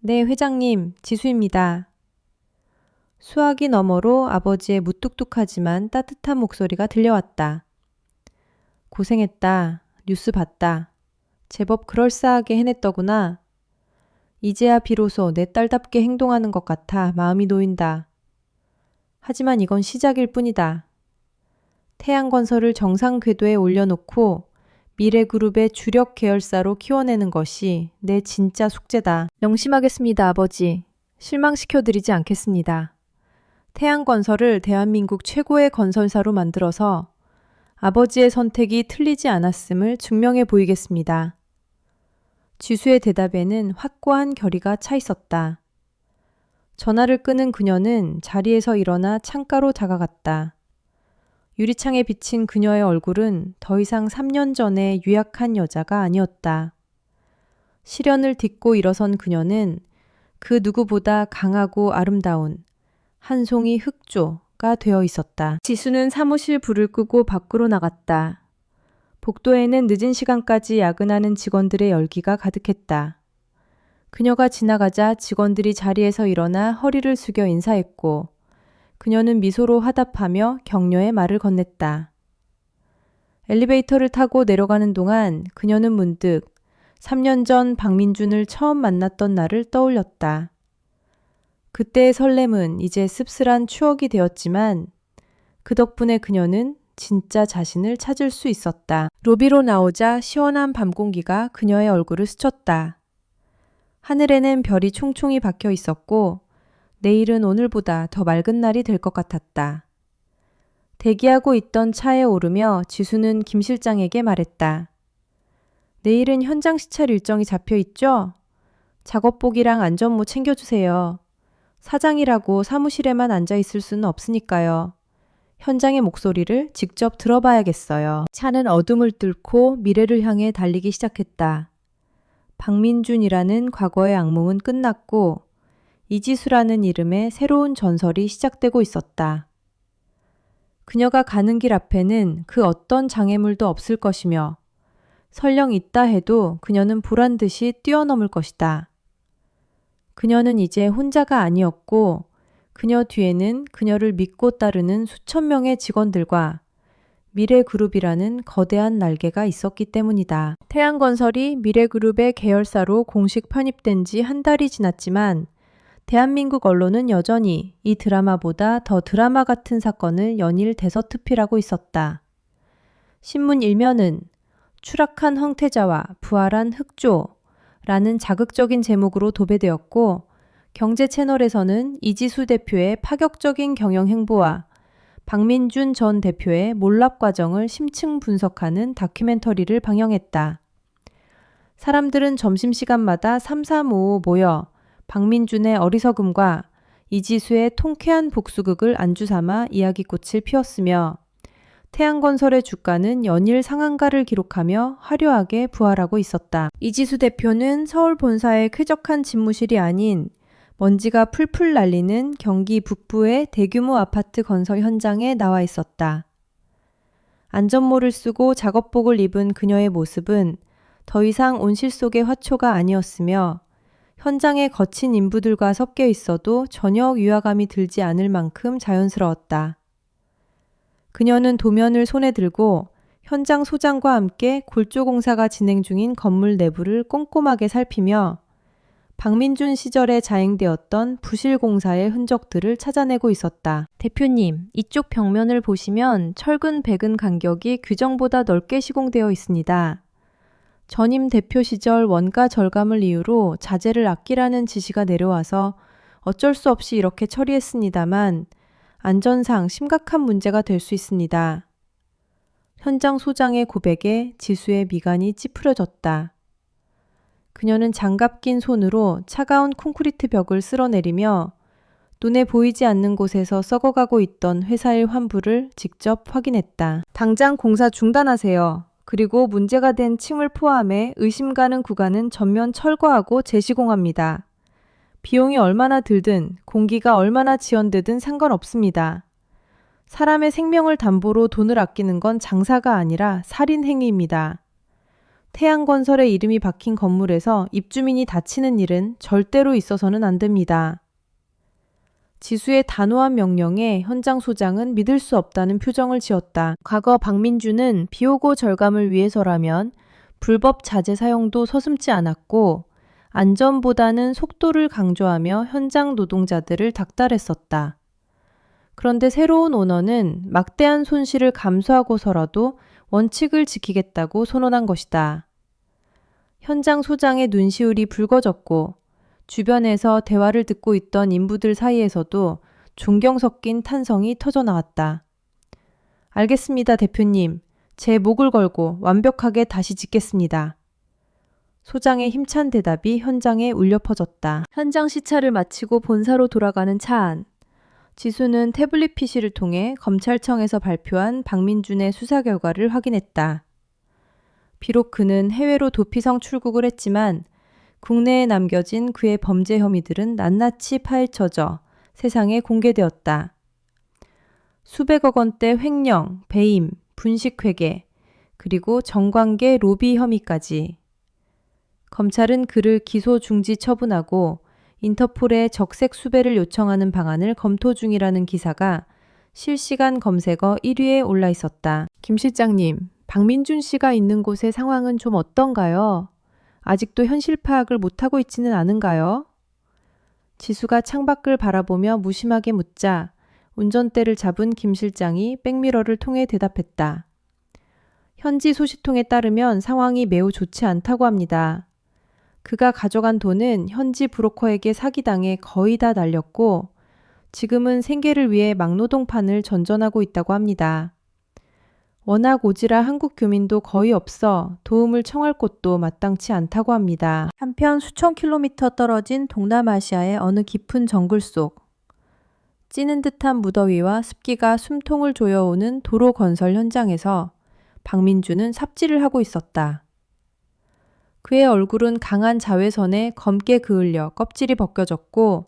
네, 회장님, 지수입니다. 수화기 너머로 아버지의 무뚝뚝하지만 따뜻한 목소리가 들려왔다. 고생했다. 뉴스 봤다. 제법 그럴싸하게 해냈더구나. 이제야 비로소 내 딸답게 행동하는 것 같아 마음이 놓인다. 하지만 이건 시작일 뿐이다. 태양건설을 정상 궤도에 올려놓고 미래그룹의 주력 계열사로 키워내는 것이 내 진짜 숙제다. 명심하겠습니다, 아버지. 실망시켜드리지 않겠습니다. 태양건설을 대한민국 최고의 건설사로 만들어서 아버지의 선택이 틀리지 않았음을 증명해 보이겠습니다. 지수의 대답에는 확고한 결의가 차 있었다. 전화를 끄는 그녀는 자리에서 일어나 창가로 다가갔다. 유리창에 비친 그녀의 얼굴은 더 이상 3년 전의 유약한 여자가 아니었다. 시련을 딛고 일어선 그녀는 그 누구보다 강하고 아름다운 한 송이 흑조가 되어 있었다. 지수는 사무실 불을 끄고 밖으로 나갔다. 복도에는 늦은 시간까지 야근하는 직원들의 열기가 가득했다. 그녀가 지나가자 직원들이 자리에서 일어나 허리를 숙여 인사했고 그녀는 미소로 화답하며 격려의 말을 건넸다. 엘리베이터를 타고 내려가는 동안 그녀는 문득 3년 전 박민준을 처음 만났던 날을 떠올렸다. 그때의 설렘은 이제 씁쓸한 추억이 되었지만 그 덕분에 그녀는 진짜 자신을 찾을 수 있었다. 로비로 나오자 시원한 밤 공기가 그녀의 얼굴을 스쳤다. 하늘에는 별이 총총히 박혀 있었고 내일은 오늘보다 더 맑은 날이 될 것 같았다. 대기하고 있던 차에 오르며 지수는 김 실장에게 말했다. 내일은 현장 시찰 일정이 잡혀 있죠? 작업복이랑 안전모 챙겨주세요. 사장이라고 사무실에만 앉아 있을 수는 없으니까요. 현장의 목소리를 직접 들어봐야겠어요. 차는 어둠을 뚫고 미래를 향해 달리기 시작했다. 박민준이라는 과거의 악몽은 끝났고 이지수라는 이름의 새로운 전설이 시작되고 있었다. 그녀가 가는 길 앞에는 그 어떤 장애물도 없을 것이며 설령 있다 해도 그녀는 보란 듯이 뛰어넘을 것이다. 그녀는 이제 혼자가 아니었고 그녀 뒤에는 그녀를 믿고 따르는 수천 명의 직원들과 미래그룹이라는 거대한 날개가 있었기 때문이다. 태양건설이 미래그룹의 계열사로 공식 편입된 지 한 달이 지났지만 대한민국 언론은 여전히 이 드라마보다 더 드라마 같은 사건을 연일 대서특필하고 있었다. 신문 일면은 추락한 황태자와 부활한 흑조라는 자극적인 제목으로 도배되었고 경제 채널에서는 이지수 대표의 파격적인 경영 행보와 박민준 전 대표의 몰락 과정을 심층 분석하는 다큐멘터리를 방영했다. 사람들은 점심시간마다 삼삼오오 모여 박민준의 어리석음과 이지수의 통쾌한 복수극을 안주삼아 이야기꽃을 피웠으며 태양건설의 주가는 연일 상한가를 기록하며 화려하게 부활하고 있었다. 이지수 대표는 서울 본사의 쾌적한 집무실이 아닌 먼지가 풀풀 날리는 경기 북부의 대규모 아파트 건설 현장에 나와 있었다. 안전모를 쓰고 작업복을 입은 그녀의 모습은 더 이상 온실 속의 화초가 아니었으며 현장에 거친 인부들과 섞여 있어도 전혀 위화감이 들지 않을 만큼 자연스러웠다. 그녀는 도면을 손에 들고 현장 소장과 함께 골조 공사가 진행 중인 건물 내부를 꼼꼼하게 살피며 박민준 시절에 자행되었던 부실 공사의 흔적들을 찾아내고 있었다. 대표님, 이쪽 벽면을 보시면 철근 백은 간격이 규정보다 넓게 시공되어 있습니다. 전임 대표 시절 원가 절감을 이유로 자재를 아끼라는 지시가 내려와서 어쩔 수 없이 이렇게 처리했습니다만 안전상 심각한 문제가 될 수 있습니다. 현장 소장의 고백에 지수의 미간이 찌푸려졌다. 그녀는 장갑 낀 손으로 차가운 콘크리트 벽을 쓸어내리며 눈에 보이지 않는 곳에서 썩어가고 있던 회사의 환부를 직접 확인했다. 당장 공사 중단하세요. 그리고 문제가 된 층을 포함해 의심 가는 구간은 전면 철거하고 재시공합니다. 비용이 얼마나 들든 공기가 얼마나 지연되든 상관없습니다. 사람의 생명을 담보로 돈을 아끼는 건 장사가 아니라 살인 행위입니다. 태양건설의 이름이 박힌 건물에서 입주민이 다치는 일은 절대로 있어서는 안 됩니다. 지수의 단호한 명령에 현장 소장은 믿을 수 없다는 표정을 지었다. 과거 박민주는 비오고 절감을 위해서라면 불법 자재 사용도 서슴지 않았고 안전보다는 속도를 강조하며 현장 노동자들을 닥달했었다. 그런데 새로운 오너는 막대한 손실을 감수하고서라도 원칙을 지키겠다고 선언한 것이다. 현장 소장의 눈시울이 붉어졌고 주변에서 대화를 듣고 있던 인부들 사이에서도 존경 섞인 탄성이 터져 나왔다. 알겠습니다, 대표님. 제 목을 걸고 완벽하게 다시 짓겠습니다. 소장의 힘찬 대답이 현장에 울려 퍼졌다. 현장 시찰을 마치고 본사로 돌아가는 차 안. 지수는 태블릿 PC를 통해 검찰청에서 발표한 박민준의 수사 결과를 확인했다. 비록 그는 해외로 도피성 출국을 했지만 국내에 남겨진 그의 범죄 혐의들은 낱낱이 파헤쳐져 세상에 공개되었다. 수백억 원대 횡령, 배임, 분식회계, 그리고 정관계 로비 혐의까지. 검찰은 그를 기소 중지 처분하고 인터폴에 적색 수배를 요청하는 방안을 검토 중이라는 기사가 실시간 검색어 1위에 올라 있었다. 김 실장님, 박민준 씨가 있는 곳의 상황은 좀 어떤가요? 아직도 현실 파악을 못하고 있지는 않은가요? 지수가 창밖을 바라보며 무심하게 묻자 운전대를 잡은 김 실장이 백미러를 통해 대답했다. 현지 소식통에 따르면 상황이 매우 좋지 않다고 합니다. 그가 가져간 돈은 현지 브로커에게 사기당해 거의 다 날렸고 지금은 생계를 위해 막노동판을 전전하고 있다고 합니다. 워낙 오지라 한국 교민도 거의 없어 도움을 청할 곳도 마땅치 않다고 합니다. 한편 수천 킬로미터 떨어진 동남아시아의 어느 깊은 정글 속 찌는 듯한 무더위와 습기가 숨통을 조여오는 도로 건설 현장에서 박민준은 삽질을 하고 있었다. 그의 얼굴은 강한 자외선에 검게 그을려 껍질이 벗겨졌고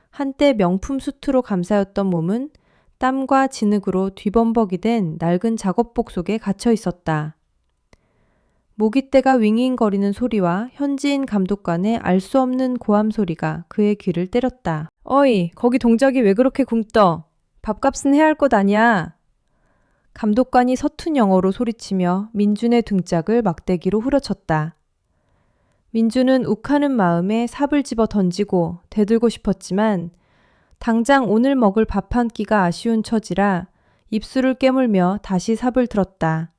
한때 명품 수트로 감싸였던 몸은 땀과 진흙으로 뒤범벅이 된 낡은 작업복 속에 갇혀 있었다. 모깃대가 윙윙거리는 소리와 현지인 감독관의 알 수 없는 고함 소리가 그의 귀를 때렸다. 어이, 거기 동작이 왜 그렇게 굼떠? 밥값은 해야 할 것 아니야. 감독관이 서툰 영어로 소리치며 민준의 등짝을 막대기로 후려쳤다. 민준은 욱하는 마음에 삽을 집어 던지고 대들고 싶었지만 당장 오늘 먹을 밥 한 끼가 아쉬운 처지라 입술을 깨물며 다시 삽을 들었다.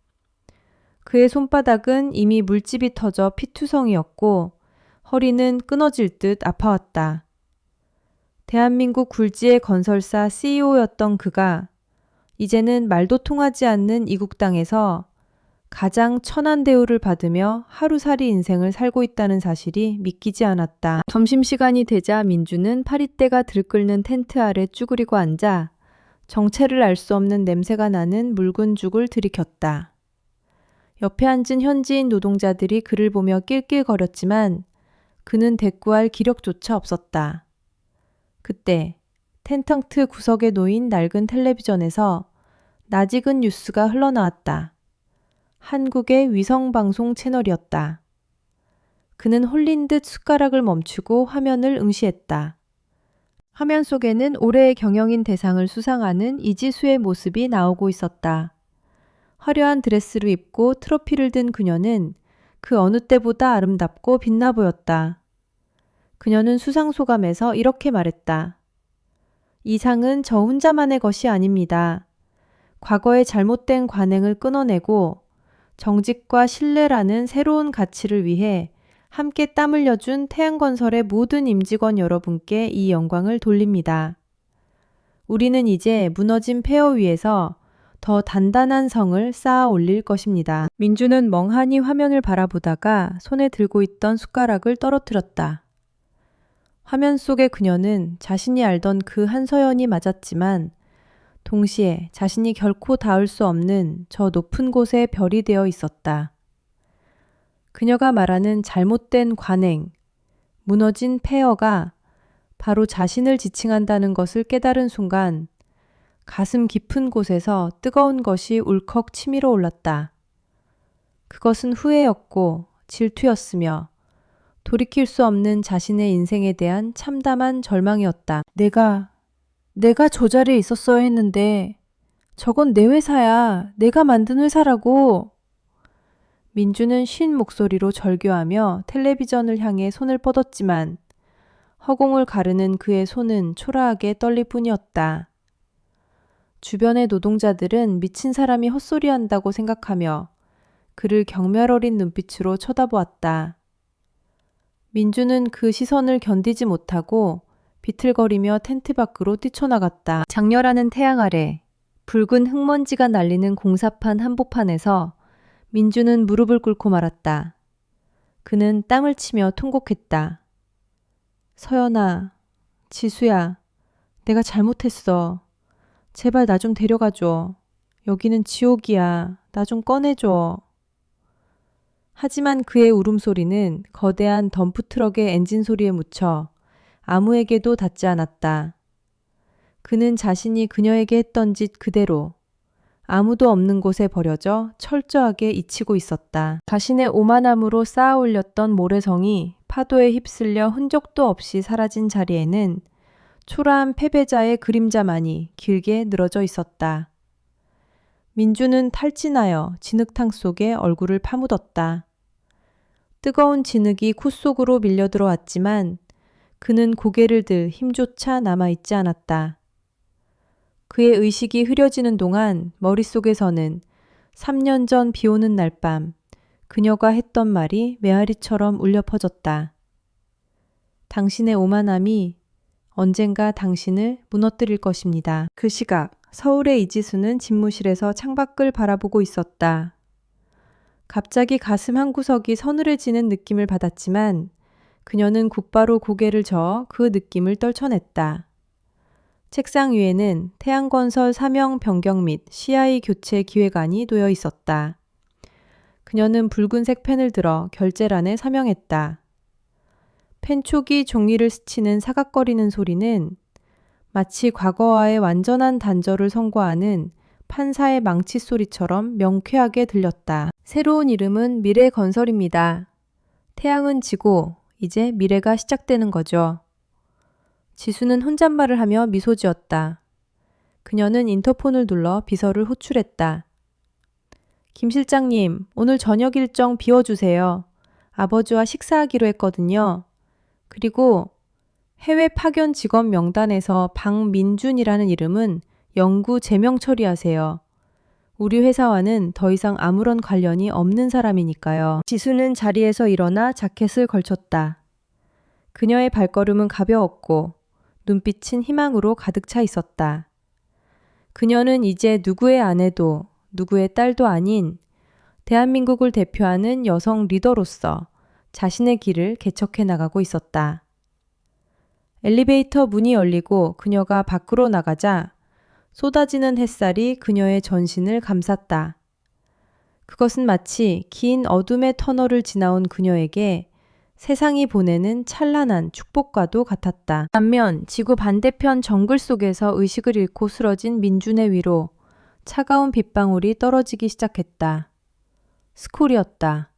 그의 손바닥은 이미 물집이 터져 피투성이었고 허리는 끊어질 듯 아파왔다. 대한민국 굴지의 건설사 CEO였던 그가 이제는 말도 통하지 않는 이국 땅에서 가장 천한 대우를 받으며 하루살이 인생을 살고 있다는 사실이 믿기지 않았다. 점심시간이 되자 민주는 파리떼가 들끓는 텐트 아래 쭈그리고 앉아 정체를 알 수 없는 냄새가 나는 묽은 죽을 들이켰다. 옆에 앉은 현지인 노동자들이 그를 보며 낄낄거렸지만 그는 대꾸할 기력조차 없었다. 그때 텐트 구석에 놓인 낡은 텔레비전에서 낯익은 뉴스가 흘러나왔다. 한국의 위성방송 채널이었다. 그는 홀린 듯 숟가락을 멈추고 화면을 응시했다. 화면 속에는 올해의 경영인 대상을 수상하는 이지수의 모습이 나오고 있었다. 화려한 드레스를 입고 트로피를 든 그녀는 그 어느 때보다 아름답고 빛나 보였다. 그녀는 수상 소감에서 이렇게 말했다. 이 상은 저 혼자만의 것이 아닙니다. 과거의 잘못된 관행을 끊어내고 정직과 신뢰라는 새로운 가치를 위해 함께 땀 흘려준 태양건설의 모든 임직원 여러분께 이 영광을 돌립니다. 우리는 이제 무너진 폐허 위에서 더 단단한 성을 쌓아 올릴 것입니다. 민주는 멍하니 화면을 바라보다가 손에 들고 있던 숟가락을 떨어뜨렸다. 화면 속의 그녀는 자신이 알던 그 한서연이 맞았지만 동시에 자신이 결코 닿을 수 없는 저 높은 곳에 별이 되어 있었다. 그녀가 말하는 잘못된 관행, 무너진 폐허가 바로 자신을 지칭한다는 것을 깨달은 순간 가슴 깊은 곳에서 뜨거운 것이 울컥 치밀어 올랐다. 그것은 후회였고 질투였으며 돌이킬 수 없는 자신의 인생에 대한 참담한 절망이었다. 내가 저 자리에 있었어야 했는데 저건 내 회사야. 내가 만든 회사라고. 민주는 쉰 목소리로 절규하며 텔레비전을 향해 손을 뻗었지만 허공을 가르는 그의 손은 초라하게 떨릴 뿐이었다. 주변의 노동자들은 미친 사람이 헛소리한다고 생각하며 그를 경멸 어린 눈빛으로 쳐다보았다. 민주는 그 시선을 견디지 못하고 비틀거리며 텐트 밖으로 뛰쳐나갔다. 장렬하는 태양 아래 붉은 흙먼지가 날리는 공사판 한복판에서 민주는 무릎을 꿇고 말았다. 그는 땀을 치며 통곡했다. 서연아, 지수야, 내가 잘못했어. 제발 나 좀 데려가줘. 여기는 지옥이야. 나 좀 꺼내줘. 하지만 그의 울음소리는 거대한 덤프트럭의 엔진 소리에 묻혀 아무에게도 닿지 않았다. 그는 자신이 그녀에게 했던 짓 그대로 아무도 없는 곳에 버려져 철저하게 잊히고 있었다. 자신의 오만함으로 쌓아 올렸던 모래성이 파도에 휩쓸려 흔적도 없이 사라진 자리에는 초라한 패배자의 그림자만이 길게 늘어져 있었다. 민주는 탈진하여 진흙탕 속에 얼굴을 파묻었다. 뜨거운 진흙이 코 속으로 밀려 들어왔지만 그는 고개를 들 힘조차 남아있지 않았다. 그의 의식이 흐려지는 동안 머릿속에서는 3년 전 비 오는 날 밤 그녀가 했던 말이 메아리처럼 울려 퍼졌다. 당신의 오만함이 언젠가 당신을 무너뜨릴 것입니다. 그 시각 서울의 이지수는 집무실에서 창밖을 바라보고 있었다. 갑자기 가슴 한구석이 서늘해지는 느낌을 받았지만 그녀는 곧바로 고개를 저어 그 느낌을 떨쳐냈다. 책상 위에는 태양건설 사명 변경 및 CI 교체 기획안이 놓여 있었다. 그녀는 붉은색 펜을 들어 결제란에 서명했다. 펜촉이 종이를 스치는 사각거리는 소리는 마치 과거와의 완전한 단절을 선고하는 판사의 망치 소리처럼 명쾌하게 들렸다. 새로운 이름은 미래건설입니다. 태양은 지고 이제 미래가 시작되는 거죠. 지수는 혼잣말을 하며 미소 지었다. 그녀는 인터폰을 눌러 비서를 호출했다. 김 실장님, 오늘 저녁 일정 비워주세요. 아버지와 식사하기로 했거든요. 그리고 해외 파견 직원 명단에서 박민준이라는 이름은 영구 제명 처리하세요. 우리 회사와는 더 이상 아무런 관련이 없는 사람이니까요. 지수는 자리에서 일어나 자켓을 걸쳤다. 그녀의 발걸음은 가벼웠고 눈빛은 희망으로 가득 차 있었다. 그녀는 이제 누구의 아내도 누구의 딸도 아닌 대한민국을 대표하는 여성 리더로서 자신의 길을 개척해 나가고 있었다. 엘리베이터 문이 열리고 그녀가 밖으로 나가자 쏟아지는 햇살이 그녀의 전신을 감쌌다. 그것은 마치 긴 어둠의 터널을 지나온 그녀에게 세상이 보내는 찬란한 축복과도 같았다. 반면 지구 반대편 정글 속에서 의식을 잃고 쓰러진 민준의 위로 차가운 빗방울이 떨어지기 시작했다. 스콜이었다.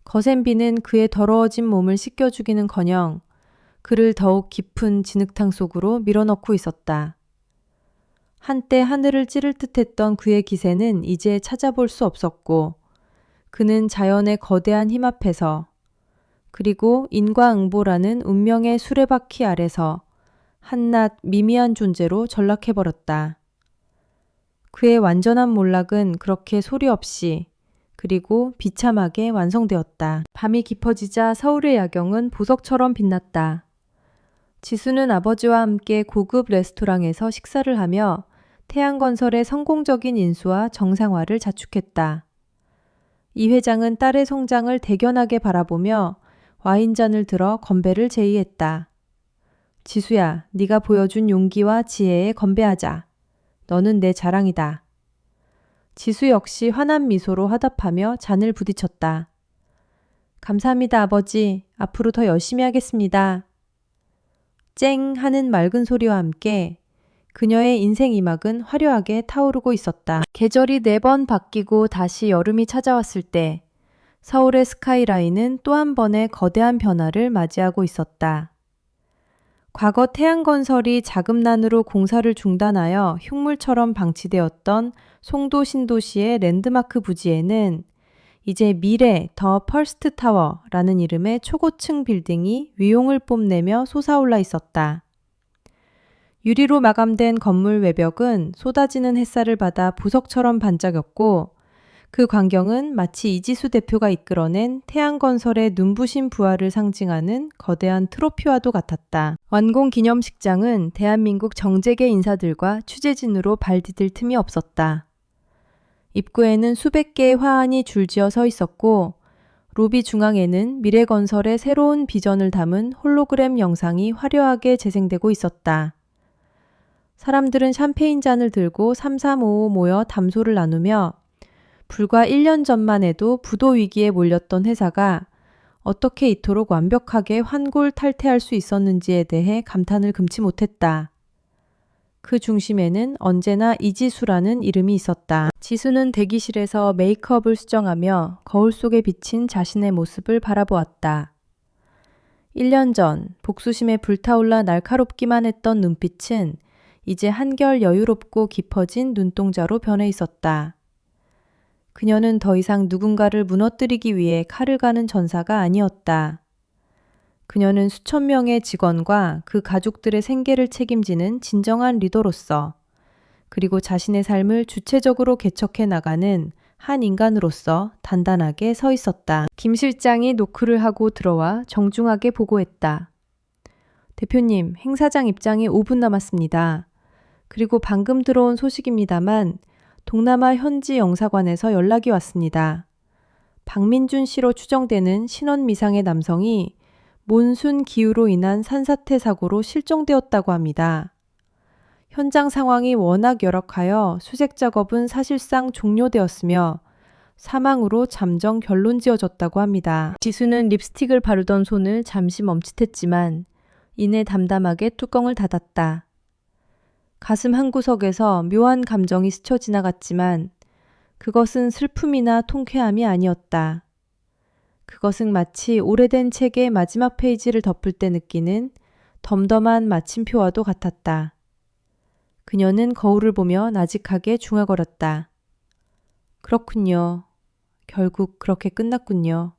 거센 비는 그의 더러워진 몸을 씻겨주기는커녕 그를 더욱 깊은 진흙탕 속으로 밀어넣고 있었다. 한때 하늘을 찌를 듯했던 그의 기세는 이제 찾아볼 수 없었고 그는 자연의 거대한 힘 앞에서 그리고 인과응보라는 운명의 수레바퀴 아래서 한낱 미미한 존재로 전락해버렸다. 그의 완전한 몰락은 그렇게 소리 없이 그리고 비참하게 완성되었다. 밤이 깊어지자 서울의 야경은 보석처럼 빛났다. 지수는 아버지와 함께 고급 레스토랑에서 식사를 하며 태양건설의 성공적인 인수와 정상화를 자축했다. 이 회장은 딸의 성장을 대견하게 바라보며 와인잔을 들어 건배를 제의했다. 지수야, 네가 보여준 용기와 지혜에 건배하자. 너는 내 자랑이다. 지수 역시 환한 미소로 화답하며 잔을 부딪혔다. 감사합니다, 아버지. 앞으로 더 열심히 하겠습니다. 쨍 하는 맑은 소리와 함께 그녀의 인생 이막은 화려하게 타오르고 있었다. 계절이 4번 바뀌고 다시 여름이 찾아왔을 때 서울의 스카이라인은 또 한 번의 거대한 변화를 맞이하고 있었다. 과거 태양건설이 자금난으로 공사를 중단하여 흉물처럼 방치되었던 송도 신도시의 랜드마크 부지에는 이제 미래 더 펄스트 타워라는 이름의 초고층 빌딩이 위용을 뽐내며 솟아올라 있었다. 유리로 마감된 건물 외벽은 쏟아지는 햇살을 받아 보석처럼 반짝였고 그 광경은 마치 이지수 대표가 이끌어낸 태양건설의 눈부신 부활을 상징하는 거대한 트로피와도 같았다. 완공 기념식장은 대한민국 정재계 인사들과 취재진으로 발디딜 틈이 없었다. 입구에는 수백 개의 화환이 줄지어 서 있었고 로비 중앙에는 미래건설의 새로운 비전을 담은 홀로그램 영상이 화려하게 재생되고 있었다. 사람들은 샴페인 잔을 들고 3355 모여 담소를 나누며 불과 1년 전만 해도 부도 위기에 몰렸던 회사가 어떻게 이토록 완벽하게 환골탈태할 수 있었는지에 대해 감탄을 금치 못했다. 그 중심에는 언제나 이지수라는 이름이 있었다. 지수는 대기실에서 메이크업을 수정하며 거울 속에 비친 자신의 모습을 바라보았다. 1년 전 복수심에 불타올라 날카롭기만 했던 눈빛은 이제 한결 여유롭고 깊어진 눈동자로 변해 있었다. 그녀는 더 이상 누군가를 무너뜨리기 위해 칼을 가는 전사가 아니었다. 그녀는 수천 명의 직원과 그 가족들의 생계를 책임지는 진정한 리더로서 그리고 자신의 삶을 주체적으로 개척해 나가는 한 인간으로서 단단하게 서 있었다. 김 실장이 노크를 하고 들어와 정중하게 보고했다. 대표님, 행사장 입장이 5분 남았습니다. 그리고 방금 들어온 소식입니다만 동남아 현지 영사관에서 연락이 왔습니다. 박민준 씨로 추정되는 신원미상의 남성이 몬순 기후로 인한 산사태 사고로 실종되었다고 합니다. 현장 상황이 워낙 열악하여 수색 작업은 사실상 종료되었으며 사망으로 잠정 결론 지어졌다고 합니다. 지수는 립스틱을 바르던 손을 잠시 멈칫했지만 이내 담담하게 뚜껑을 닫았다. 가슴 한구석에서 묘한 감정이 스쳐 지나갔지만 그것은 슬픔이나 통쾌함이 아니었다. 그것은 마치 오래된 책의 마지막 페이지를 덮을 때 느끼는 덤덤한 마침표와도 같았다. 그녀는 거울을 보며 나직하게 중얼거렸다. 그렇군요. 결국 그렇게 끝났군요.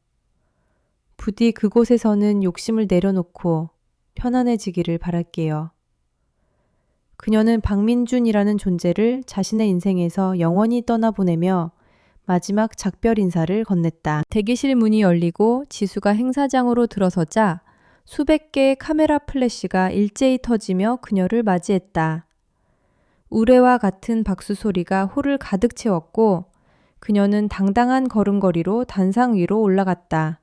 부디 그곳에서는 욕심을 내려놓고 편안해지기를 바랄게요. 그녀는 박민준이라는 존재를 자신의 인생에서 영원히 떠나보내며 마지막 작별 인사를 건넸다. 대기실 문이 열리고 지수가 행사장으로 들어서자 수백 개의 카메라 플래시가 일제히 터지며 그녀를 맞이했다. 우레와 같은 박수 소리가 홀을 가득 채웠고 그녀는 당당한 걸음걸이로 단상 위로 올라갔다.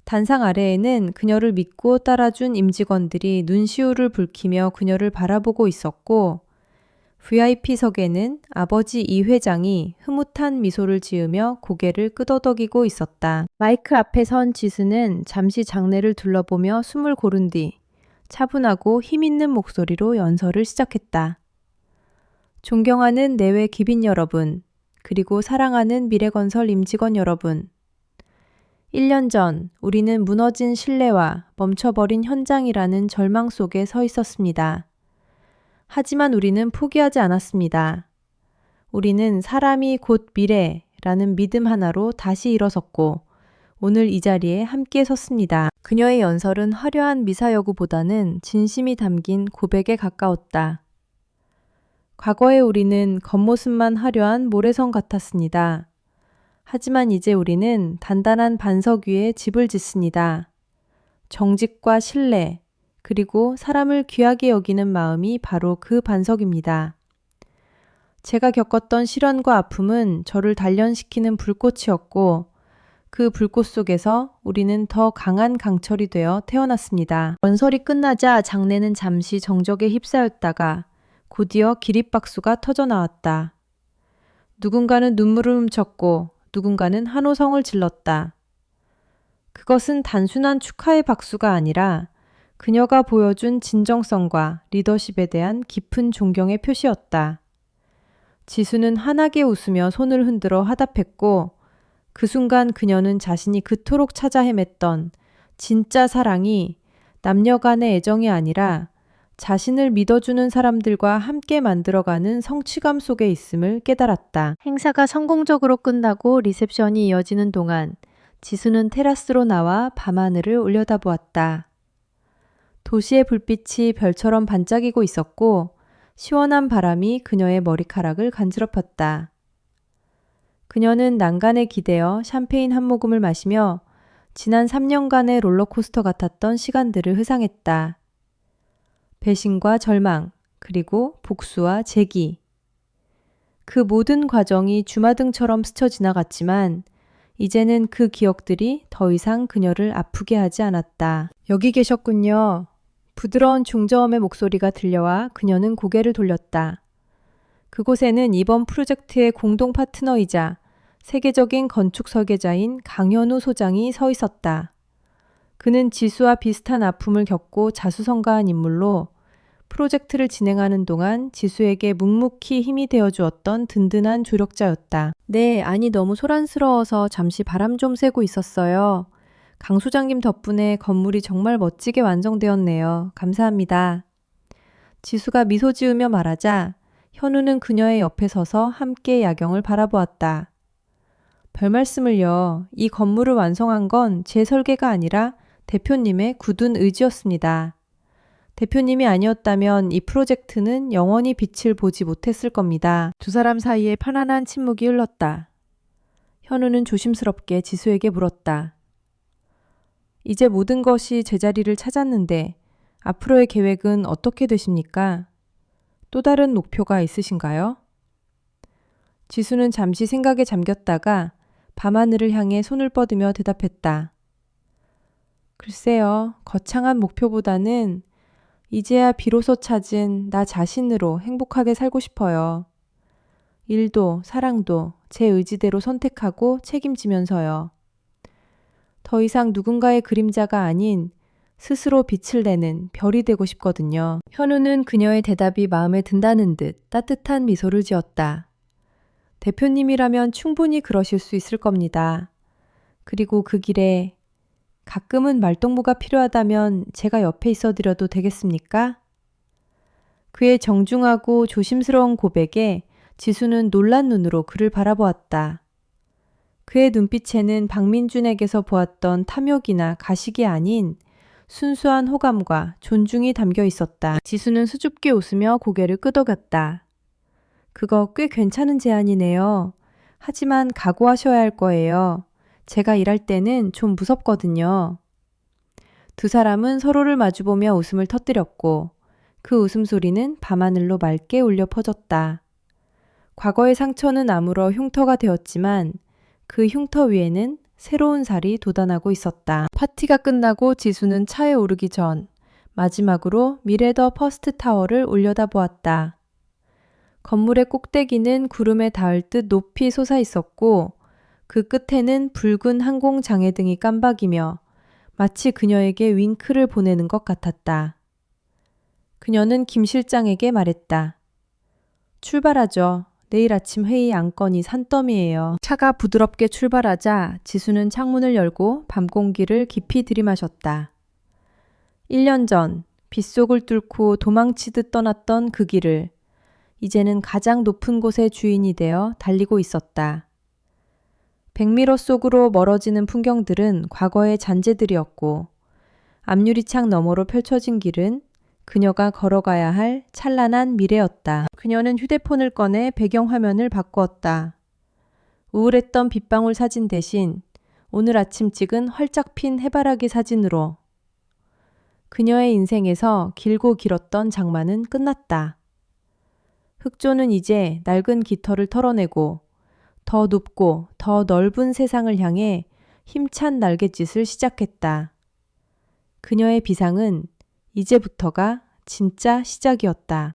단상 아래에는 그녀를 믿고 따라준 임직원들이 눈시울을 붉히며 그녀를 바라보고 있었고 VIP석에는 아버지 이 회장이 흐뭇한 미소를 지으며 고개를 끄덕이고 있었다. 마이크 앞에 선 지수는 잠시 장내를 둘러보며 숨을 고른 뒤 차분하고 힘있는 목소리로 연설을 시작했다. 존경하는 내외 기빈 여러분, 그리고 사랑하는 미래건설 임직원 여러분. 1년 전 우리는 무너진 신뢰와 멈춰버린 현장이라는 절망 속에 서 있었습니다. 하지만 우리는 포기하지 않았습니다. 우리는 사람이 곧 미래라는 믿음 하나로 다시 일어섰고 오늘 이 자리에 함께 섰습니다. 그녀의 연설은 화려한 미사여구보다는 진심이 담긴 고백에 가까웠다. 과거에 우리는 겉모습만 화려한 모래성 같았습니다. 하지만 이제 우리는 단단한 반석 위에 집을 짓습니다. 정직과 신뢰, 그리고 사람을 귀하게 여기는 마음이 바로 그 반석입니다. 제가 겪었던 시련과 아픔은 저를 단련시키는 불꽃이었고 그 불꽃 속에서 우리는 더 강한 강철이 되어 태어났습니다. 연설이 끝나자 장내는 잠시 정적에 휩싸였다가 곧이어 기립박수가 터져나왔다. 누군가는 눈물을 훔쳤고 누군가는 한호성을 질렀다. 그것은 단순한 축하의 박수가 아니라 그녀가 보여준 진정성과 리더십에 대한 깊은 존경의 표시였다. 지수는 환하게 웃으며 손을 흔들어 화답했고 그 순간 그녀는 자신이 그토록 찾아 헤맸던 진짜 사랑이 남녀 간의 애정이 아니라 자신을 믿어주는 사람들과 함께 만들어가는 성취감 속에 있음을 깨달았다. 행사가 성공적으로 끝나고 리셉션이 이어지는 동안 지수는 테라스로 나와 밤하늘을 올려다보았다. 도시의 불빛이 별처럼 반짝이고 있었고 시원한 바람이 그녀의 머리카락을 간지럽혔다. 그녀는 난간에 기대어 샴페인 한 모금을 마시며 지난 3년간의 롤러코스터 같았던 시간들을 회상했다. 배신과 절망, 그리고 복수와 재기. 그 모든 과정이 주마등처럼 스쳐 지나갔지만 이제는 그 기억들이 더 이상 그녀를 아프게 하지 않았다. 여기 계셨군요. 부드러운 중저음의 목소리가 들려와 그녀는 고개를 돌렸다. 그곳에는 이번 프로젝트의 공동 파트너이자 세계적인 건축 설계자인 강현우 소장이 서 있었다. 그는 지수와 비슷한 아픔을 겪고 자수성가한 인물로 프로젝트를 진행하는 동안 지수에게 묵묵히 힘이 되어 주었던 든든한 조력자였다. 네, 아니 너무 소란스러워서 잠시 바람 좀 쐬고 있었어요. 강 소장님 덕분에 건물이 정말 멋지게 완성되었네요. 감사합니다. 지수가 미소 지으며 말하자 현우는 그녀의 옆에 서서 함께 야경을 바라보았다. 별 말씀을요. 이 건물을 완성한 건 제 설계가 아니라 대표님의 굳은 의지였습니다. 대표님이 아니었다면 이 프로젝트는 영원히 빛을 보지 못했을 겁니다. 두 사람 사이에 편안한 침묵이 흘렀다. 현우는 조심스럽게 지수에게 물었다. 이제 모든 것이 제자리를 찾았는데 앞으로의 계획은 어떻게 되십니까? 또 다른 목표가 있으신가요? 지수는 잠시 생각에 잠겼다가 밤하늘을 향해 손을 뻗으며 대답했다. 글쎄요, 거창한 목표보다는 이제야 비로소 찾은 나 자신으로 행복하게 살고 싶어요. 일도 사랑도 제 의지대로 선택하고 책임지면서요. 더 이상 누군가의 그림자가 아닌 스스로 빛을 내는 별이 되고 싶거든요. 현우는 그녀의 대답이 마음에 든다는 듯 따뜻한 미소를 지었다. 대표님이라면 충분히 그러실 수 있을 겁니다. 그리고 그 길에 가끔은 말동무가 필요하다면 제가 옆에 있어 드려도 되겠습니까? 그의 정중하고 조심스러운 고백에 지수는 놀란 눈으로 그를 바라보았다. 그의 눈빛에는 박민준에게서 보았던 탐욕이나 가식이 아닌 순수한 호감과 존중이 담겨 있었다. 지수는 수줍게 웃으며 고개를 끄덕였다. 그거 꽤 괜찮은 제안이네요. 하지만 각오하셔야 할 거예요. 제가 일할 때는 좀 무섭거든요. 두 사람은 서로를 마주보며 웃음을 터뜨렸고 그 웃음소리는 밤하늘로 맑게 울려 퍼졌다. 과거의 상처는 아물어 흉터가 되었지만 그 흉터 위에는 새로운 살이 돋아나고 있었다. 파티가 끝나고 지수는 차에 오르기 전 마지막으로 미래 더 퍼스트 타워를 올려다보았다. 건물의 꼭대기는 구름에 닿을 듯 높이 솟아 있었고 그 끝에는 붉은 항공 장애등이 깜박이며 마치 그녀에게 윙크를 보내는 것 같았다. 그녀는 김 실장에게 말했다. 출발하죠. 내일 아침 회의 안건이 산더미예요. 차가 부드럽게 출발하자 지수는 창문을 열고 밤 공기를 깊이 들이마셨다. 1년 전 빗속을 뚫고 도망치듯 떠났던 그 길을 이제는 가장 높은 곳의 주인이 되어 달리고 있었다. 100미러 속으로 멀어지는 풍경들은 과거의 잔재들이었고 앞유리창 너머로 펼쳐진 길은 그녀가 걸어가야 할 찬란한 미래였다. 그녀는 휴대폰을 꺼내 배경화면을 바꾸었다. 우울했던 빗방울 사진 대신 오늘 아침 찍은 활짝 핀 해바라기 사진으로 그녀의 인생에서 길고 길었던 장마는 끝났다. 흑조는 이제 낡은 깃털을 털어내고 더 높고 더 넓은 세상을 향해 힘찬 날갯짓을 시작했다. 그녀의 비상은 이제부터가 진짜 시작이었다.